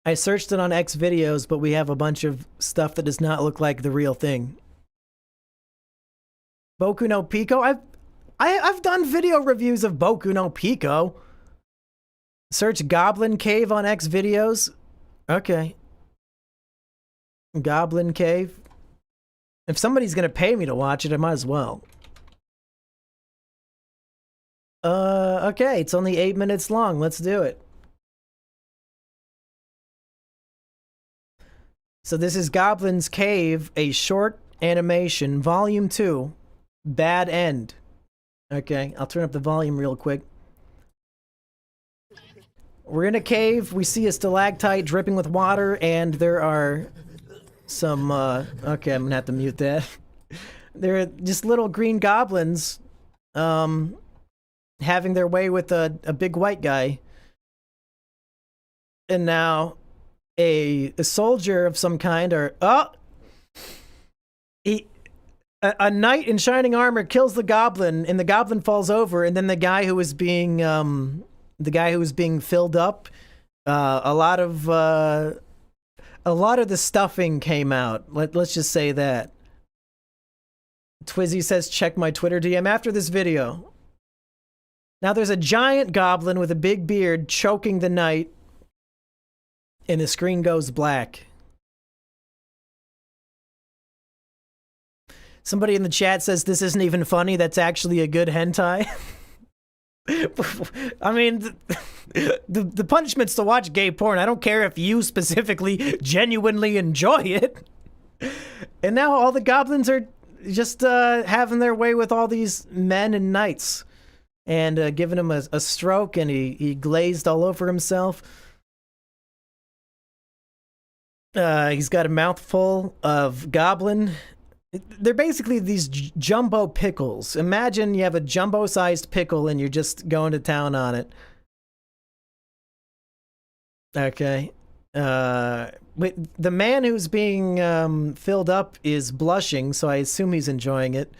I searched it on X videos, but we have a bunch of stuff that does not look like the real thing. Boku no Pico? I've done video reviews of Boku no Pico. Search Goblin Cave on X videos. Okay. Goblin Cave. If somebody's gonna pay me to watch it, I might as well. Okay, it's only 8 minutes long. Let's do it. So this is Goblin's Cave, a short animation, volume 2, bad end. Okay, I'll turn up the volume real quick. We're in a cave, we see a stalactite dripping with water, and there are some, okay, I'm gonna have to mute that. There are just little green goblins, having their way with a big white guy. And now, a soldier of some kind, or, a knight in shining armor kills the goblin, and the goblin falls over, and then the guy who was being filled up, a lot of the stuffing came out. Let's just say that. Twizzy says, check my Twitter DM after this video. Now there's a giant goblin with a big beard choking the knight, and the screen goes black. Somebody in the chat says this isn't even funny, that's actually a good hentai. I mean, the punishment's to watch gay porn. I don't care if you specifically genuinely enjoy it. And now all the goblins are just having their way with all these men and knights. and giving him a stroke, and he glazed all over himself. He's got a mouthful of goblin. They're basically these jumbo pickles. Imagine you have a jumbo-sized pickle and you're just going to town on it. Okay. Wait, the man who's being filled up is blushing, so I assume he's enjoying it.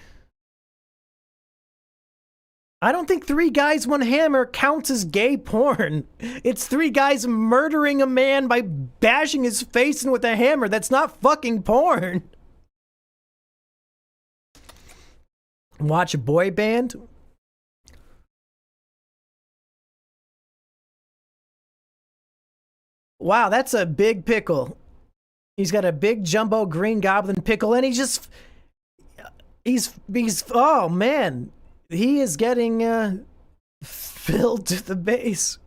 I don't think 3 guys, 1 hammer counts as gay porn. It's 3 guys murdering a man by bashing his face in with a hammer. That's not fucking porn. Watch a boy band. Wow, that's a big pickle. He's got a big jumbo green goblin pickle, and he's oh man, he is getting filled to the base.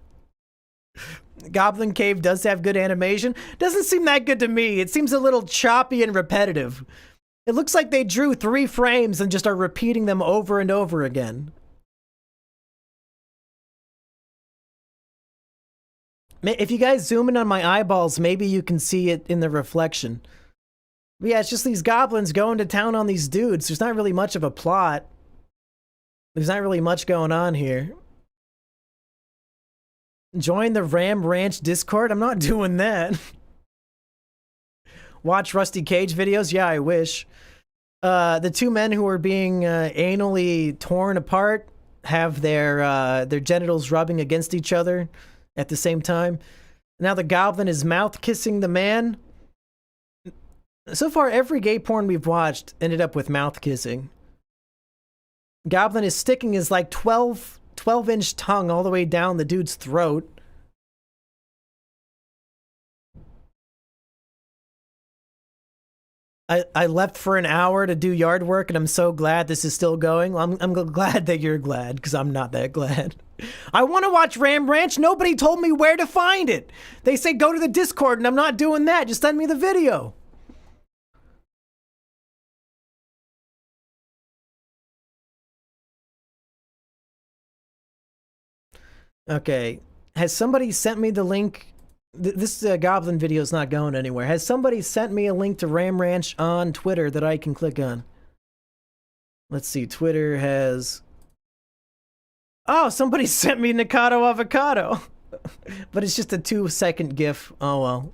Goblin Cave does have good animation. Doesn't seem that good to me. It seems a little choppy and repetitive. It looks like they drew 3 frames and just are repeating them over and over again. If you guys zoom in on my eyeballs, maybe you can see it in the reflection. But yeah, it's just these goblins going to town on these dudes. There's not really much of a plot. There's not really much going on here. Join the Ram Ranch Discord? I'm not doing that. Watch Rusty Cage videos? Yeah, I wish. The 2 men who are being anally torn apart have their genitals rubbing against each other at the same time. Now the goblin is mouth kissing the man. So far, every gay porn we've watched ended up with mouth kissing. Goblin is sticking his like 12-inch tongue all the way down the dude's throat. I left for an hour to do yard work, and I'm so glad this is still going. I'm glad that you're glad, because I'm not that glad. I want to watch Ram Ranch. Nobody told me where to find it. They say go to the Discord, and I'm not doing that. Just send me the video. Okay. Has somebody sent me the link? This goblin video is not going anywhere. Has somebody sent me a link to Ram Ranch on Twitter that I can click on? Let's see. Twitter has... Oh, somebody sent me Nikado Avocado. But it's just a 2-second GIF. Oh,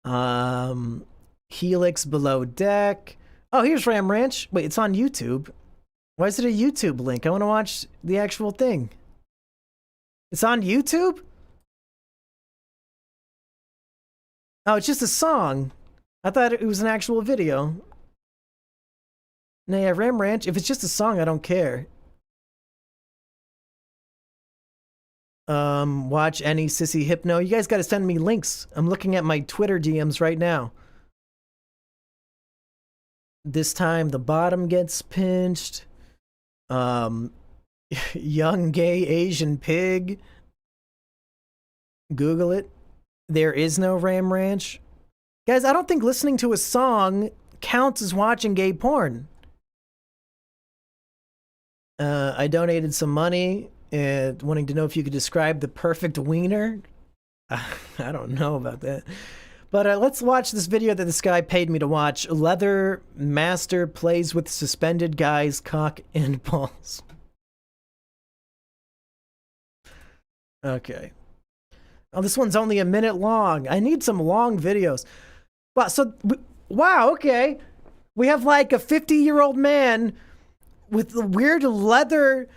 well. Helix Below Deck. Oh, here's Ram Ranch. Wait, it's on YouTube. Why is it a YouTube link? I want to watch the actual thing. It's on YouTube? Oh, it's just a song. I thought it was an actual video. No, yeah, Ram Ranch. If it's just a song, I don't care. Watch any sissy hypno. You guys gotta send me links. I'm looking at my Twitter DMs right now. This time the bottom gets pinched. Young gay Asian pig. Google it. There is no Ram Ranch. Guys, I don't think listening to a song counts as watching gay porn. I donated some money, wanting to know if you could describe the perfect wiener. I don't know about that. But let's watch this video that this guy paid me to watch. Leather Master plays with suspended guy's cock and balls. Okay. Oh, this one's only a minute long. I need some long videos. Wow, so, wow, okay. We have like a 50-year-old man with the weird leather,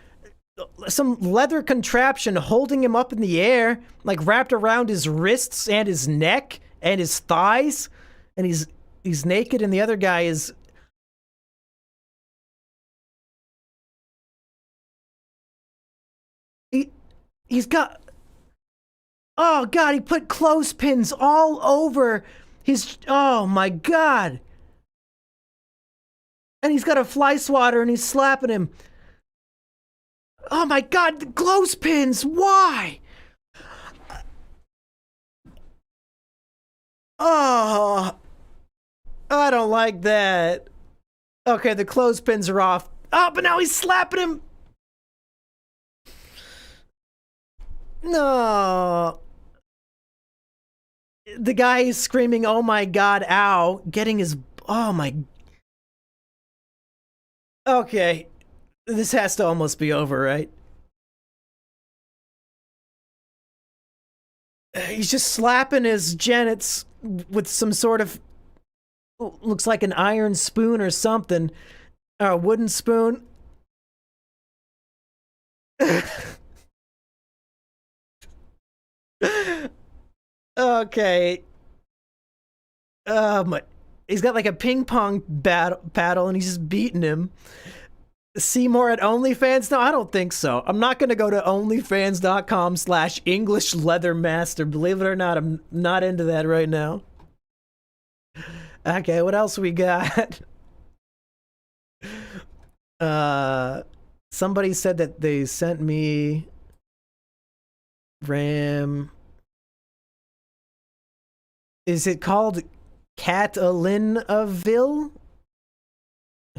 some leather contraption holding him up in the air, like wrapped around his wrists and his neck and his thighs. And he's naked, and the other guy is... He's got... Oh, God, he put clothespins all over his... Oh, my God. And he's got a fly swatter, and he's slapping him. Oh, my God, the clothespins. Why? Oh, I don't like that. Okay, the clothespins are off. Oh, but now he's slapping him. No. The guy is screaming, "Oh my god, ow," getting his... Oh my... Okay. This has to almost be over, right? He's just slapping his genits with some sort of... Looks like an iron spoon or something. Or a wooden spoon. Okay. He's got like a ping pong paddle and he's just beating him. See more at OnlyFans? No, I don't think so. I'm not gonna go to onlyfans.com/English Leathermaster. Believe it or not, I'm not into that right now. Okay, what else we got? Somebody said that they sent me RAM. Is it called Catalinaville?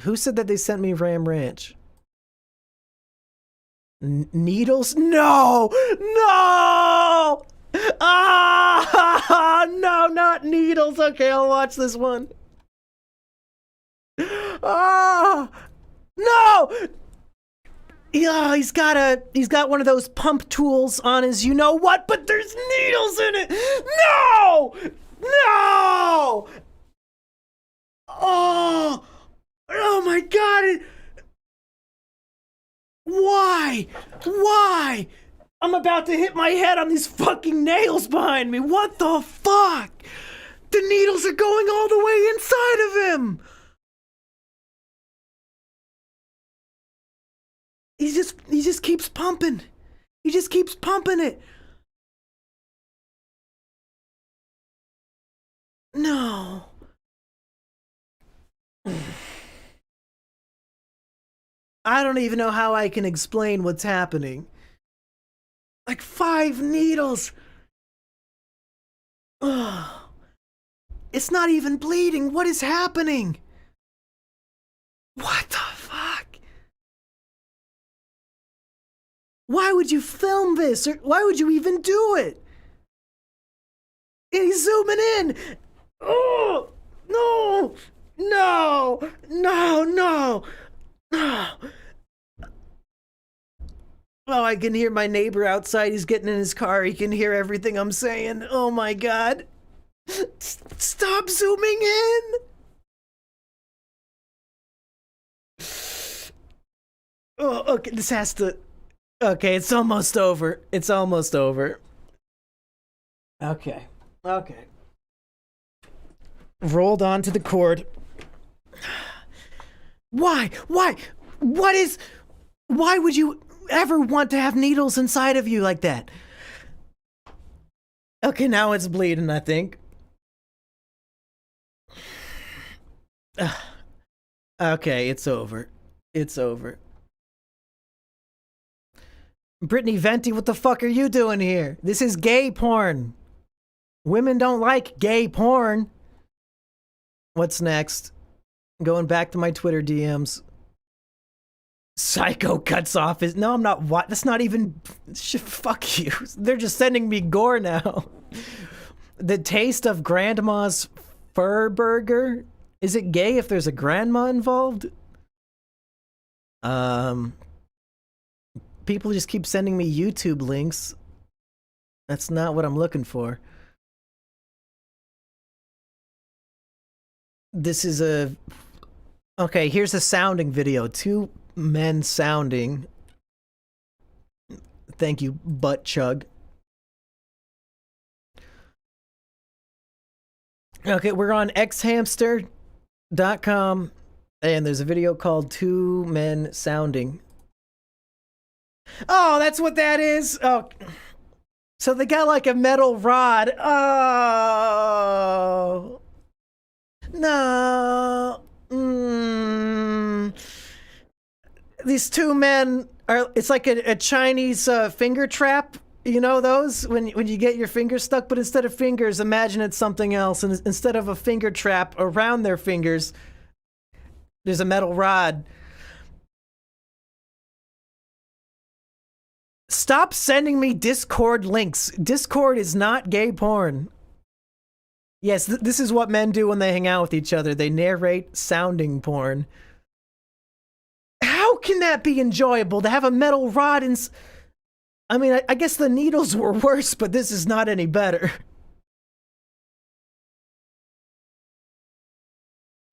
Who said that they sent me Ram Ranch? Needles? No! No! Ah! No, not needles. Okay, I'll watch this one. Ah! No! Yeah, he's got one of those pump tools on his you-know-what, but there's needles in it! No! No! Oh! Oh my god! Why? Why? I'm about to hit my head on these fucking nails behind me. What the fuck? The needles are going all the way inside of him. He just keeps pumping. He just keeps pumping it. No. I don't even know how I can explain what's happening. Like 5 needles. Ugh. It's not even bleeding. What is happening? What the fuck? Why would you film this? Or why would you even do it? And he's zooming in. Oh, no. No. No, no. No. Oh, I can hear my neighbor outside. He's getting in his car. He can hear everything I'm saying. Oh my god. Stop zooming in. Oh, okay, this has to... Okay, it's almost over. It's almost over. Okay. Okay. Rolled onto the cord. Why? Why? What is... Why would you ever want to have needles inside of you like that? Okay, now it's bleeding, I think. Okay, it's over. It's over. Brittany Venti, what the fuck are you doing here? This is gay porn. Women don't like gay porn. What's next? Going back to my Twitter DMs. Psycho cuts off his... No, I'm not... What? That's not even... Fuck you. They're just sending me gore now. The taste of grandma's fur burger. Is it gay if there's a grandma involved? People just keep sending me YouTube links. That's not what I'm looking for. This is a... Okay, here's a sounding video. 2 men sounding. Thank you, butt chug. Okay, we're on xhamster.com and there's a video called 2 men sounding. Oh, that's what that is. Oh, so they got like a metal rod. Oh, no. These 2 men are, it's like a Chinese finger trap. You know those? When you get your fingers stuck, but instead of fingers, imagine it's something else. And instead of a finger trap around their fingers, there's a metal rod. Stop sending me Discord links. Discord is not gay porn. Yes, this is what men do when they hang out with each other. They narrate sounding porn. How can that be enjoyable to have a metal rod in... I mean, I guess the needles were worse, but this is not any better.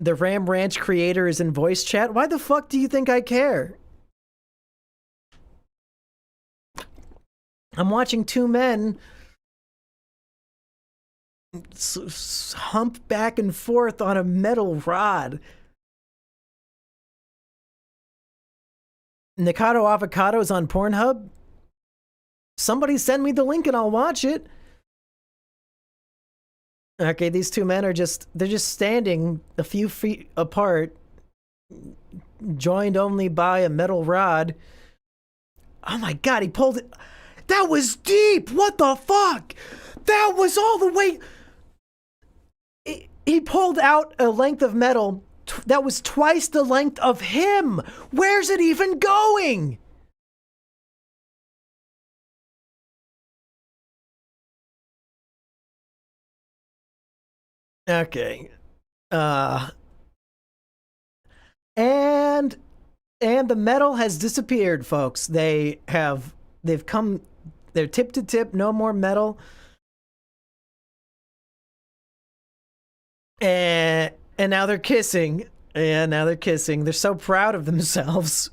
The Ram Ranch creator is in voice chat. Why the fuck do you think I care? I'm watching two men hump back and forth on a metal rod. Nikado Avocado is on Pornhub. Somebody send me the link and I'll watch it. Okay, these two men are they're just standing a few feet apart, joined only by a metal rod. Oh my god, he pulled it. That was deep! What the fuck? That was all the way... He pulled out a length of metal that was twice the length of him! Where's it even going? Okay. And the metal has disappeared, folks. They've come... They're tip to tip, no more metal. And now they're kissing. Yeah, now they're kissing. They're so proud of themselves.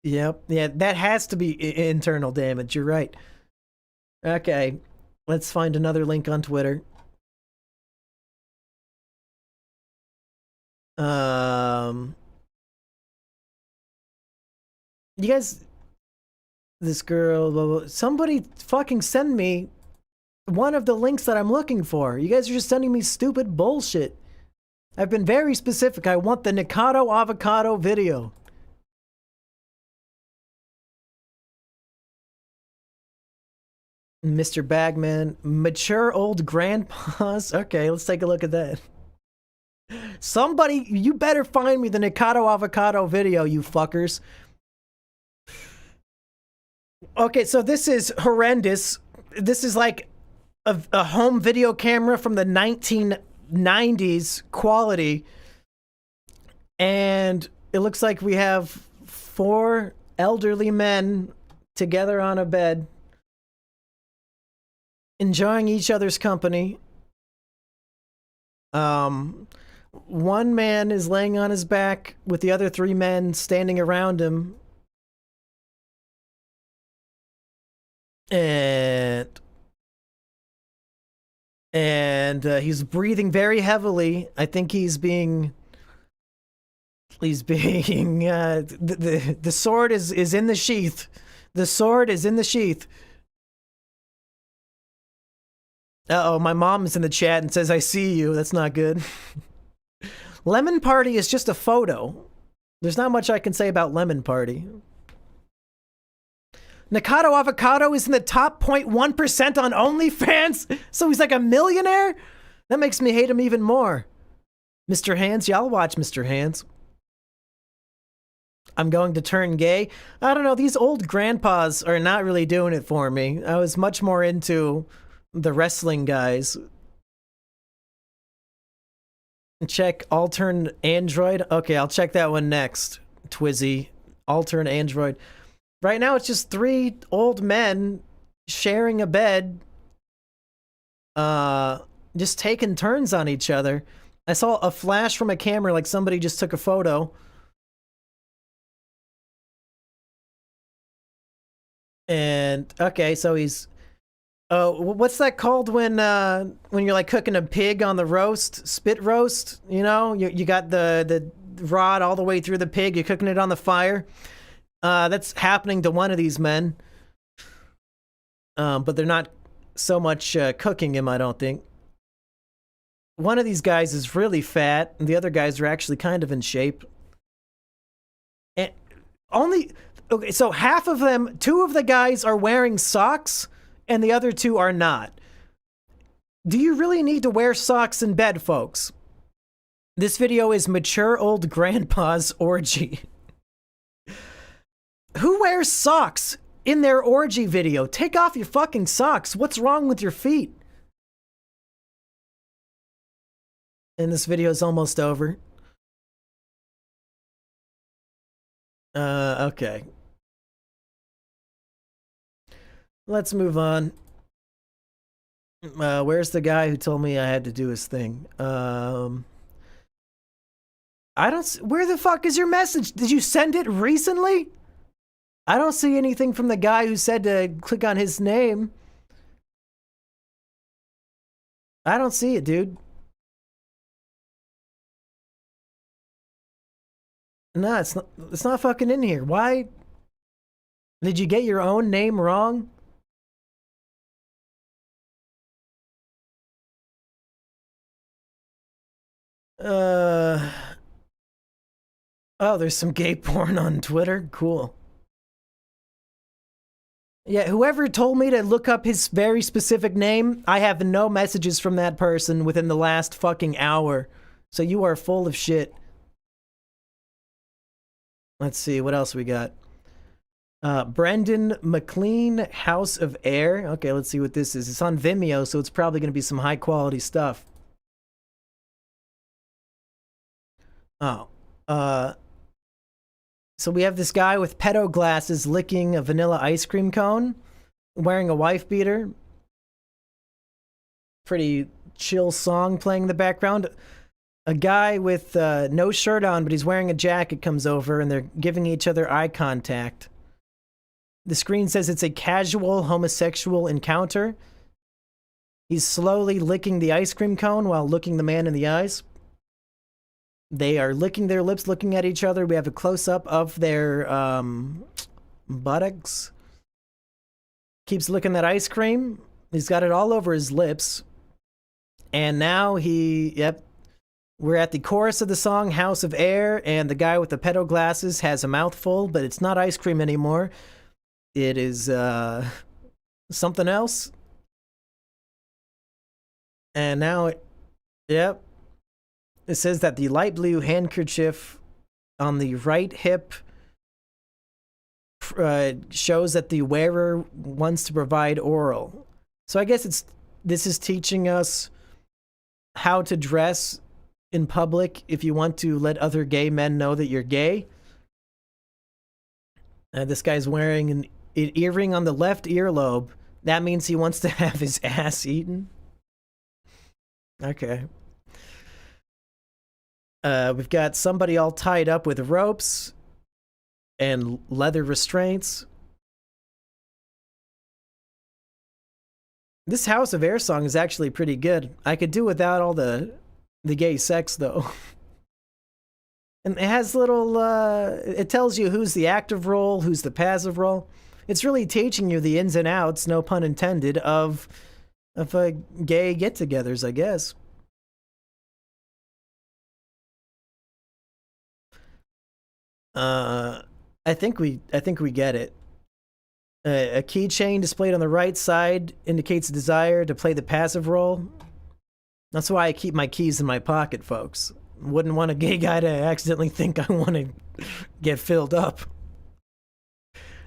Yep. Yeah, that has to be internal damage. You're right. Okay. Let's find another link on Twitter. You guys... This girl, blah, blah. Somebody fucking send me one of the links that I'm looking for. You guys are just sending me stupid bullshit. I've been very specific. I want the Nikado Avocado video. Mr. Bagman, mature old grandpas. Okay, let's take a look at that. Somebody, you better find me the Nikado Avocado video, you fuckers. Okay, so this is horrendous. This is like a home video camera from the 1990s quality. And it looks like we have 4 elderly men together on a bed, enjoying each other's company. One man is laying on his back with the other 3 men standing around him. And he's breathing very heavily. I think he's being the sword is in the sheath. The sword is in the sheath. Uh-oh, my mom is in the chat and says, I see you. That's not good. Lemon Party is just a photo. There's not much I can say about Lemon Party. Nikado Avocado is in the top 0.1% on OnlyFans, so he's like a millionaire? That makes me hate him even more. Mr. Hands, yeah, I'll watch Mr. Hands. I'm going to turn gay. I don't know, these old grandpas are not really doing it for me. I was much more into the wrestling guys. Check Altern Android. Okay, I'll check that one next. Twizzy. Altern Android. Right now, it's just 3 old men sharing a bed, just taking turns on each other. I saw a flash from a camera, like somebody just took a photo. And, okay, so he's... what's that called when you're like cooking a pig on the roast? Spit roast? You know? You got the rod all the way through the pig, you're cooking it on the fire. That's happening to one of these men. But they're not so much cooking him, I don't think. One of these guys is really fat, and the other guys are actually kind of in shape. And okay, so half of them, 2 of the guys are wearing socks, and the other 2 are not. Do you really need to wear socks in bed, folks? This video is Mature Old Grandpa's Orgy. Who wears socks in their orgy video. Take off your fucking socks. What's wrong with your feet? And this video is almost over. Okay. Let's move on. Where's the guy who told me I had to do his thing? I don't... Where the fuck is your message? Did you send it recently? I don't see anything from the guy who said to click on his name. I don't see it, dude. No, it's not fucking in here. Why? Did you get your own name wrong? Oh, there's some gay porn on Twitter. Cool. Yeah, whoever told me to look up his very specific name, I have no messages from that person within the last fucking hour. So you are full of shit. Let's see, what else we got? Brendan McLean, House of Air. Okay, let's see what this is. It's on Vimeo, so it's probably going to be some high quality stuff. Oh. So we have this guy with pedo glasses licking a vanilla ice cream cone, wearing a wife beater. Pretty chill song playing in the background. A guy with no shirt on, but he's wearing a jacket comes over and they're giving each other eye contact. The screen says it's a casual homosexual encounter. He's slowly licking the ice cream cone while looking the man in the eyes. They are licking their lips, looking at each other. We have a close-up of their buttocks. Keeps licking that ice cream. He's got it all over his lips. And now we're at the chorus of the song, House of Air, and the guy with the pedo glasses has a mouthful, but it's not ice cream anymore. It is something else. And now it says that the light blue handkerchief on the right hip shows that the wearer wants to provide oral. So I guess this is teaching us how to dress in public if you want to let other gay men know that you're gay. This guy's wearing an earring on the left earlobe. That means he wants to have his ass eaten. Okay. We've got somebody all tied up with ropes and leather restraints. This House of Air song is actually pretty good. I could do without all the gay sex, though. And it has little, it tells you who's the active role, who's the passive role. It's really teaching you the ins and outs, no pun intended, of gay get-togethers, I guess. I think we get it. A keychain displayed on the right side indicates a desire to play the passive role. That's why I keep my keys in my pocket, folks. Wouldn't want a gay guy to accidentally think I want to get filled up.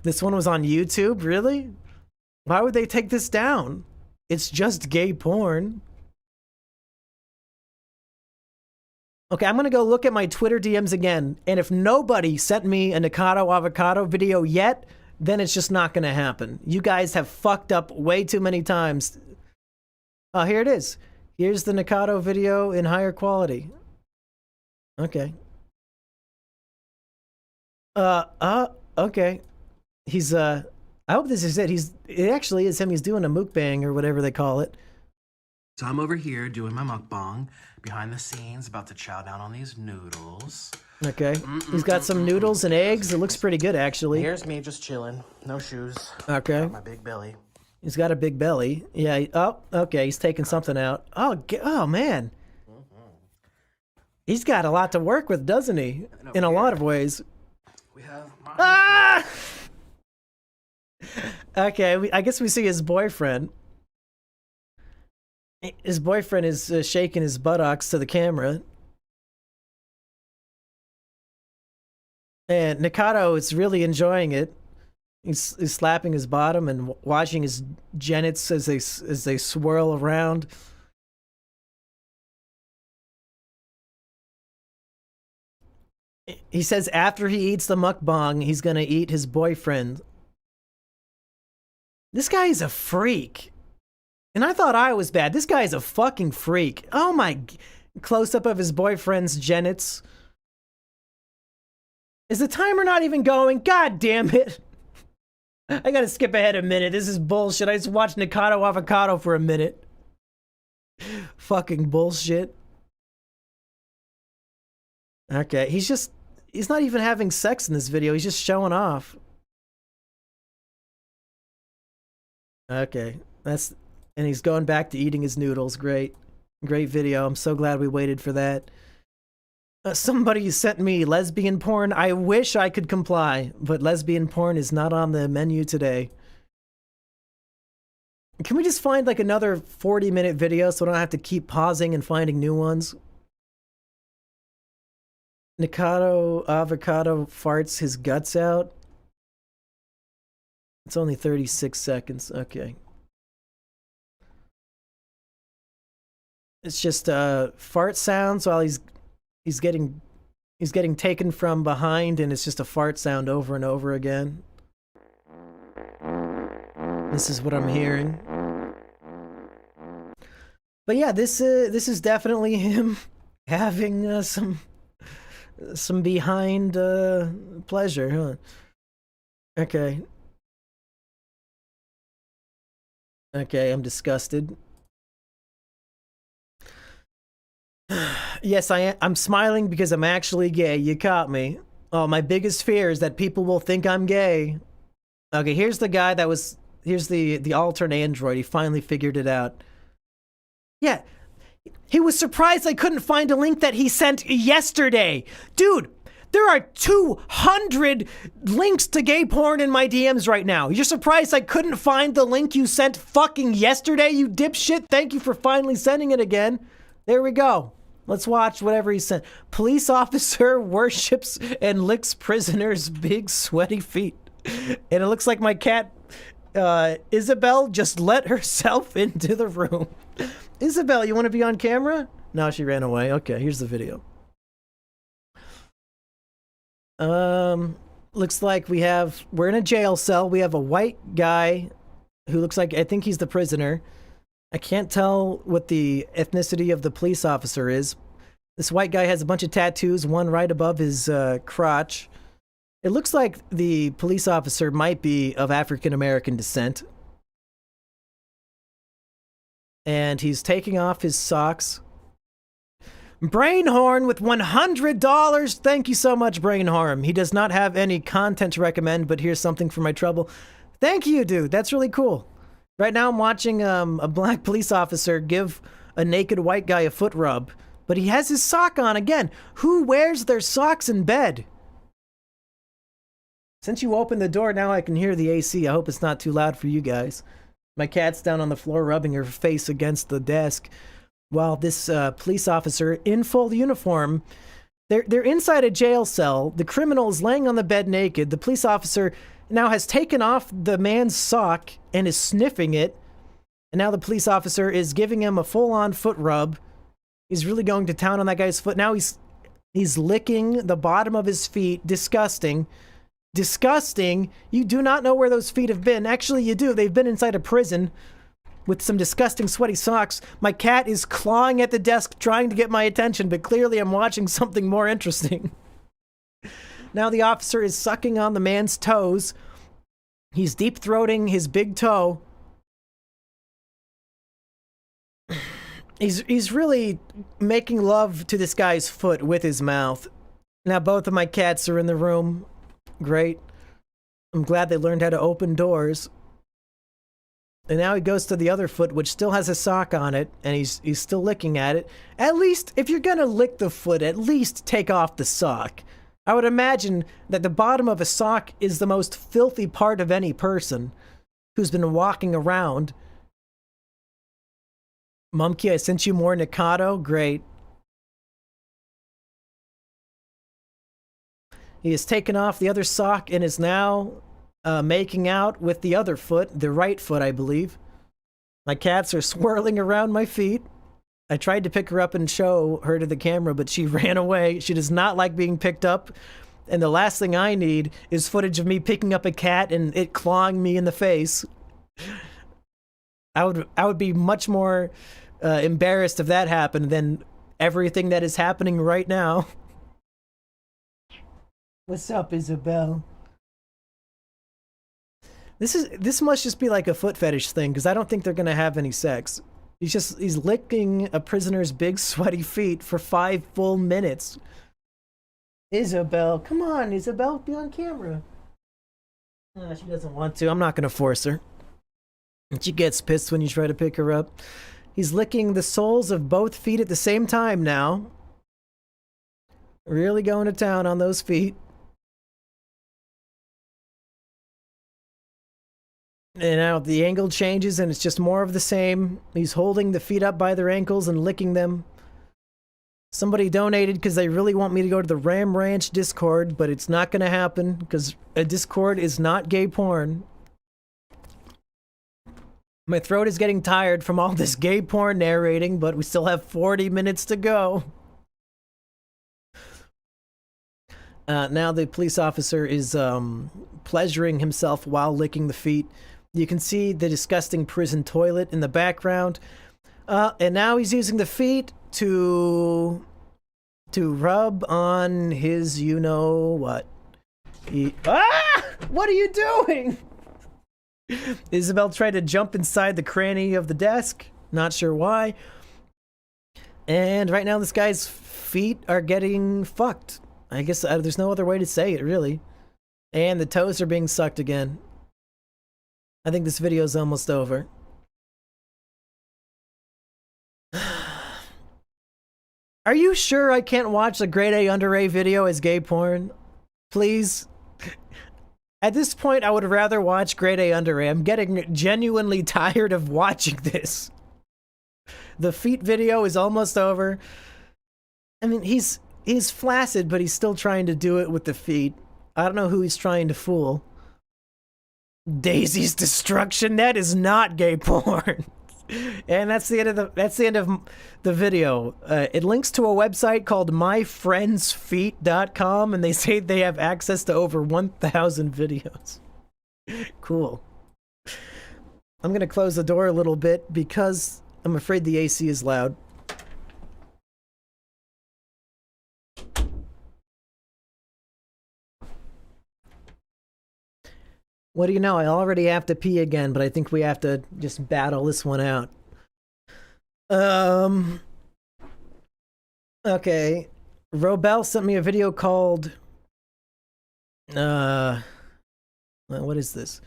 This one was on YouTube, really? Why would they take this down? It's just gay porn. Okay, I'm gonna go look at my Twitter DMs again, and if nobody sent me a Nikado avocado video yet, then it's just not gonna happen. You guys have fucked up way too many times. Oh, here it is. Here's the Nikado video in higher quality. Okay. Okay. He's, I hope this is it. It actually is him. He's doing a mukbang or whatever they call it. So I'm over here doing my mukbang, behind the scenes, about to chow down on these noodles. Okay. He's got some noodles and eggs. It looks pretty good, actually. Here's me just chilling, no shoes. Okay. Got my big belly. He's got a big belly. Yeah. Oh, okay. He's taking something out. Oh man. He's got a lot to work with, doesn't he? In a lot of ways. We have my... Ah! Okay, I guess we see his boyfriend. His boyfriend is shaking his buttocks to the camera. And Nikado is really enjoying it. He's slapping his bottom and watching his genits as they swirl around. He says after he eats the mukbang, he's gonna eat his boyfriend. This guy is a freak. And I thought I was bad. This guy is a fucking freak. Oh my... Close up of his boyfriend's genits. Is the timer not even going? God damn it. I gotta skip ahead a minute. This is bullshit. I just watched Nikado Avocado for a minute. Fucking bullshit. Okay, he's not even having sex in this video. He's just showing off. Okay, and he's going back to eating his noodles. Great video. I'm so glad we waited for that. Somebody sent me lesbian porn. I wish I could comply, but lesbian porn is not on the menu today. Can we just find like another 40-minute video so I don't have to keep pausing and finding new ones? Nikado Avocado farts his guts out. It's only 36 seconds. Okay. It's just fart sounds while he's getting taken from behind, and it's just a fart sound over and over again. This is what I'm hearing. But yeah, this is definitely him having some behind pleasure, huh? Okay. Okay, I'm disgusted. Yes, I'm smiling because I'm actually gay. You caught me. Oh, my biggest fear is that people will think I'm gay. Okay, here's the guy that was... Here's the alternate android. He finally figured it out. Yeah. He was surprised I couldn't find a link that he sent yesterday. Dude, there are 200 links to gay porn in my DMs right now. You're surprised I couldn't find the link you sent fucking yesterday, you dipshit? Thank you for finally sending it again. There we go. Let's watch whatever he sent. Police officer worships and licks prisoner's big sweaty feet. And it looks like my cat, Isabel, just let herself into the room. Isabel, you want to be on camera? No, she ran away. Okay, here's the video. Looks like we're in a jail cell. We have a white guy who looks like, I think he's the prisoner. I can't tell what the ethnicity of the police officer is. This white guy has a bunch of tattoos, one right above his crotch. It looks like the police officer might be of African American descent. And he's taking off his socks. Brainhorn with $100. Thank you so much, Brainhorn. He does not have any content to recommend, but here's something for my trouble. Thank you, dude. That's really cool. Right now I'm watching a black police officer give a naked white guy a foot rub, but he has his sock on again. Who wears their socks in bed? Since you opened the door, now I can hear the AC. I hope it's not too loud for you guys. My cat's down on the floor rubbing her face against the desk, while this police officer in full uniform, they're inside a jail cell. The criminal is laying on the bed naked. The police officer now has taken off the man's sock and is sniffing it. And now the police officer is giving him a full-on foot rub. He's really going to town on that guy's foot. Now he's licking the bottom of his feet. Disgusting. Disgusting. You do not know where those feet have been. Actually, you do. They've been inside a prison with some disgusting sweaty socks. My cat is clawing at the desk trying to get my attention, but clearly I'm watching something more interesting. Now the officer is sucking on the man's toes. He's deep-throating his big toe. He's really making love to this guy's foot with his mouth. Now both of my cats are in the room. Great. I'm glad they learned how to open doors. And now he goes to the other foot, which still has a sock on it, and he's still licking at it. At least, if you're gonna lick the foot, at least take off the sock. I would imagine that the bottom of a sock is the most filthy part of any person who's been walking around. Mumkey, I sent you more Nikado. Great. He has taken off the other sock and is now making out with the other foot, the right foot, I believe. My cats are swirling around my feet. I tried to pick her up and show her to the camera, but she ran away. She does not like being picked up. And the last thing I need is footage of me picking up a cat and it clawing me in the face. I would be much more embarrassed if that happened than everything that is happening right now. What's up, Isabel? This must just be like a foot fetish thing, because I don't think they're gonna have any sex. He's licking a prisoner's big sweaty feet for 5 full minutes. Isabel, come on, Isabel, be on camera. She doesn't want to. I'm not gonna force her. She gets pissed when you try to pick her up. He's licking the soles of both feet at the same time now. Really going to town on those feet. And now the angle changes and it's just more of the same. He's holding the feet up by their ankles and licking them. Somebody donated because they really want me to go to the Ram Ranch Discord, but it's not going to happen because a Discord is not gay porn. My throat is getting tired from all this gay porn narrating, but we still have 40 minutes to go. Now the police officer is pleasuring himself while licking the feet. You can see the disgusting prison toilet in the background. And now he's using the feet to rub on his you-know-what. What are you doing? Isabel tried to jump inside the cranny of the desk. Not sure why. And right now this guy's feet are getting fucked. I guess there's no other way to say it, really. And the toes are being sucked again. I think this video is almost over. Are you sure I can't watch a grade A under A video as gay porn? Please? At this point, I would rather watch grade A under A. I'm getting genuinely tired of watching this. The feet video is almost over. I mean, he's flaccid, but he's still trying to do it with the feet. I don't know who he's trying to fool. Daisy's destruction? That is not gay porn. And that's the end of the video. It links to a website called myfriendsfeet.com, and they say they have access to over 1,000 videos. Cool. I'm gonna close the door a little bit because I'm afraid the AC is loud. What do you know? I already have to pee again, but I think we have to just battle this one out. Okay. Robel sent me a video called... what is this?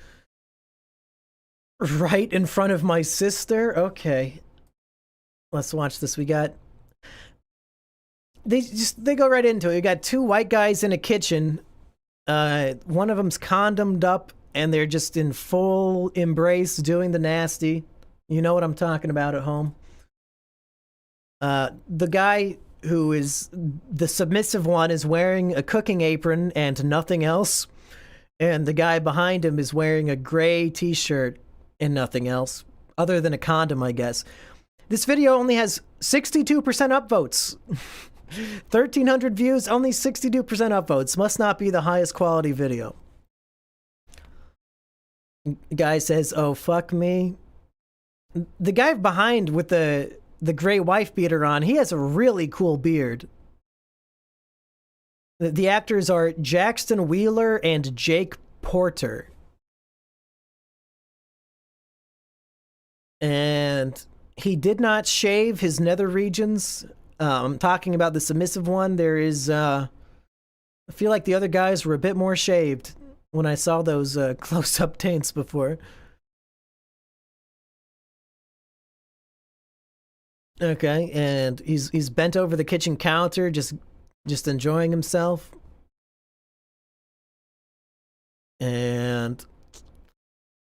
Right in front of my sister? Okay. Let's watch this. We got... They go right into it. We got 2 white guys in a kitchen. One of them's condomed up. And they're just in full embrace doing the nasty. You know what I'm talking about at home. The guy who is the submissive one is wearing a cooking apron and nothing else. And the guy behind him is wearing a gray t-shirt and nothing else. Other than a condom, I guess. This video only has 62% upvotes. 1,300 views, only 62% upvotes. Must not be the highest quality video. Guy says, "Oh, fuck me." The guy behind with the gray wife beater on, he has a really cool beard. The actors are Jackson Wheeler and Jake Porter. And he did not shave his nether regions. I'm talking about the submissive one. There is, I feel like the other guys were a bit more shaved when I saw those close-up taints before. Okay, and he's bent over the kitchen counter, just enjoying himself. And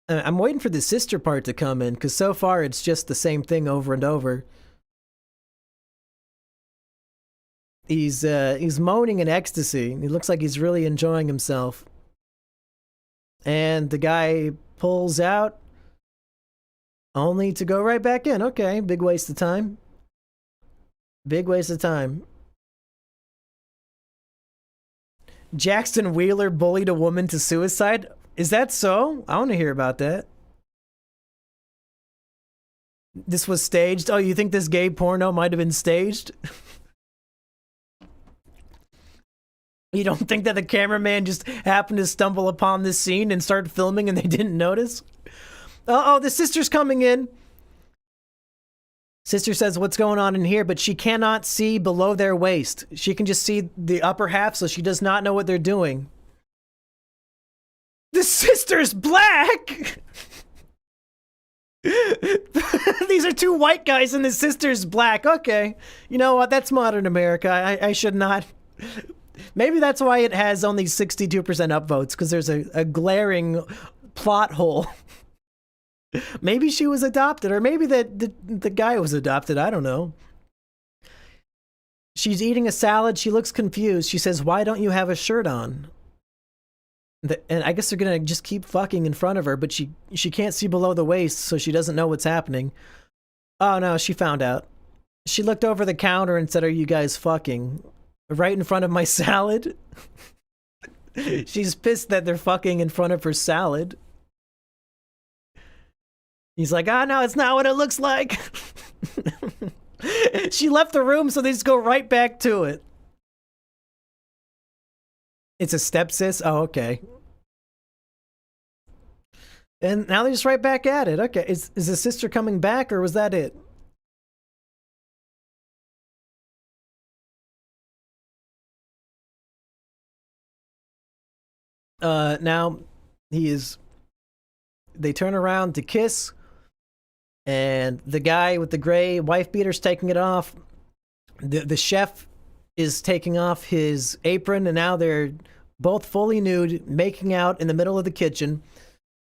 I'm waiting for the sister part to come in, because so far it's just the same thing over and over. He's moaning in ecstasy. He looks like he's really enjoying himself. And the guy pulls out only to go right back in. Okay, big waste of time. Big waste of time. Jackson Wheeler bullied a woman to suicide? Is that so? I want to hear about that. This was staged? Oh, you think this gay porno might have been staged? You don't think that the cameraman just happened to stumble upon this scene and start filming and they didn't notice? Uh-oh, the sister's coming in. Sister says, what's going on in here? But she cannot see below their waist. She can just see the upper half, so she does not know what they're doing. The sister's black! These are two white guys and the sister's black. Okay. You know what? That's modern America. I should not... Maybe that's why it has only 62% upvotes, because there's a glaring plot hole. Maybe she was adopted, or maybe the guy was adopted. I don't know. She's eating a salad. She looks confused. She says, why don't you have a shirt on? And I guess they're going to just keep fucking in front of her, but she can't see below the waist, so she doesn't know what's happening. Oh, no, she found out. She looked over the counter and said, are you guys fucking? Right in front of my salad? She's pissed that they're fucking in front of her salad. He's like, oh, no, it's not what it looks like. She left the room, so they just go right back to it. It's a stepsis? Oh, okay. And now they're just right back at it. Okay, is the sister coming back, or was that it? Now they turn around to kiss, and the guy with the gray wife beater's taking it off. The chef is taking off his apron, and now they're both fully nude, making out in the middle of the kitchen.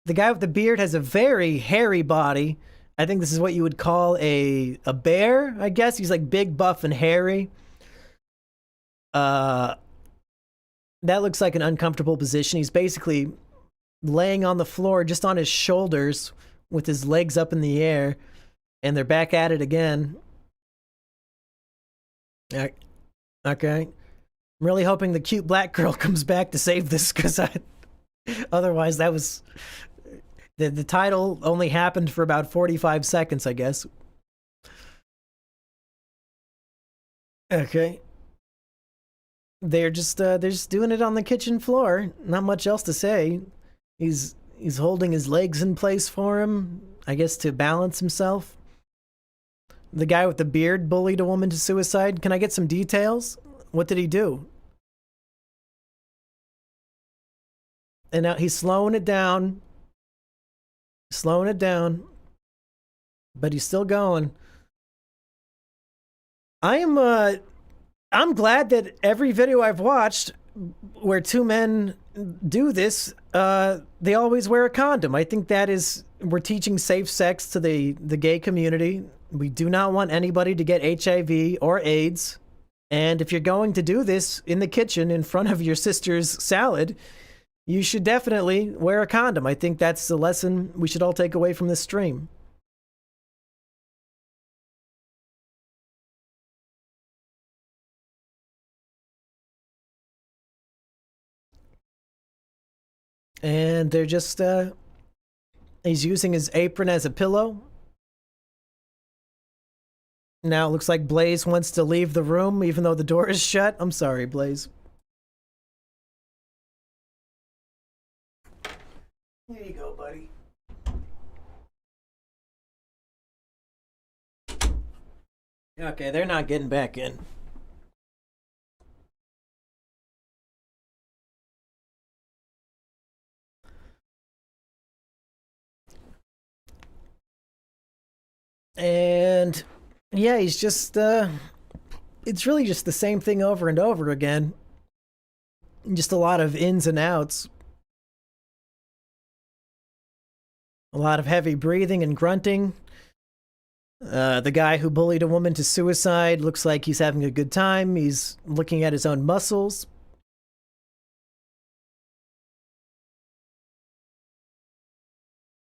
The guy with the beard has a very hairy body. I think this is what you would call a bear, I guess. He's like big, buff, and hairy. That looks like an uncomfortable position. He's basically laying on the floor just on his shoulders with his legs up in the air, and they're back at it again. Okay. I'm really hoping the cute black girl comes back to save this, because otherwise that was... The title only happened for about 45 seconds, I guess. Okay. They're just doing it on the kitchen floor. Not much else to say. He's holding his legs in place for him, I guess, to balance himself. The guy with the beard bullied a woman to suicide. Can I get some details? What did he do? And now he's slowing it down. But he's still going. I'm glad that every video I've watched where two men do this, they always wear a condom. I think we're teaching safe sex to the gay community. We do not want anybody to get HIV or AIDS. And if you're going to do this in the kitchen in front of your sister's salad, you should definitely wear a condom. I think that's the lesson we should all take away from this stream. And they're just, he's using his apron as a pillow. Now it looks like Blaze wants to leave the room even though the door is shut. I'm sorry, Blaze. There you go, buddy. Okay, they're not getting back in. And yeah, he's just, it's really just the same thing over and over again. Just a lot of ins and outs. A lot of heavy breathing and grunting. The guy who bullied a woman to suicide looks like he's having a good time. He's looking at his own muscles.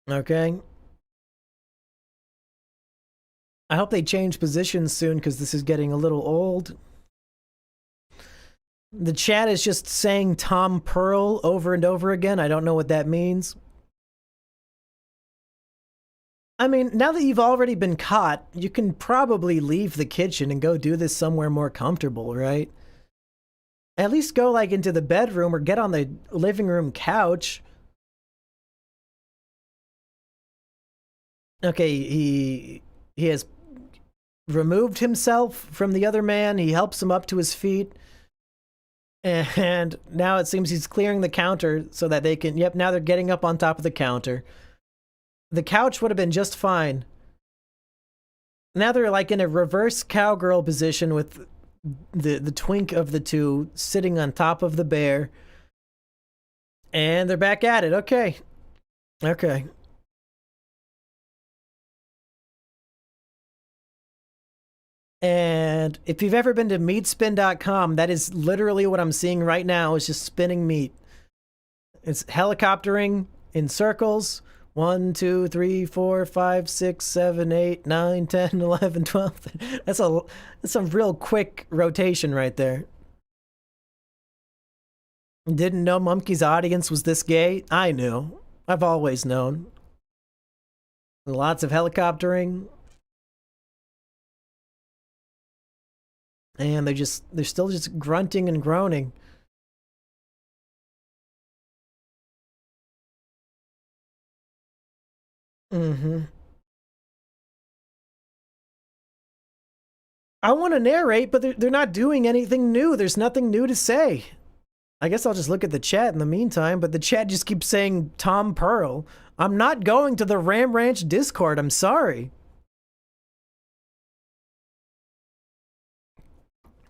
Okay. I hope they change positions soon because this is getting a little old. The chat is just saying Tom Pearl over and over again. I don't know what that means. I mean, now that you've already been caught, you can probably leave the kitchen and go do this somewhere more comfortable, right? At least go like into the bedroom or get on the living room couch. Okay, he has removed himself from the other man. He helps him up to his feet. And now it seems he's clearing the counter so that they can... Yep, now they're getting up on top of the counter. The couch would have been just fine. Now they're like in a reverse cowgirl position with the twink of the two sitting on top of the bear. And they're back at it. Okay. Okay. And if you've ever been to meatspin.com, that is literally what I'm seeing right now. It's just spinning meat. It's helicoptering in circles. 1, 2, 3, 4, 5, 6, 7, 8, 9, 10, 11, 12. That's a real quick rotation right there. Didn't know Mumkey's audience was this gay? I knew. I've always known. Lots of helicoptering. And they're still just grunting and groaning. Mm-hmm. I want to narrate, but they're not doing anything new. There's nothing new to say. I guess I'll just look at the chat in the meantime, but the chat just keeps saying Tom Pearl. I'm not going to the Ram Ranch Discord. I'm sorry.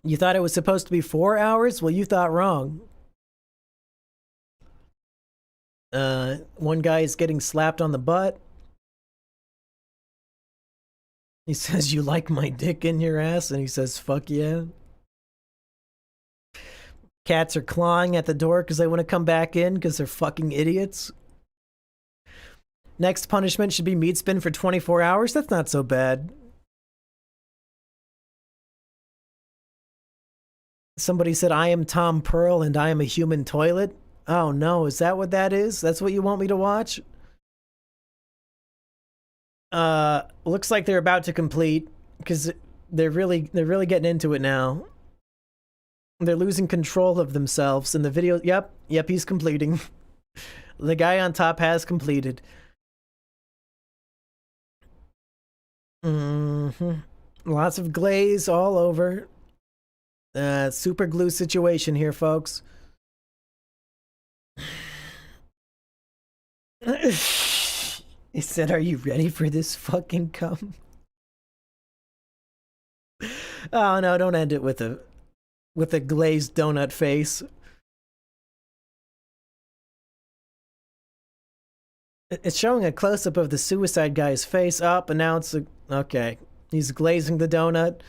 You thought it was supposed to be 4 hours? Well, you thought wrong. One guy is getting slapped on the butt. He says, "You like my dick in your ass?" And he says, "Fuck yeah." Cats are clawing at the door because they want to come back in because they're fucking idiots. Next punishment should be meat spin for 24 hours. That's not so bad. Somebody said, "I am Tom Pearl and I am a human toilet." Oh no, is that what that is? That's what you want me to watch? Looks like they're about to complete because they're really getting into it now. They're losing control of themselves in the video. Yep, he's completing. The guy on top has completed. Lots of glaze all over. Super glue situation here, folks. He said, "Are you ready for this fucking cum?" Oh no, don't end it with a glazed donut face. It's showing a close-up of the suicide guy's face up, and now it's okay. He's glazing the donut.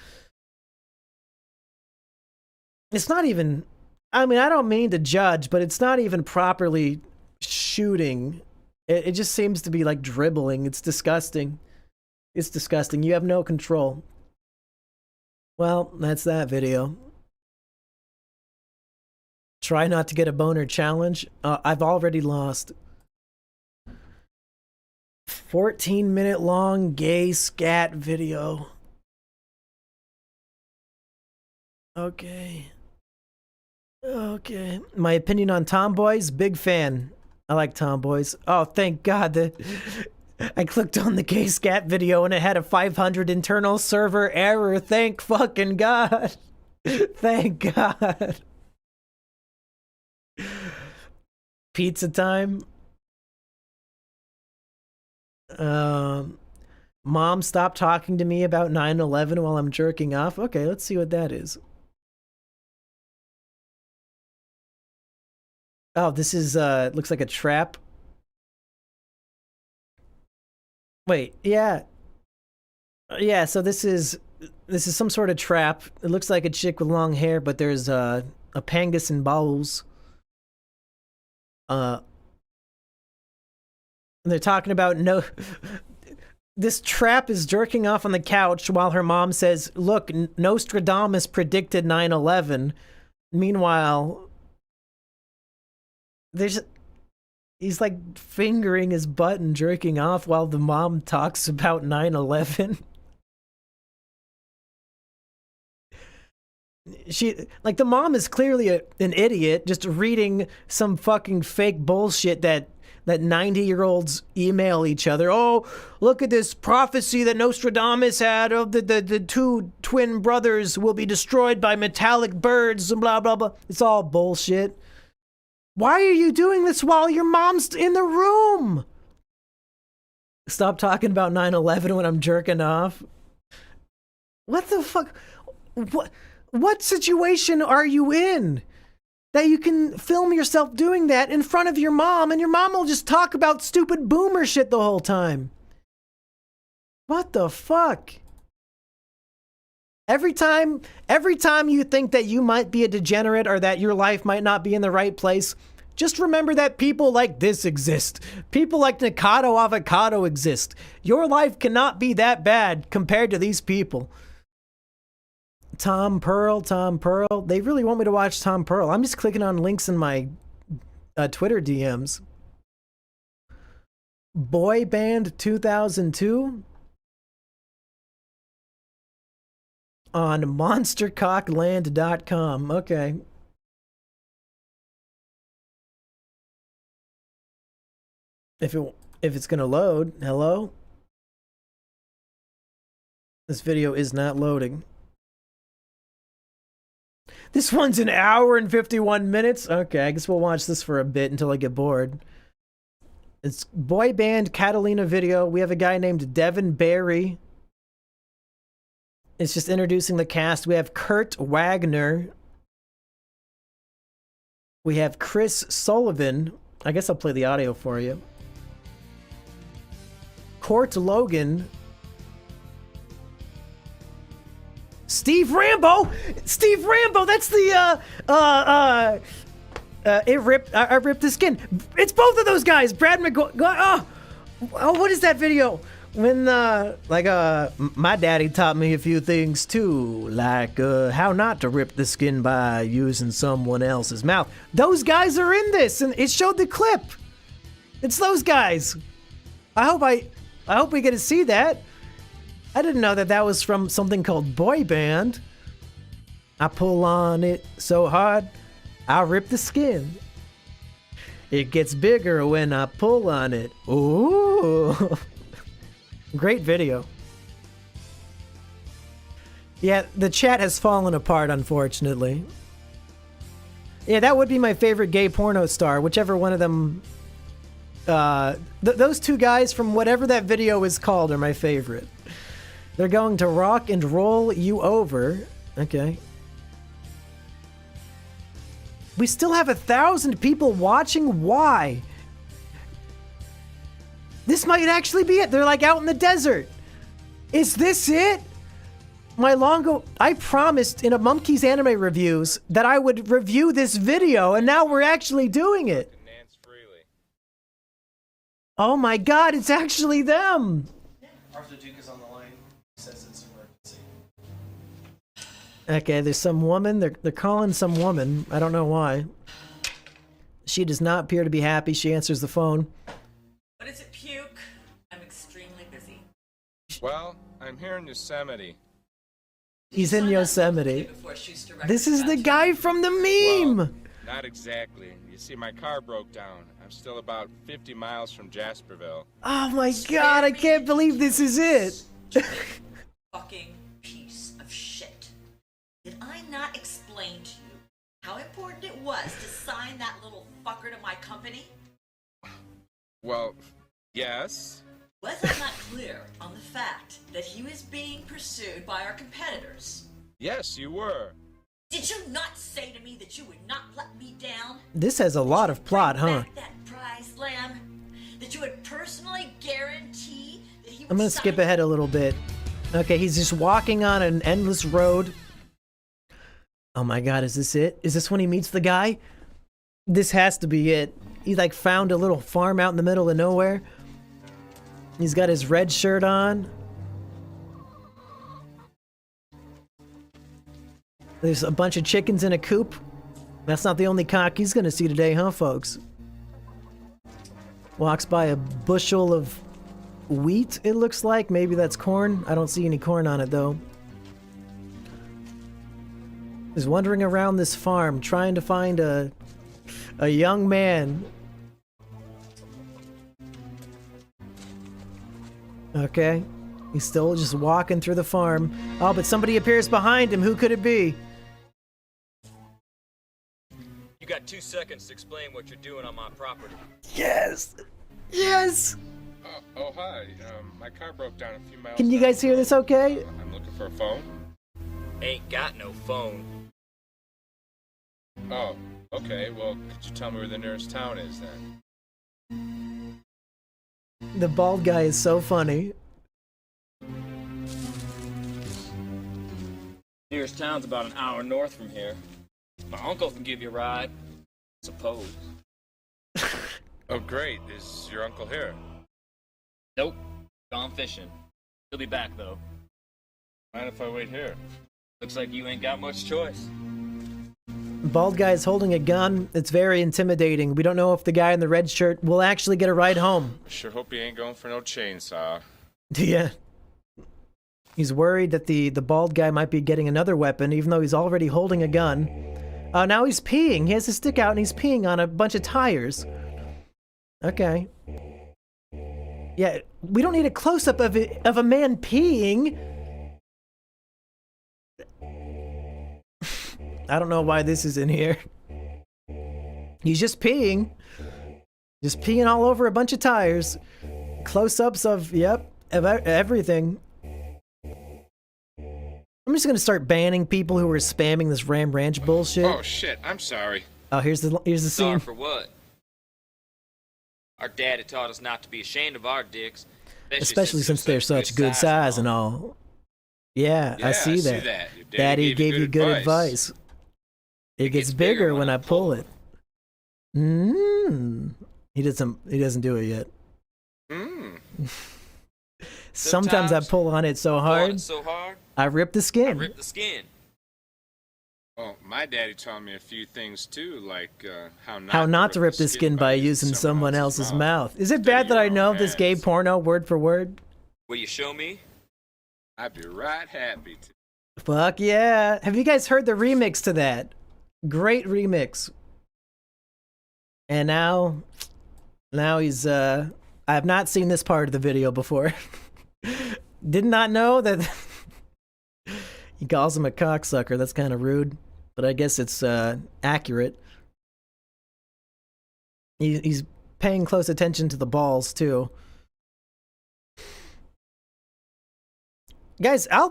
It's not even... I mean, I don't mean to judge, but it's not even properly shooting. It just seems to be like dribbling. It's disgusting. It's disgusting. You have no control. Well, that's that video. Try not to get a boner challenge. I've already lost. 14-minute long gay scat video. Okay. Okay. My opinion on tomboys? Big fan. I like tomboys. Oh, thank God that I clicked on the gay scat video and it had a 500 internal server error. Thank fucking God. Thank God. Pizza time. Mom, stop talking to me about 9/11 while I'm jerking off. Okay, let's see what that is. Oh, this is looks like a trap. Wait, yeah. Yeah, so this is some sort of trap. It looks like a chick with long hair, but there's a pangus and bowls. And they're talking about no. This trap is jerking off on the couch while her mom says, "Look, Nostradamus predicted 9/11." Meanwhile, he's like fingering his butt and jerking off while the mom talks about 9/11. The mom is clearly an idiot, just reading some fucking fake bullshit that 90-year-olds email each other. Oh, look at this prophecy that Nostradamus had of the two twin brothers will be destroyed by metallic birds and blah, blah, blah. It's all bullshit. Why are you doing this while your mom's in the room? Stop talking about 9/11 when I'm jerking off. What the fuck? What situation are you in that you can film yourself doing that in front of your mom and your mom will just talk about stupid boomer shit the whole time? What the fuck? Every time you think that you might be a degenerate or that your life might not be in the right place, just remember that people like this exist. People like Nikado Avocado exist. Your life cannot be that bad compared to these people. Tom Pearl. They really want me to watch Tom Pearl. I'm just clicking on links in my Twitter DMs. Boy Band 2002 on monstercockland.com. Okay. If it's gonna load, hello? This video is not loading. This one's an hour and 51 minutes? Okay, I guess we'll watch this for a bit until I get bored. It's boy band Catalina video. We have a guy named Devin Barry. It's just introducing the cast. We have Kurt Wagner. We have Chris Sullivan. I guess I'll play the audio for you. Court Logan. Steve Rambo! Steve Rambo! That's the, I ripped the skin. It's both of those guys! Brad McGuire. Oh, what is that video? When, my daddy taught me a few things too, like, how not to rip the skin by using someone else's mouth. Those guys are in this, and it showed the clip. It's those guys. I hope we get to see that. I didn't know that was from something called Boy Band. I pull on it so hard, I rip the skin. It gets bigger when I pull on it. Ooh. Great video. Yeah, the chat has fallen apart, unfortunately. Yeah, that would be my favorite gay porno star, whichever one of them... those two guys from whatever that video is called are my favorite. They're going to rock and roll you over. Okay. We still have 1,000 people watching. Why? This might actually be it. They're like out in the desert. Is this it? I promised in a Mumkey's anime reviews that I would review this video, and now we're actually doing it. Oh my god, it's actually them. Arthur Duke is on the line. He says it's an emergency. Okay, there's some woman. They're calling some woman. I don't know why. She does not appear to be happy. She answers the phone. What is it, Puke? I'm extremely busy. Well, I'm here in Yosemite. He's in Yosemite. This is the guy from the meme! Well, not exactly. You see, my car broke down. I'm still about 50 miles from Jasperville. Oh my god, I can't believe this is it! Fucking piece of shit. Did I not explain to you how important it was to sign that little fucker to my company? Well, yes. Was I not clear on the fact that he was being pursued by our competitors? Yes, you were. Did you not say to me that you would not let me down? This has a lot of plot, huh? Back that prize lamb? That you would personally guarantee that he would I'm gonna skip ahead a little bit. Okay, he's just walking on an endless road. Oh my god, is this it? Is this when he meets the guy? This has to be it. He like found a little farm out in the middle of nowhere. He's got his red shirt on. There's a bunch of chickens in a coop. That's not the only cock he's gonna see today, huh, folks? Walks by a bushel of wheat, it looks like. Maybe that's corn. I don't see any corn on it, though. He's wandering around this farm, trying to find a young man. Okay. He's still just walking through the farm. Oh, but somebody appears behind him. Who could it be? You got 2 seconds to explain what you're doing on my property. Yes! Yes! Oh, hi. My car broke down a few miles. Can you guys hear this okay? I'm looking for a phone. Ain't got no phone. Oh, okay. Well, could you tell me where the nearest town is then? The bald guy is so funny. Nearest town's about an hour north from here. My uncle can give you a ride. Suppose. Oh, great. Is your uncle here? Nope. Gone fishing. He'll be back, though. Mind if I wait here? Looks like you ain't got much choice. Bald guy is holding a gun. It's very intimidating. We don't know if the guy in the red shirt will actually get a ride home. Sure hope he ain't going for no chainsaw. Yeah. He's worried that the bald guy might be getting another weapon, even though he's already holding a gun. Now he's peeing. He has his stick out and he's peeing on a bunch of tires. Okay. Yeah, we don't need a close-up of a man peeing. I don't know why this is in here. He's just peeing. Just peeing all over a bunch of tires. Close-ups of, yep, of everything. I'm just gonna start banning people who are spamming this Ram Ranch bullshit. Oh, shit. I'm sorry. Oh, here's the Sorry scene. for what? Our daddy taught us not to be ashamed of our dicks. Especially since they're such good size and all. Yeah, I see that. Your Daddy gave you good advice. It gets bigger when I pull it. He doesn't do it yet. Sometimes I pull on it so hard, I rip the skin. Well, my daddy taught me a few things too, like How not to rip the skin by using someone else's mouth. Is it bad that I know this gay porno word for word? Will you show me? I'd be right happy to. Fuck yeah. Have you guys heard the remix to that? Great remix. And now he's, I have not seen this part of the video before. Did not know that he calls him a cocksucker. That's kind of rude, but I guess it's accurate. He's paying close attention to the balls too. Guys, I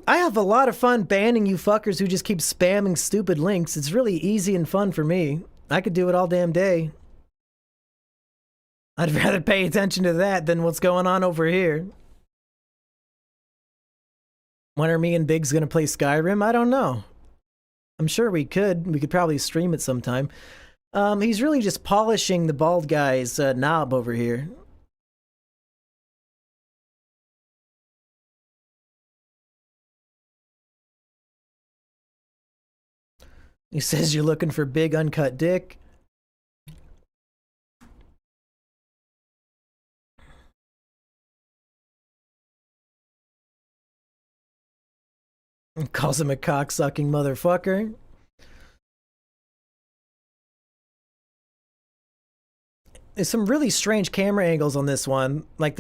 have a lot of fun banning you fuckers who just keep spamming stupid links. It's really easy and fun for me. I could do it all damn day. I'd rather pay attention to that than what's going on over here. When are me and Biggs gonna play Skyrim? I don't know. I'm sure we could. We could probably stream it sometime. He's really just polishing the bald guy's knob over here. He says you're looking for big uncut dick. And calls him a cocksucking motherfucker. There's some really strange camera angles on this one. Like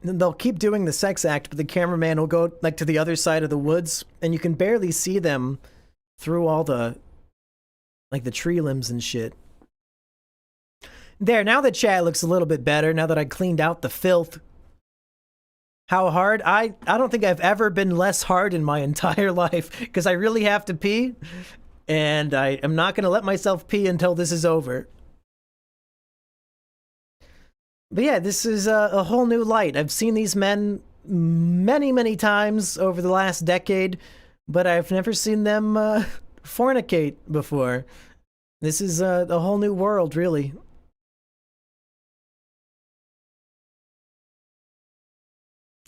they'll keep doing the sex act, but the cameraman will go like to the other side of the woods, and you can barely see them through all the like the tree limbs and shit. There, now the chat looks a little bit better now that I cleaned out the filth. How hard? I don't think I've ever been less hard in my entire life, because I really have to pee, and I am not going to let myself pee until this is over. But yeah, this is a whole new light. I've seen these men many, many times over the last decade, but I've never seen them fornicate before. This is a whole new world, really.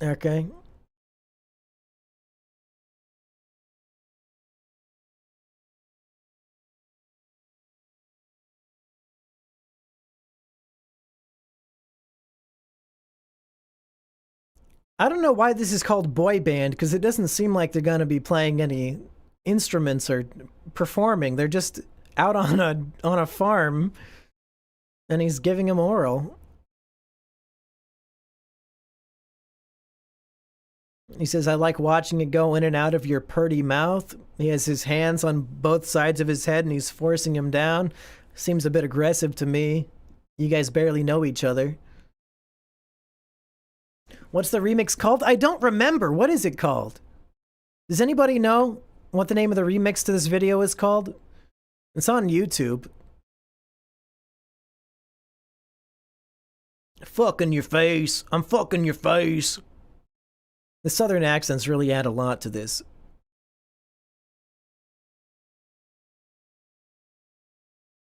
Okay. I don't know why this is called boy band, because it doesn't seem like they're going to be playing any instruments or performing. They're just out on a farm, and he's giving him oral. He says, I like watching it go in and out of your purty mouth. He has his hands on both sides of his head, and he's forcing him down. Seems a bit aggressive to me. You guys barely know each other. What's the remix called? I don't remember. What is it called? Does anybody know what the name of the remix to this video is called? It's on YouTube. Fucking your face. I'm fucking your face. The southern accents really add a lot to this.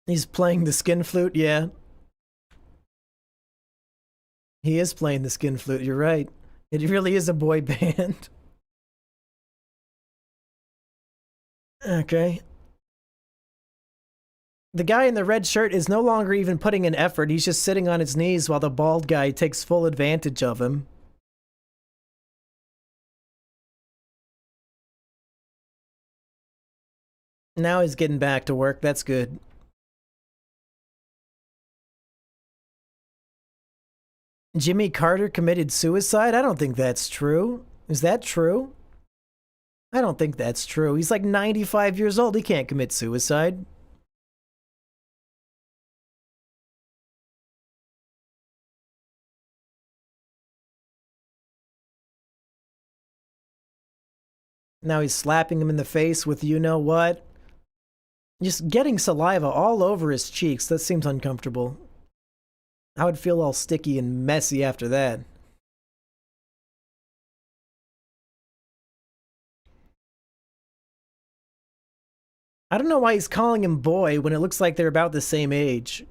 He's playing the skin flute, yeah. He is playing the skin flute, you're right. It really is a boy band. Okay. The guy in the red shirt is no longer even putting in effort. He's just sitting on his knees while the bald guy takes full advantage of him. Now he's getting back to work. That's good. Jimmy Carter committed suicide? I don't think that's true. Is that true? I don't think that's true. He's like 95 years old. He can't commit suicide. Now he's slapping him in the face with you know what? Just getting saliva all over his cheeks. That seems uncomfortable. I would feel all sticky and messy after that. I don't know why he's calling him boy when it looks like they're about the same age.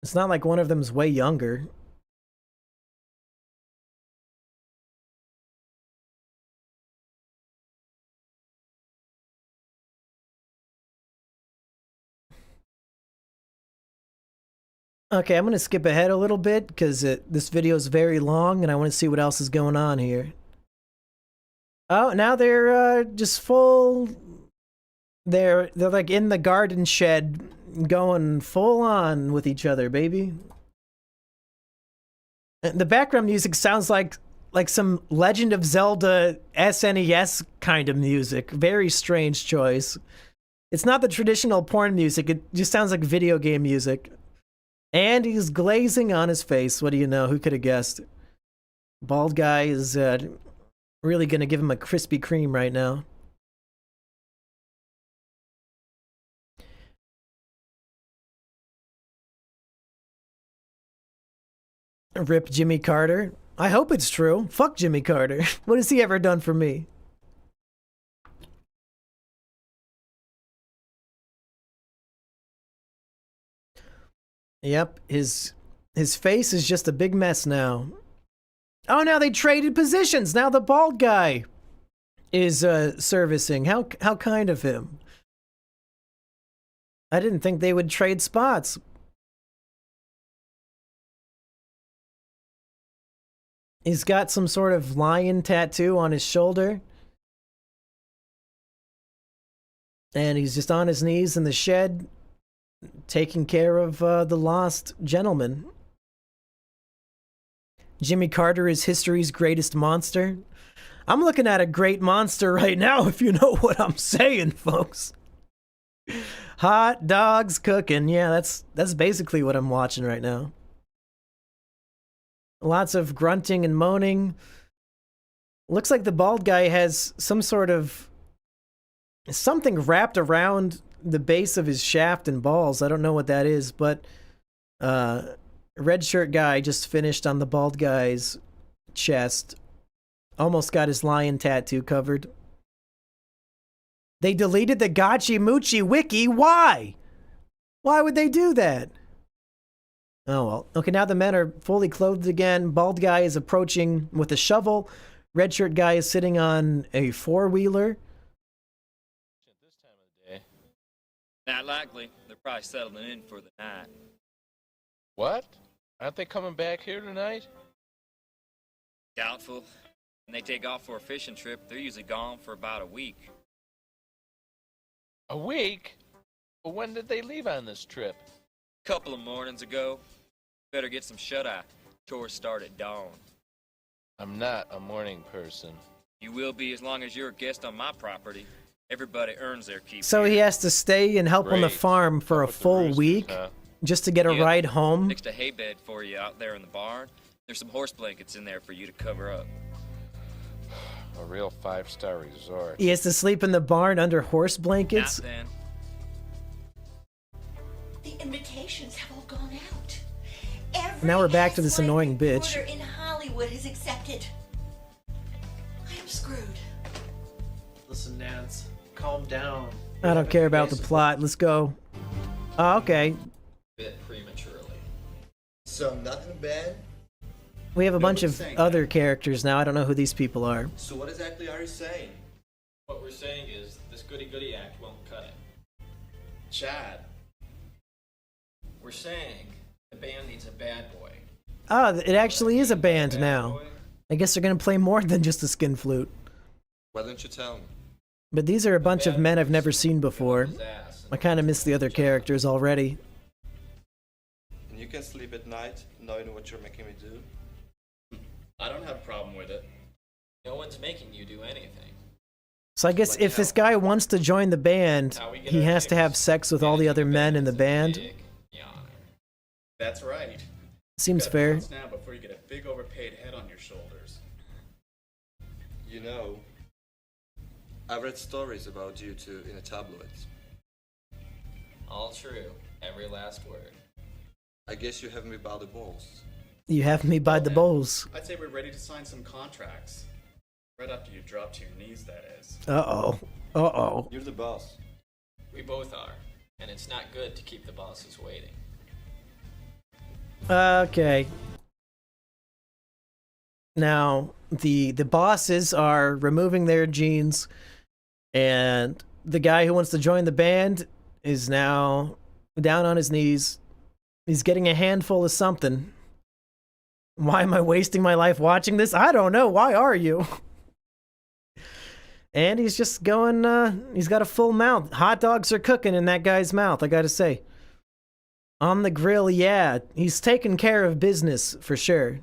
It's not like one of them's way younger. Okay, I'm going to skip ahead a little bit because this video is very long and I want to see what else is going on here. Oh, now they're just full... They're like in the garden shed going full on with each other, baby. And the background music sounds like some Legend of Zelda SNES kind of music. Very strange choice. It's not the traditional porn music, it just sounds like video game music. And he's glazing on his face. What do you know? Who could have guessed? Bald guy is really gonna give him a Krispy Kreme right now. Rip Jimmy Carter. I hope it's true. Fuck Jimmy Carter. What has he ever done for me? Yep, his face is just a big mess now. Oh, now they traded positions. Now the bald guy is servicing. How kind of him. I didn't think they would trade spots. He's got some sort of lion tattoo on his shoulder. And he's just on his knees in the shed, taking care of the lost gentleman. Jimmy Carter is history's greatest monster. I'm looking at a great monster right now, if you know what I'm saying, folks. Hot dogs cooking. Yeah, that's basically what I'm watching right now. Lots of grunting and moaning. Looks like the bald guy has some sort of something wrapped around the base of his shaft and balls. I don't know what that is, but red shirt guy just finished on the bald guy's chest. Almost got his lion tattoo covered. They deleted the Gachi Moochie wiki. Why? Why would they do that? Oh, well. Okay, now the men are fully clothed again. Bald guy is approaching with a shovel. Red shirt guy is sitting on a four-wheeler. This time of the day. Not likely. They're probably settling in for the night. What? Aren't they coming back here tonight? Doubtful. When they take off for a fishing trip, they're usually gone for about a week. A week? Well, when did they leave on this trip? Couple of mornings ago. Better get some shut-eye. Chores start at dawn. I'm not a morning person. You will be as long as you're a guest on my property. Everybody earns their keep. So he has to stay and help on the Great. farm for a Up with the full roosters, week huh? just to get a Yep. ride home. Fixed a hay bed for you out there in the barn. There's some horse blankets in there for you to cover up. A real five-star resort. He has to sleep in the barn under horse blankets. Not then. The invitations have all gone out. Every Now we're back to this ass-wiped annoying bitch. reporter in Hollywood has accepted. I am screwed. Listen, Nance, calm down. I don't care about the plot. Let's go. Oh, okay. Bit prematurely. So nothing bad? We have a bunch of Nobody's saying other characters now. I don't know who these people are. So what exactly are you saying? What we're saying is this goody-goody act won't cut it. Chad. We're saying the band needs a bad boy. Oh, it actually is a band now. I guess they're gonna play more than just a skin flute. Why don't you tell me? But these are a bunch of men I've never seen before. His ass I kind of miss the other characters already. And you can sleep at night knowing what you're making me do? I don't have a problem with it. No one's making you do anything. So I guess if this guy wants to join the band, How we get he our has to have kicks. sex with all the other men in the band. That's right. Seems fair. Now before you get a big overpaid head on your shoulders. You know, I've read stories about you two in the tabloids. All true. Every last word. I guess you have me by the balls. You have me by the bowls. I'd say we're ready to sign some contracts. Right after you drop to your knees, that is. Uh-oh. Uh-oh. You're the boss. We both are. And it's not good to keep the bosses waiting. Okay. Now, the bosses are removing their jeans, and the guy who wants to join the band is now down on his knees. He's getting a handful of something. Why am I wasting my life watching this? I don't know. Why are you? And he's just going, he's got a full mouth. Hot dogs are cooking in that guy's mouth, I gotta say. On the grill, yeah. He's taking care of business, for sure.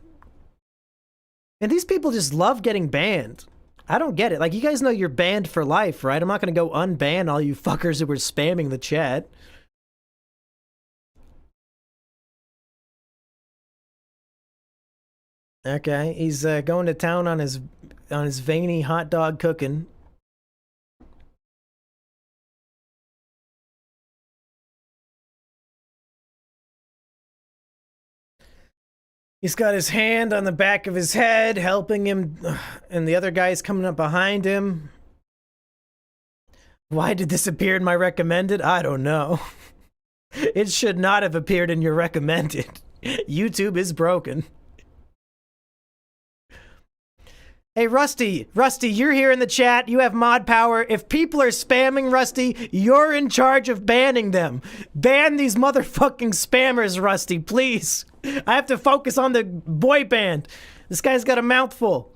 And these people just love getting banned. I don't get it. Like, you guys know you're banned for life, right? I'm not gonna go unban all you fuckers who were spamming the chat. Okay, he's going to town on his veiny hot dog cooking. He's got his hand on the back of his head, helping him, and the other guy's coming up behind him. Why did this appear in my recommended? I don't know. It should not have appeared in your recommended. YouTube is broken. Hey, Rusty, you're here in the chat. You have mod power. If people are spamming Rusty, you're in charge of banning them. Ban these motherfucking spammers, Rusty, please. I have to focus on the boy band. This guy's got a mouthful.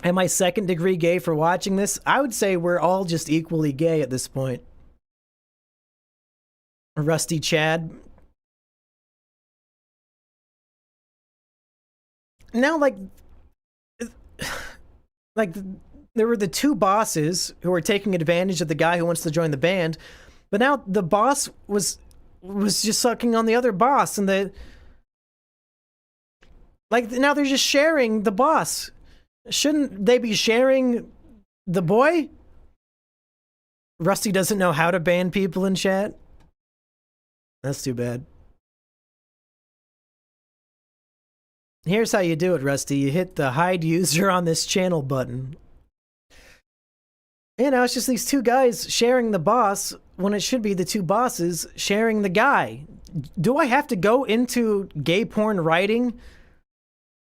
Am I second degree gay for watching this? I would say we're all just equally gay at this point. Rusty Chad. Now, like there were the two bosses who were taking advantage of the guy who wants to join the band, but now the boss was just sucking on the other boss, and now they're just sharing the boss. Shouldn't they be sharing the boy? Rusty doesn't know how to ban people in chat. That's too bad. Here's how you do it, Rusty. You hit the hide user on this channel button. You know, it's just these two guys sharing the boss when it should be the two bosses sharing the guy. Do I have to go into gay porn writing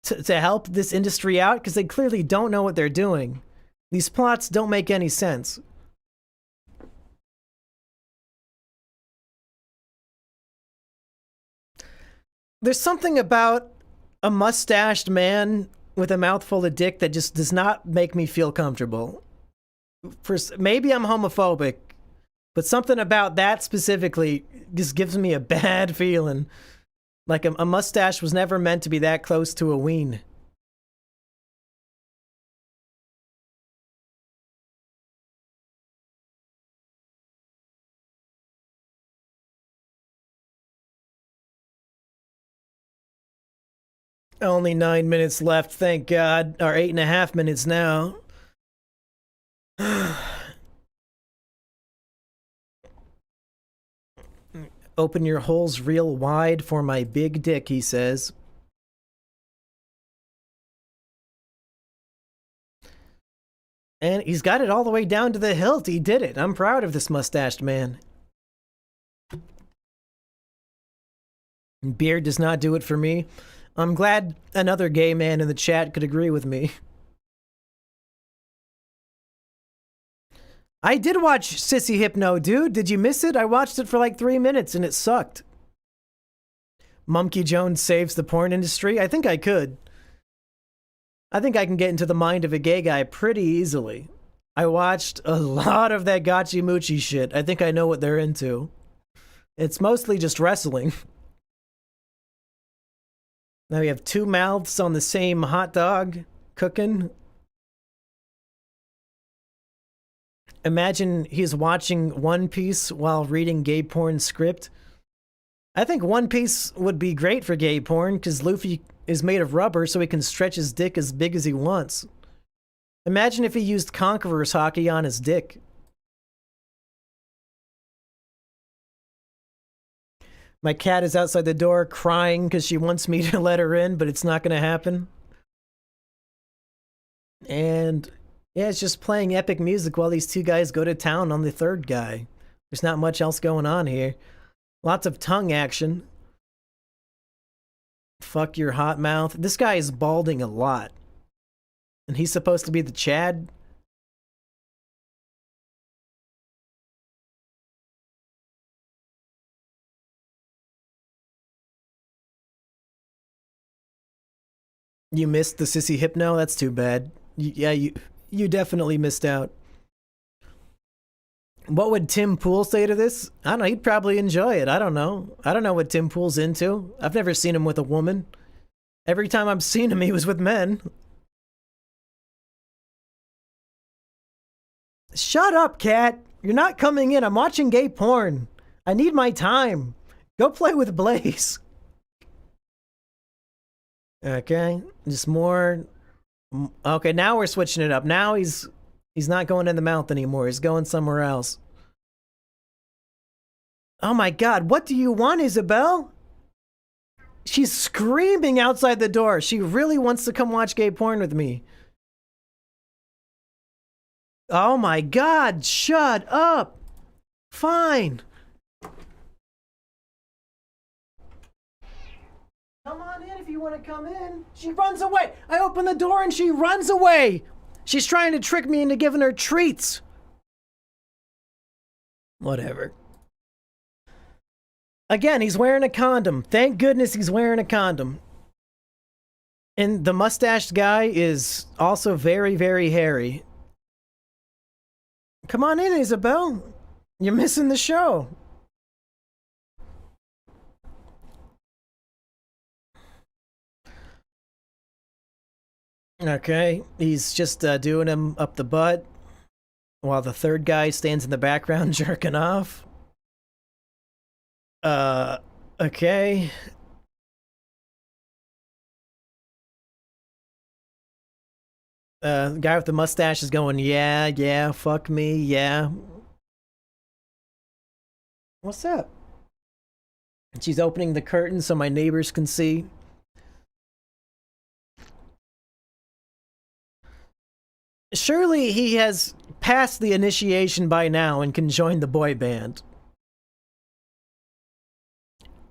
to help this industry out? Because they clearly don't know what they're doing. These plots don't make any sense. There's something about a mustached man with a mouthful of dick that just does not make me feel comfortable. Maybe I'm homophobic, but something about that specifically just gives me a bad feeling. Like a mustache was never meant to be that close to a ween. Only 9 minutes left, thank God. Or 8.5 minutes now. Open your holes real wide for my big dick, he says. And he's got it all the way down to the hilt. He did it. I'm proud of this mustached man. Beard does not do it for me. I'm glad another gay man in the chat could agree with me. I did watch Sissy Hypno, dude. Did you miss it? I watched it for like 3 minutes and it sucked. Mumkey Jones saves the porn industry? I think I could. I think I can get into the mind of a gay guy pretty easily. I watched a lot of that Gotchi Moochie shit. I think I know what they're into. It's mostly just wrestling. Now we have two mouths on the same hot dog cooking. Imagine he's watching One Piece while reading gay porn script. I think One Piece would be great for gay porn because Luffy is made of rubber so he can stretch his dick as big as he wants. Imagine if he used Conqueror's hockey on his dick. My cat is outside the door crying because she wants me to let her in, but it's not going to happen. And yeah, it's just playing epic music while these two guys go to town on the third guy. There's not much else going on here. Lots of tongue action. Fuck your hot mouth. This guy is balding a lot. And he's supposed to be the Chad? You missed the Sissy Hypno? That's too bad. Yeah, you definitely missed out. What would Tim Pool say to this? I don't know, he'd probably enjoy it. I don't know. I don't know what Tim Pool's into. I've never seen him with a woman. Every time I've seen him, he was with men. Shut up, cat. You're not coming in. I'm watching gay porn. I need my time. Go play with Blaze. Okay, just more. Okay, now we're switching it up. Now he's not going in the mouth anymore. He's going somewhere else. Oh my God, what do you want, Isabel? She's screaming outside the door. She really wants to come watch gay porn with me. Oh my God, shut up. Fine. Come on in if you want to come in. She runs away. I open the door and she runs away. She's trying to trick me into giving her treats. Whatever. Again, he's wearing a condom. Thank goodness he's wearing a condom. And the mustached guy is also very, very hairy. Come on in, Isabel. You're missing the show. Okay, he's just doing him up the butt while the third guy stands in the background jerking off. Okay. The guy with the mustache is going, yeah, fuck me, yeah. What's up? She's opening the curtain so my neighbors can see. Surely he has passed the initiation by now and can join the boy band.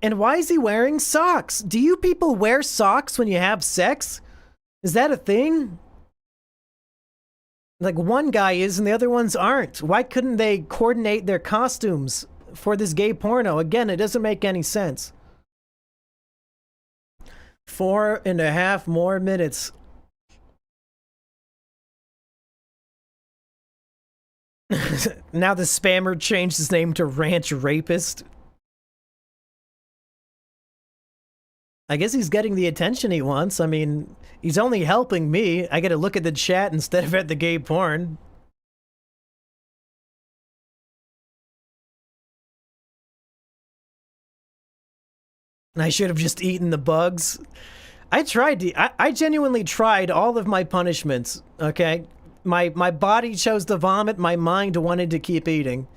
And why is he wearing socks? Do you people wear socks when you have sex? Is that a thing? Like, one guy is and the other ones aren't. Why couldn't they coordinate their costumes for this gay porno? Again, it doesn't make any sense. 4.5 more minutes. Now the spammer changed his name to Ranch Rapist. I guess he's getting the attention he wants. I mean, he's only helping me. I get to look at the chat instead of at the gay porn. I should have just eaten the bugs. I genuinely tried all of my punishments, okay? My body chose to vomit, my mind wanted to keep eating.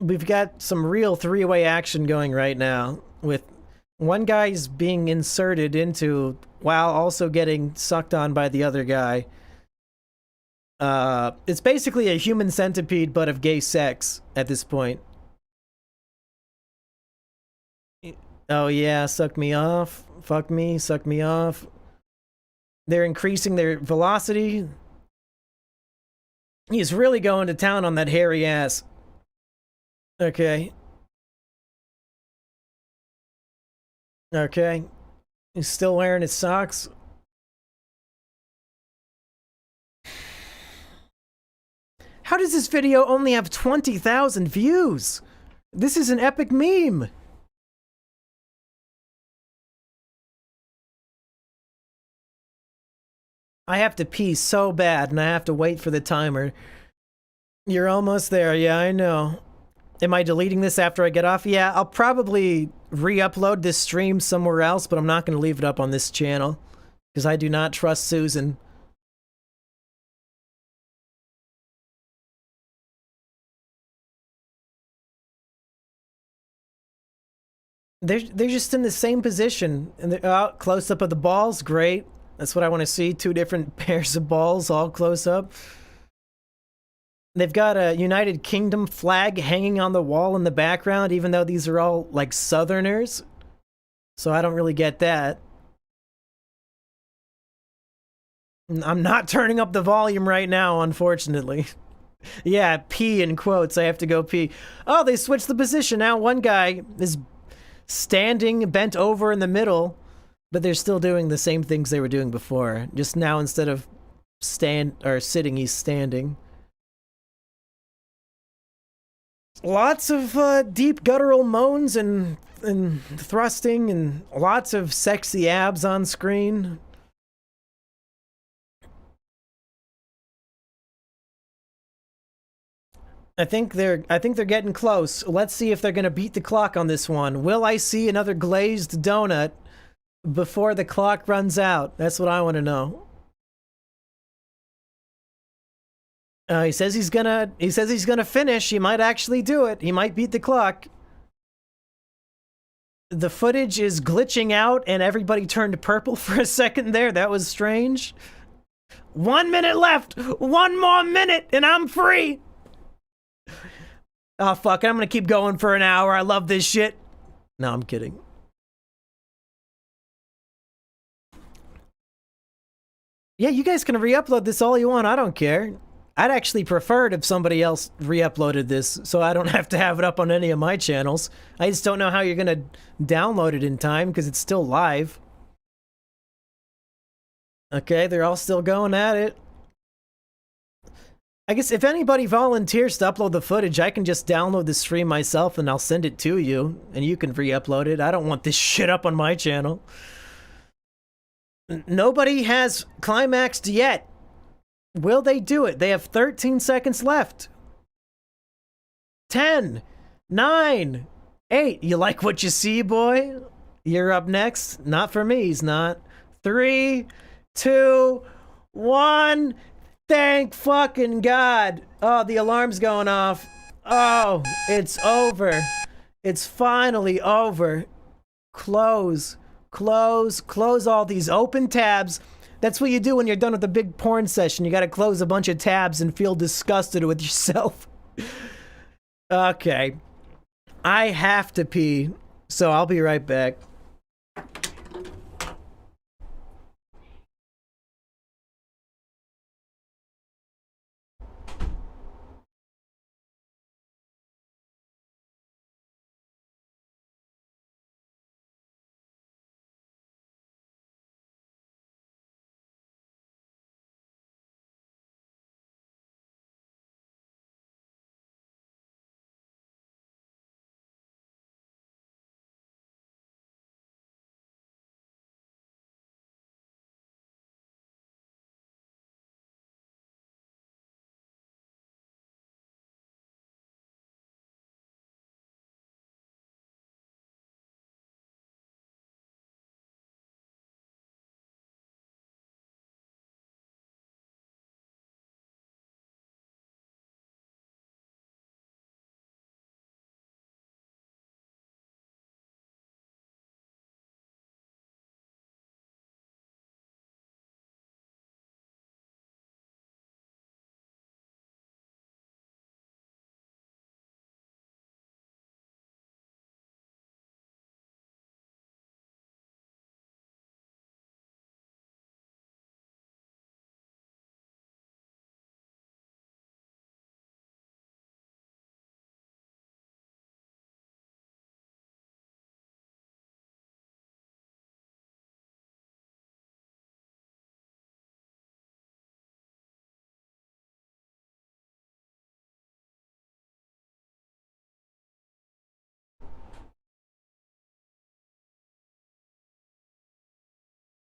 We've got some real three-way action going right now, with one guy's being inserted into while also getting sucked on by the other guy. It's basically a human centipede, but of gay sex at this point. Oh yeah, suck me off. Fuck me, suck me off. They're increasing their velocity. He's really going to town on that hairy ass. Okay. Okay. He's still wearing his socks. How does this video only have 20,000 views? This is an epic meme. I have to pee so bad and I have to wait for the timer. You're almost there. Yeah, I know. Am I deleting this after I get off? Yeah, I'll probably re-upload this stream somewhere else, but I'm not going to leave it up on this channel because I do not trust Susan. They're just in the same position. And close up of the balls, great. That's what I want to see. 2 different pairs of balls, all close up. They've got a United Kingdom flag hanging on the wall in the background, even though these are all, like, Southerners. So I don't really get that. I'm not turning up the volume right now, unfortunately. Yeah, pee in quotes. I have to go pee. Oh, they switched the position. Now one guy is standing, bent over in the middle, but they're still doing the same things they were doing before. Just now, instead of sitting, he's standing. Lots of deep guttural moans and thrusting and lots of sexy abs on screen. I think they're getting close. Let's see if they're gonna beat the clock on this one. Will I see another glazed donut before the clock runs out? That's what I want to know. He says he's gonna finish. He might actually do it. He might beat the clock. The footage is glitching out and everybody turned purple for a second there. That was strange. 1 minute left. 1 more minute and I'm free. Oh, fuck it. I'm gonna keep going for an hour. I love this shit. No, I'm kidding. Yeah, you guys can re-upload this all you want. I don't care. I'd actually prefer it if somebody else re-uploaded this, so I don't have to have it up on any of my channels. I just don't know how you're gonna download it in time, because it's still live. Okay, they're all still going at it. I guess if anybody volunteers to upload the footage, I can just download the stream myself and I'll send it to you, and you can re-upload it. I don't want this shit up on my channel. Nobody has climaxed yet. Will they do it? They have 13 seconds left. 10, 9, 8. You like what you see, boy? You're up next. Not for me, he's not. 3, 2, 1. Thank fucking God. Oh, the alarm's going off. Oh, it's over. It's finally over. Close all these open tabs. That's what you do when you're done with a big porn session. You gotta close a bunch of tabs and feel disgusted with yourself. Okay. I have to pee, so I'll be right back.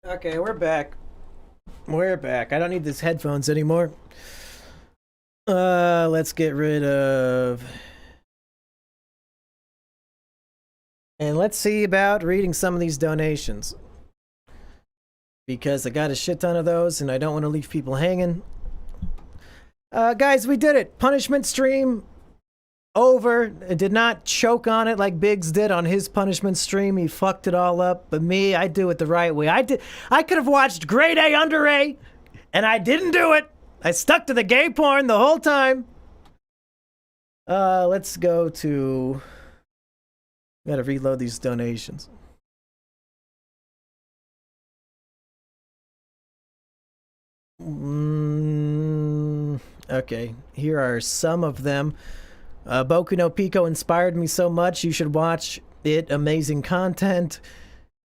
Okay, we're back. We're back. I don't need these headphones anymore. Let's get rid of... And let's see about reading some of these donations. Because I got a shit ton of those, and I don't want to leave people hanging. Guys, we did it! Punishment stream over. I did not choke on it like Biggs did on his punishment stream. He fucked it all up. But me, I do it the right way. I could have watched Grade A Under A, and I didn't do it. I stuck to the gay porn the whole time. Let's go to... Gotta reload these donations. Okay, here are some of them. Boku no Pico inspired me so much. You should watch it. Amazing content.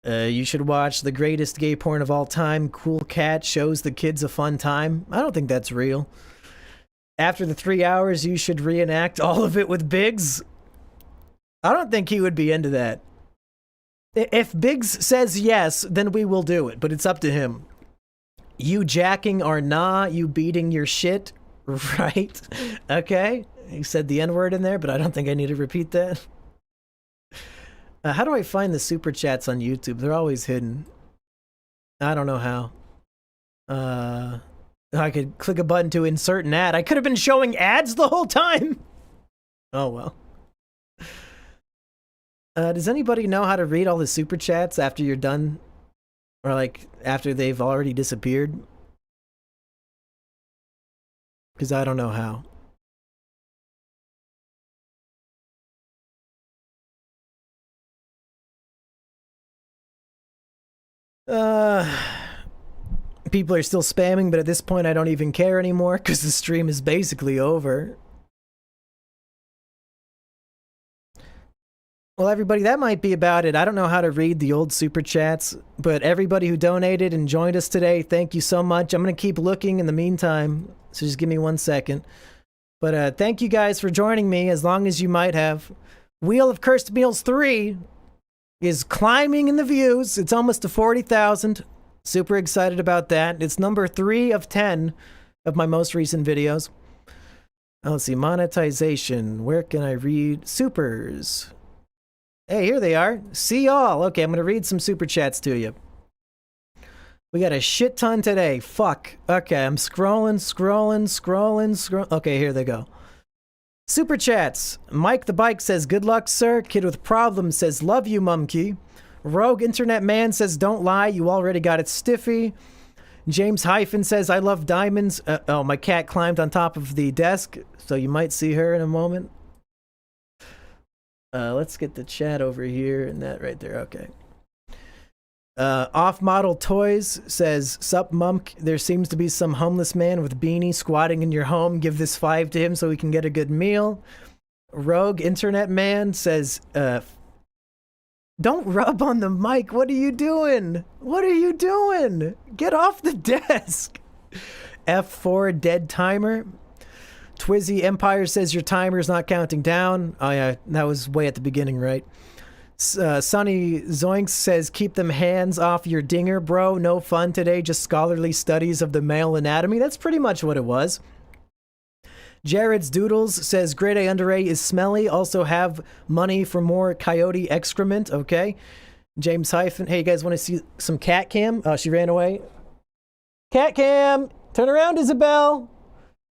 You should watch the greatest gay porn of all time. Cool Cat shows the kids a fun time. I don't think that's real. After the 3 hours, you should reenact all of it with Biggs. I don't think he would be into that. If Biggs says yes, then we will do it, but it's up to him. You jacking or nah, you beating your shit, right? Okay. He said the N-word in there, but I don't think I need to repeat that. How do I find the super chats on YouTube? They're always hidden. I don't know how. I could click a button to insert an ad. I could have been showing ads the whole time. Oh, well. Does anybody know how to read all the super chats after you're done? Or, like, after they've already disappeared? Because I don't know how. People are still spamming, but at this point I don't even care anymore because the stream is basically over. Well, everybody, that might be about it. I don't know how to read the old super chats, but everybody who donated and joined us today, thank you so much. I'm going to keep looking in the meantime, so just give me 1 second. But thank you guys for joining me, as long as you might have. Wheel of Cursed Meals 3 is climbing in the views. It's almost to 40,000. Super excited about that. It's number 3 of 10 of my most recent videos. Let's see, monetization. Where can I read? Supers. Hey, here they are. See y'all. Okay, I'm going to read some super chats to you. We got a shit ton today. Fuck. Okay, I'm scrolling. Okay, here they go. Super chats. Mike the Bike says, good luck, sir. Kid with Problems says, love you, Mumkey. Rogue Internet Man says, don't lie, you already got it stiffy. James Hyphen says, I love diamonds. Oh, my cat climbed on top of the desk, so you might see her in a moment. Let's get the chat over here and that right there. Okay. Off-Model Toys says, sup, Mumk, there seems to be some homeless man with beanie squatting in your home. Give this 5 to him so we can get a good meal. Rogue Internet Man says, don't rub on the mic. What are you doing? What are you doing? Get off the desk. F4 Dead Timer. Twizzy Empire says your timer's not counting down. Oh yeah, that was way at the beginning, right? Sonny Zoinks says, keep them hands off your dinger, bro. No fun today, just scholarly studies of the male anatomy. That's pretty much what it was. Jared's Doodles says, grade A under A is smelly. Also have money for more coyote excrement. Okay. James Hyphen. Hey, you guys want to see some cat cam? Oh, she ran away. Cat cam. Turn around, Isabel.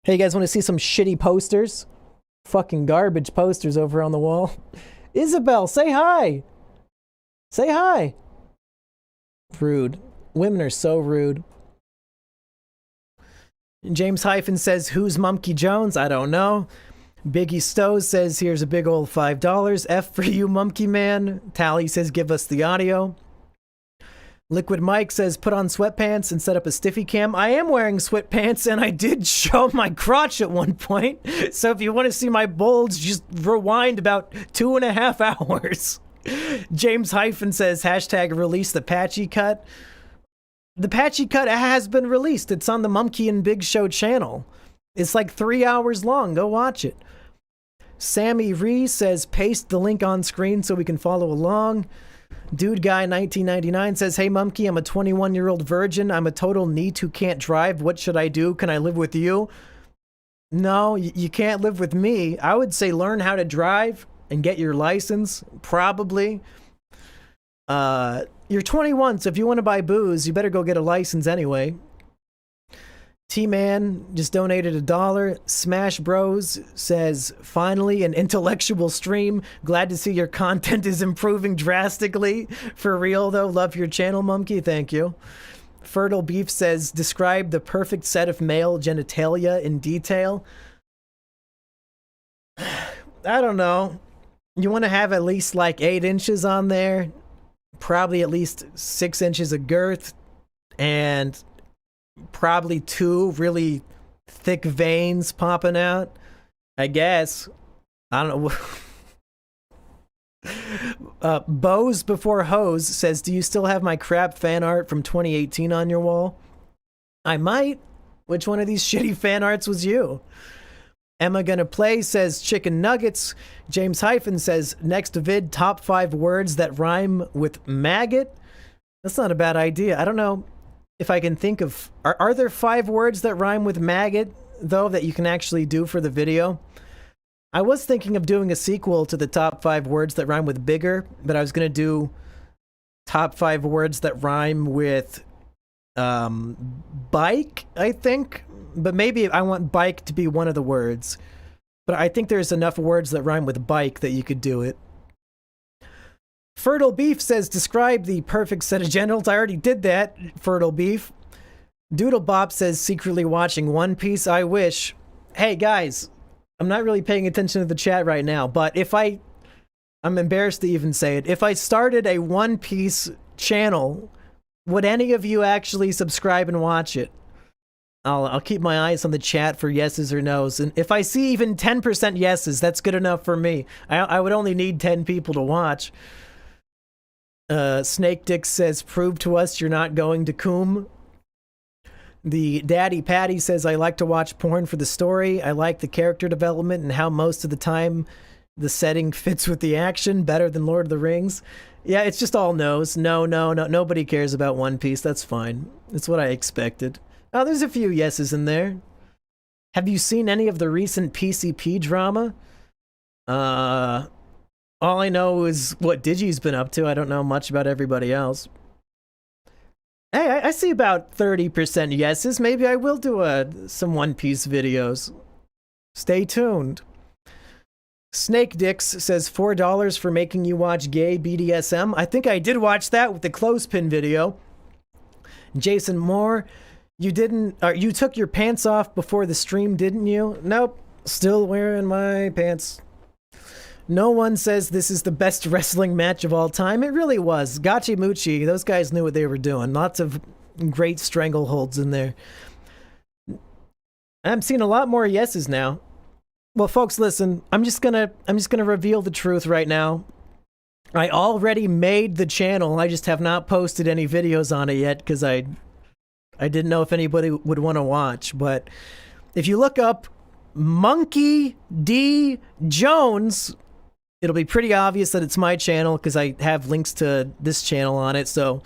Hey, you guys want to see some shitty posters? Fucking garbage posters over on the wall. Isabel, say hi. Say hi. Rude. Women are so rude. James Hyphen says, who's Mumkey Jones? I don't know. Biggie Stowe says, here's a big old $5. F for you, Mumkey Man. Tally says, give us the audio. Liquid Mike says, put on sweatpants and set up a stiffy cam. I am wearing sweatpants and I did show my crotch at one point. So if you want to see my bulge, just rewind about 2.5 hours. James Hyphen says, hashtag release the patchy cut. The patchy cut has been released. It's on the Mumkey and Big Show channel. It's like 3 hours long. Go watch it. Sammy Ree says, paste the link on screen so we can follow along. Dude Guy 1999 says, hey Mumkey, I'm a 21-year-old virgin. I'm a total neat who can't drive. What should I do? Can I live with you? No, you can't live with me. I would say learn how to drive and get your license. Probably. You're 21, so if you want to buy booze, you better go get a license anyway. T-Man just donated $1. Smash Bros says, finally, an intellectual stream. Glad to see your content is improving drastically. For real, though. Love your channel, Mumkey. Thank you. Fertile Beef says, describe the perfect set of male genitalia in detail. I don't know. You want to have at least like 8 inches on there. Probably at least 6 inches of girth. And probably 2 really thick veins popping out. I guess. I don't know. Bows Before Hose says, do you still have my crap fan art from 2018 on your wall? I might. Which one of these shitty fan arts was you? Emma Gonna Play says, chicken nuggets. James Hyphen says, next vid, top 5 words that rhyme with maggot. That's not a bad idea. I don't know if I can think of... Are there 5 words that rhyme with maggot, though, that you can actually do for the video? I was thinking of doing a sequel to the top 5 words that rhyme with bigger, but I was going to do top 5 words that rhyme with bike, I think. But maybe I want bike to be one of the words. But I think there's enough words that rhyme with bike that you could do it. Fertile Beef says, describe the perfect set of genitals. I already did that, Fertile Beef. Doodle Bop says, secretly watching One Piece. I wish. Hey, guys, I'm not really paying attention to the chat right now, but if I'm embarrassed to even say it, if I started a One Piece channel, would any of you actually subscribe and watch it? I'll keep my eyes on the chat for yeses or nos, and if I see even 10% yeses, that's good enough for me. I would only need 10 people to watch. Snake Dick says, prove to us you're not going to Coom. The Daddy Patty says, I like to watch porn for the story. I like the character development and how most of the time the setting fits with the action better than Lord of the Rings. Yeah, it's just all no's. No, nobody cares about One Piece. That's fine. That's what I expected. Oh, there's a few yeses in there. Have you seen any of the recent PCP drama? All I know is what Digi's been up to. I don't know much about everybody else. Hey, I see about 30% yeses. Maybe I will do some One Piece videos. Stay tuned. Snake Dicks says $4 for making you watch gay BDSM. I think I did watch that with the clothespin video. Jason Moore, you took your pants off before the stream, didn't you? Nope, still wearing my pants. No one says this is the best wrestling match of all time. It really was. Gachi Muchi, those guys knew what they were doing. Lots of great strangleholds in there. I'm seeing a lot more yeses now. Well, folks, listen. I'm just gonna reveal the truth right now. I already made the channel. I just have not posted any videos on it yet because I didn't know if anybody would want to watch. But if you look up Mumkey D. Jones, it'll be pretty obvious that it's my channel because I have links to this channel on it. So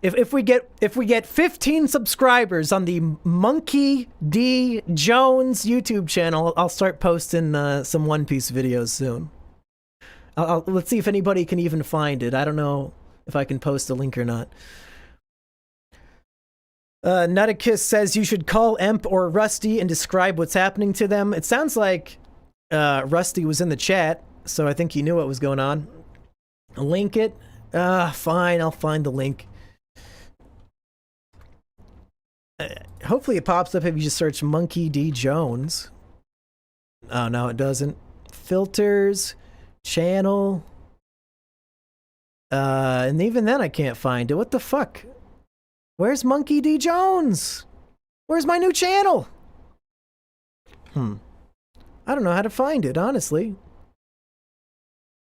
if we get 15 subscribers on the Mumkey D. Jones YouTube channel, I'll start posting some One Piece videos soon. Let's see if anybody can even find it. I don't know if I can post a link or not. Nutticus says you should call Emp or Rusty and describe what's happening to them. It sounds like Rusty was in the chat, so I think he knew what was going on. Link it? Fine, I'll find the link. Hopefully it pops up if you just search Mumkey D. Jones. Oh, no, it doesn't. Filters, channel. And even then I can't find it. What the fuck? Where's Mumkey D. Jones? Where's my new channel? I don't know how to find it, honestly.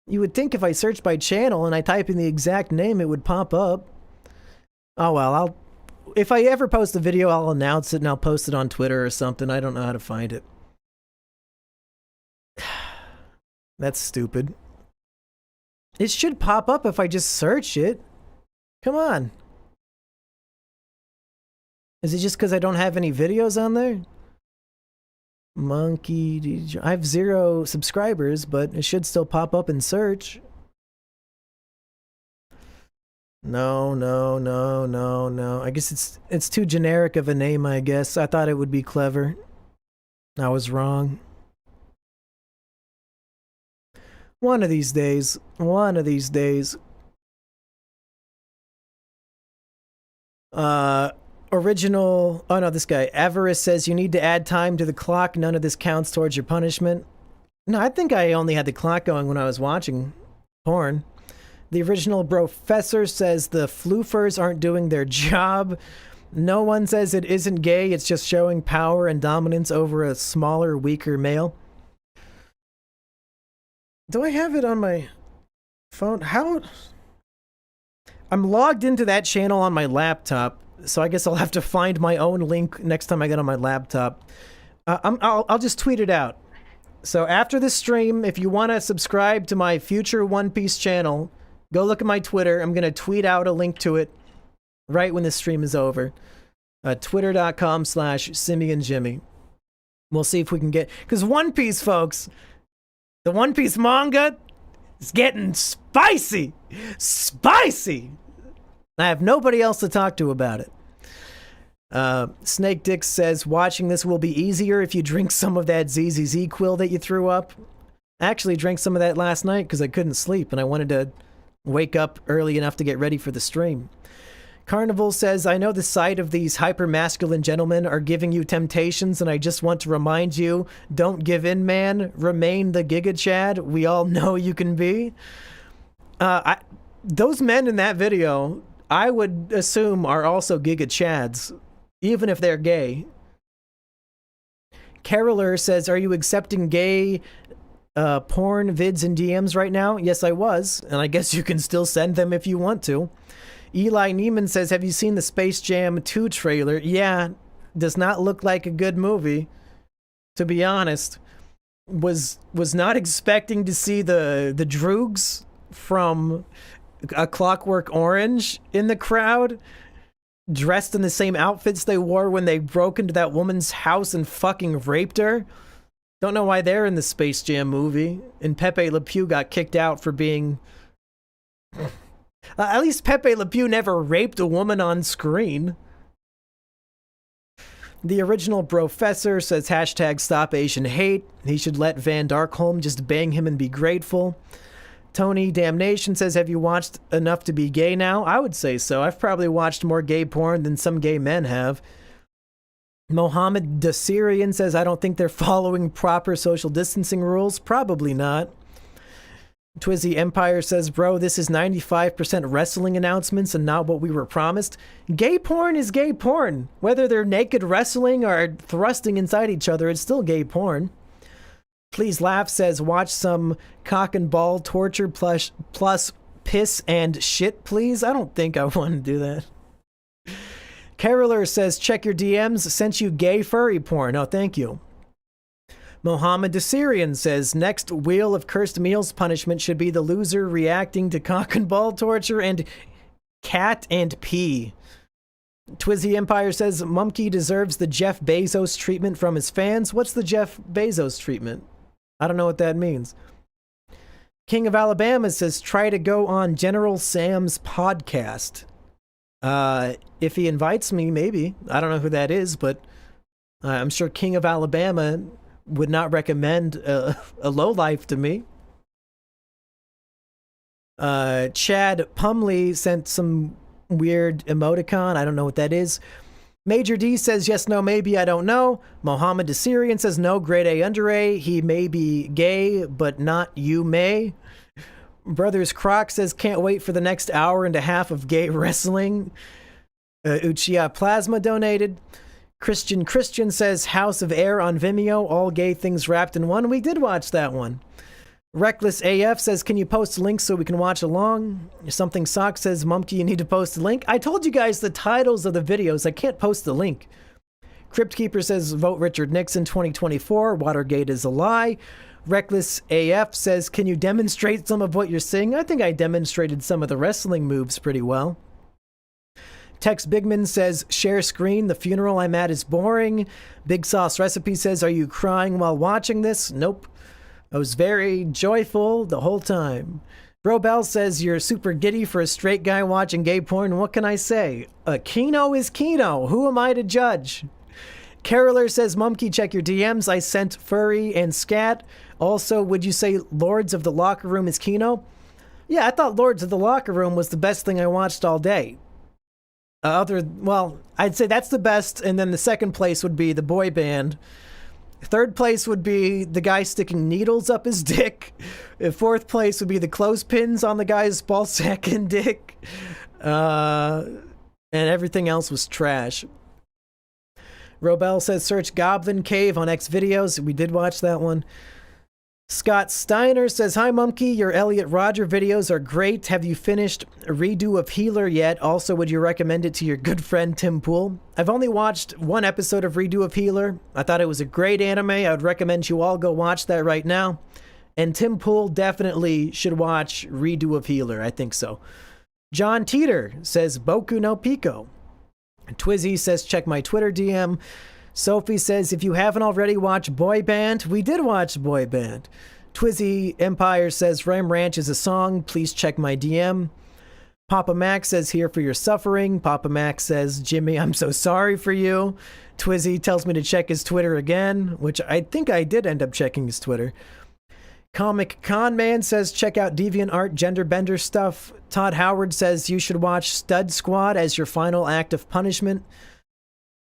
You would think if I search by channel and I type in the exact name, it would pop up. Oh well, if I ever post a video, I'll announce it and I'll post it on Twitter or something. I don't know how to find it. That's stupid. It should pop up if I just search it. Come on. Is it just because I don't have any videos on there? Mumkey D. I have 0 subscribers, but it should still pop up in search. No. I guess it's too generic of a name, I guess. I thought it would be clever. I was wrong. One of these days. One of these days. Original... Oh no, this guy. Avarice says you need to add time to the clock. None of this counts towards your punishment. No, I think I only had the clock going when I was watching porn. The original Professor says the floofers aren't doing their job. No one says it isn't gay, it's just showing power and dominance over a smaller, weaker male. Do I have it on my phone? How? I'm logged into that channel on my laptop, so I guess I'll have to find my own link next time I get on my laptop. I'll just tweet it out. So after this stream, if you want to subscribe to my future One Piece channel, go look at my Twitter. I'm going to tweet out a link to it right when the stream is over. Twitter.com/SimianJimmy. We'll see if we can get... Because One Piece, folks, the One Piece manga is getting spicy. Spicy! I have nobody else to talk to about it. Snake Dick says, watching this will be easier if you drink some of that ZZZ Quill that you threw up. I actually drank some of that last night because I couldn't sleep and I wanted to wake up early enough to get ready for the stream. Carnival says, I know the sight of these hyper-masculine gentlemen are giving you temptations, and I just want to remind you, don't give in, man. Remain the Giga Chad we all know you can be. Those men in that video, I would assume, are also Giga Chads, even if they're gay. Caroler says, are you accepting gay porn vids and DMs right now? Yes, I was, and I guess you can still send them if you want to. Eli Neiman says, have you seen the Space Jam 2 trailer? Yeah, does not look like a good movie, to be honest. Was not expecting to see the Droogs from A Clockwork Orange in the crowd, dressed in the same outfits they wore when they broke into that woman's house and fucking raped her. Don't know why they're in the Space Jam movie. And Pepe Le Pew got kicked out for being... at least Pepe Le Pew never raped a woman on screen. The original professor says hashtag stop Asian hate. He should let Van Darkholm just bang him and be grateful. Tony Damnation says, have you watched enough to be gay now? I would say so. I've probably watched more gay porn than some gay men have. Mohammed the Syrian says, I don't think they're following proper social distancing rules. Probably not. Twizzy Empire says, bro, this is 95% wrestling announcements and not what we were promised. Gay porn is gay porn. Whether they're naked wrestling or thrusting inside each other, it's still gay porn. Please Laugh says, watch some cock and ball torture plus piss and shit, please. I don't think I want to do that. Caroler says, check your DMs. Sent you gay furry porn. Oh, thank you. Mohammed the Syrian says, next wheel of cursed meals punishment should be the loser reacting to cock and ball torture and cat and pee. Twizzy Empire says, Mumkey deserves the Jeff Bezos treatment from his fans. What's the Jeff Bezos treatment? I don't know what that means. King of Alabama says, try to go on General Sam's podcast. If he invites me, maybe. I don't know who that is, but I'm sure King of Alabama would not recommend a lowlife to me. Chad Pumley sent some weird emoticon. I don't know what that is. Major D says, yes, no, maybe, I don't know. Mohammed the Syrian says, no, grade A, under A. He may be gay, but not you may. Brothers Croc says, can't wait for the next hour and a half of gay wrestling. Uchiha Plasma donated. Christian says, House of Air on Vimeo, all gay things wrapped in one. We did watch that one. Reckless AF says, can you post links so we can watch along? Something Sock says, Mumkey, you need to post a link. I told you guys the titles of the videos. I can't post the link. Cryptkeeper says, vote Richard Nixon 2024. Watergate is a lie. Reckless AF says, can you demonstrate some of what you're seeing? I think I demonstrated some of the wrestling moves pretty well. Tex Bigman says, share screen. The funeral I'm at is boring. Big Sauce Recipe says, are you crying while watching this? Nope. I was very joyful the whole time. Bro Bell says, you're super giddy for a straight guy watching gay porn. What can I say? Kino is Kino. Who am I to judge? Caroler says, Mumkey, check your DMs. I sent Furry and Scat. Also, would you say Lords of the Locker Room is Kino? Yeah, I thought Lords of the Locker Room was the best thing I watched all day. Well, I'd say that's the best, and then the second place would be the boy band. Third place would be the guy sticking needles up his dick. Fourth place would be the clothespins on the guy's ballsack and dick. And everything else was trash. Robel says, search Goblin Cave on X videos. We did watch that one. Scott Steiner says, hi Mumkey, your Elliot Rodger videos are great. Have you finished a redo of Healer yet? Also, would you recommend it to your good friend Tim Pool? I've only watched one episode of Redo of Healer. I thought it was a great anime. I would recommend you all go watch that right now. And Tim Pool definitely should watch Redo of Healer. I think so. John Teeter says, Boku no Pico. Twizzy says, check my Twitter DM. Sophie says, if you haven't already watched Boy Band, we did watch Boy Band. Twizzy Empire says, Ram Ranch is a song. Please check my DM. Papa Mac says, here for your suffering. Papa Mac says, Jimmy, I'm so sorry for you. Twizzy tells me to check his Twitter again, which I think I did end up checking his Twitter. Comic Con Man says, check out DeviantArt gender bender stuff. Todd Howard says, you should watch Stud Squad as your final act of punishment.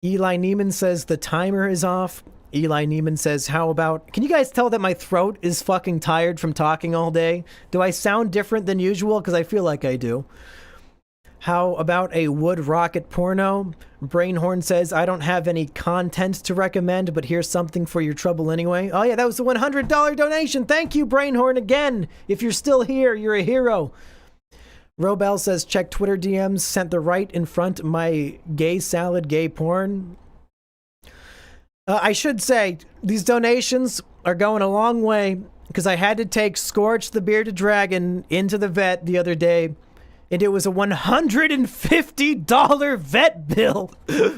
Eli Neiman says, the timer is off. Eli Neiman says, how about... Can you guys tell that my throat is fucking tired from talking all day? Do I sound different than usual? Because I feel like I do. How about a wood rocket porno? Brainhorn says, I don't have any content to recommend, but here's something for your trouble anyway. Oh yeah, that was a $100 donation. Thank you, Brainhorn, again. If you're still here, you're a hero. Robel says, check Twitter DMs, sent the right in front of my gay salad, gay porn. I should say, these donations are going a long way, because I had to take Scorch the Bearded Dragon into the vet the other day, and it was a $150 vet bill.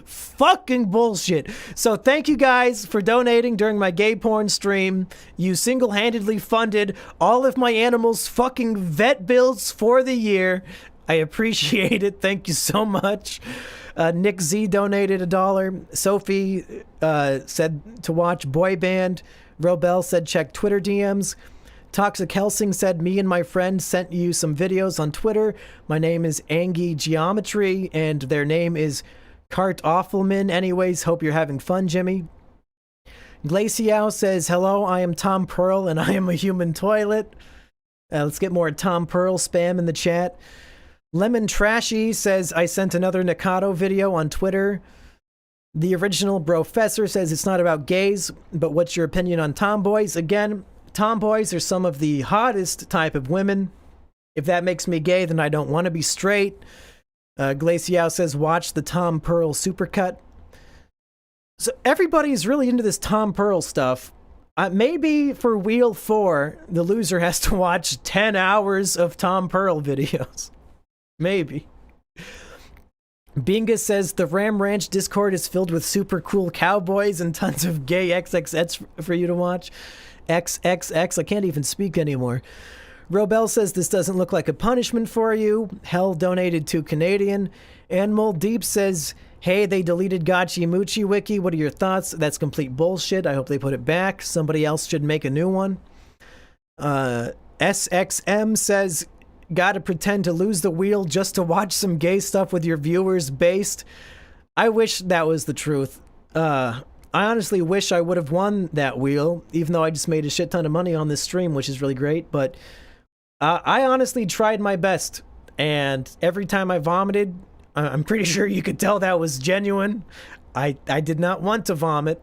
Fucking bullshit. So thank you guys for donating during my gay porn stream. You single-handedly funded all of my animals' fucking vet bills for the year. I appreciate it. Thank you so much. Nick Z donated $1. Sophie said to watch Boy Band. Robel said check Twitter DMs. Toxic Helsing said, me and my friend sent you some videos on Twitter. My name is Angie Geometry, and their name is Cart Awfulman. Anyways, hope you're having fun, Jimmy. Glaciao says, hello, I am Tom Pearl, and I am a human toilet. Let's get more Tom Pearl spam in the chat. Lemon Trashy says, I sent another Nikado video on Twitter. The original Professor says, it's not about gays, but what's your opinion on tomboys? Again, tomboys are some of the hottest type of women. If that makes me gay, then I don't want to be straight. Glaciao says, watch the Tom Pearl supercut. So everybody's really into this Tom Pearl stuff. Maybe for Wheel 4, the loser has to watch 10 hours of Tom Pearl videos. Maybe. Binga says, the Ram Ranch Discord is filled with super cool cowboys and tons of gay XXX for you to watch. XXX, I can't even speak anymore. Robel says, this doesn't look like a punishment for you. Hell donated to Canadian. Animal Deep says, hey, they deleted Gachi Muchi Wiki. What are your thoughts? That's complete bullshit. I hope they put it back. Somebody else should make a new one. SXM says, gotta pretend to lose the wheel just to watch some gay stuff with your viewers based. I wish that was the truth. I honestly wish I would have won that wheel, even though I just made a shit ton of money on this stream, which is really great. But I honestly tried my best. And every time I vomited, I'm pretty sure you could tell that was genuine. I did not want to vomit.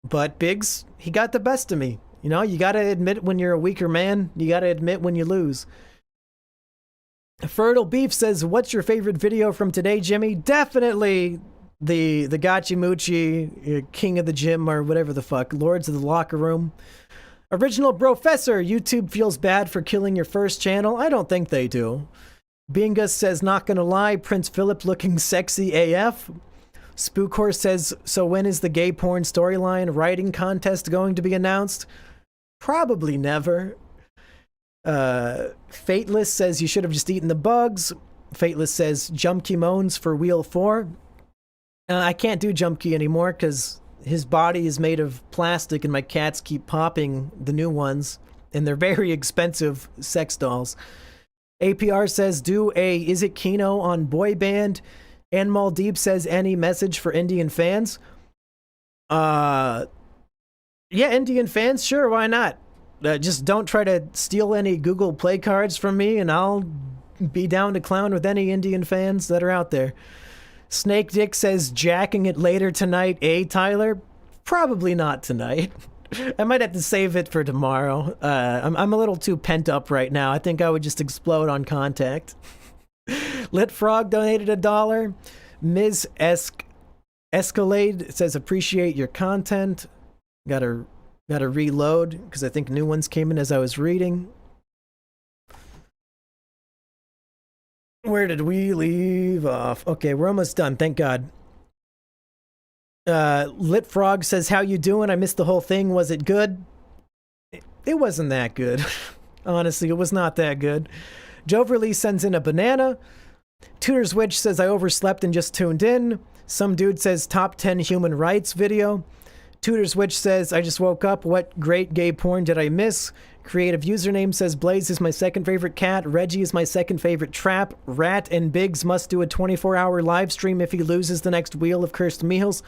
But Biggs, he got the best of me. You know, you gotta admit when you're a weaker man. You gotta admit when you lose. Fertile Beef says, what's your favorite video from today, Jimmy? Definitely the Gachimuchi, King of the Gym, or whatever the fuck, Lords of the Locker Room. Original Professor, YouTube feels bad for killing your first channel? I don't think they do. Bingus says, not gonna lie, Prince Philip looking sexy AF. Spookhorse says, so when is the gay porn storyline writing contest going to be announced? Probably never. Fateless says, you should have just eaten the bugs. Fateless says, Jumpkey moans for Wheel 4. I can't do Jumpkey anymore because his body is made of plastic and my cats keep popping the new ones. And they're very expensive sex dolls. APR says, do a Is It Kino on Boy Band. And Maldeep says, any message for Indian fans? Yeah, Indian fans, sure, why not? Just don't try to steal any Google Play cards from me, and I'll be down to clown with any Indian fans that are out there. Snake Dick says, jacking it later tonight, Tyler? Probably not tonight. I might have to save it for tomorrow. I'm a little too pent up right now. I think I would just explode on contact. Lit Frog donated $1. Ms. Escalade says, appreciate your content. Gotta reload because I think new ones came in as I was reading. Where did we leave off? Okay, we're almost done. Thank God. Lit Frog says, how you doing? I missed the whole thing. Was it good? It wasn't that good. Honestly, it was not that good. Joverly sends in a banana. Tutor's Witch says, I overslept and just tuned in. Some dude says, top 10 human rights video. Tutor's Witch says, I just woke up. What great gay porn did I miss? Creative username says, Blaze is my second favorite cat. Reggie is my second favorite trap. Rat and Biggs must do a 24-hour live stream if he loses the next wheel of cursed meals.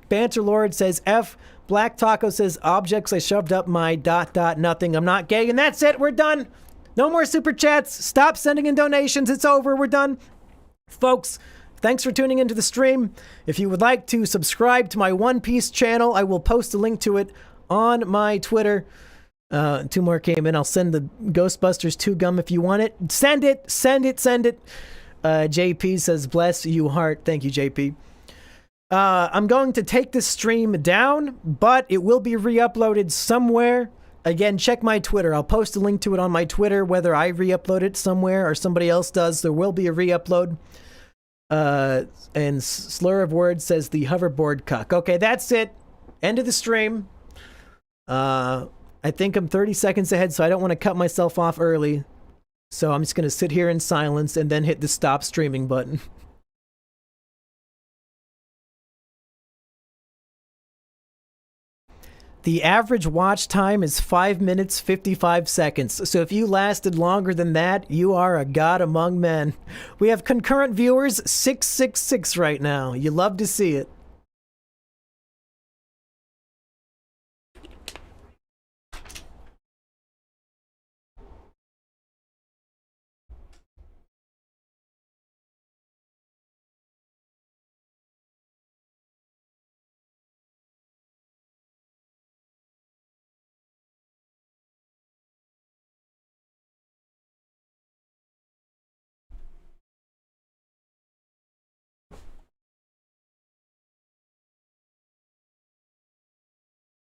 Banter Lord says, F. Black Taco says, objects I shoved up my ... nothing. I'm not gay. And that's it. We're done. No more super chats. Stop sending in donations. It's over. We're done. Folks, thanks for tuning into the stream. If you would like to subscribe to my One Piece channel, I will post a link to it on my Twitter. 2 more came in. I'll send the Ghostbusters 2 gum if you want it. Send it. Send it. Send it. JP says, bless you heart. Thank you, JP. I'm going to take this stream down, but it will be re-uploaded somewhere. Again, check my Twitter. I'll post a link to it on my Twitter, whether I re-upload it somewhere or somebody else does. There will be a re-upload. And Slur of Words says the hoverboard cuck. Okay, that's it. End of the stream. I think I'm 30 seconds ahead, so I don't want to cut myself off early. So I'm just going to sit here in silence and then hit the stop streaming button. The average watch time is 5 minutes 55 seconds. So if you lasted longer than that, you are a god among men. We have concurrent viewers 666 right now. You love to see it.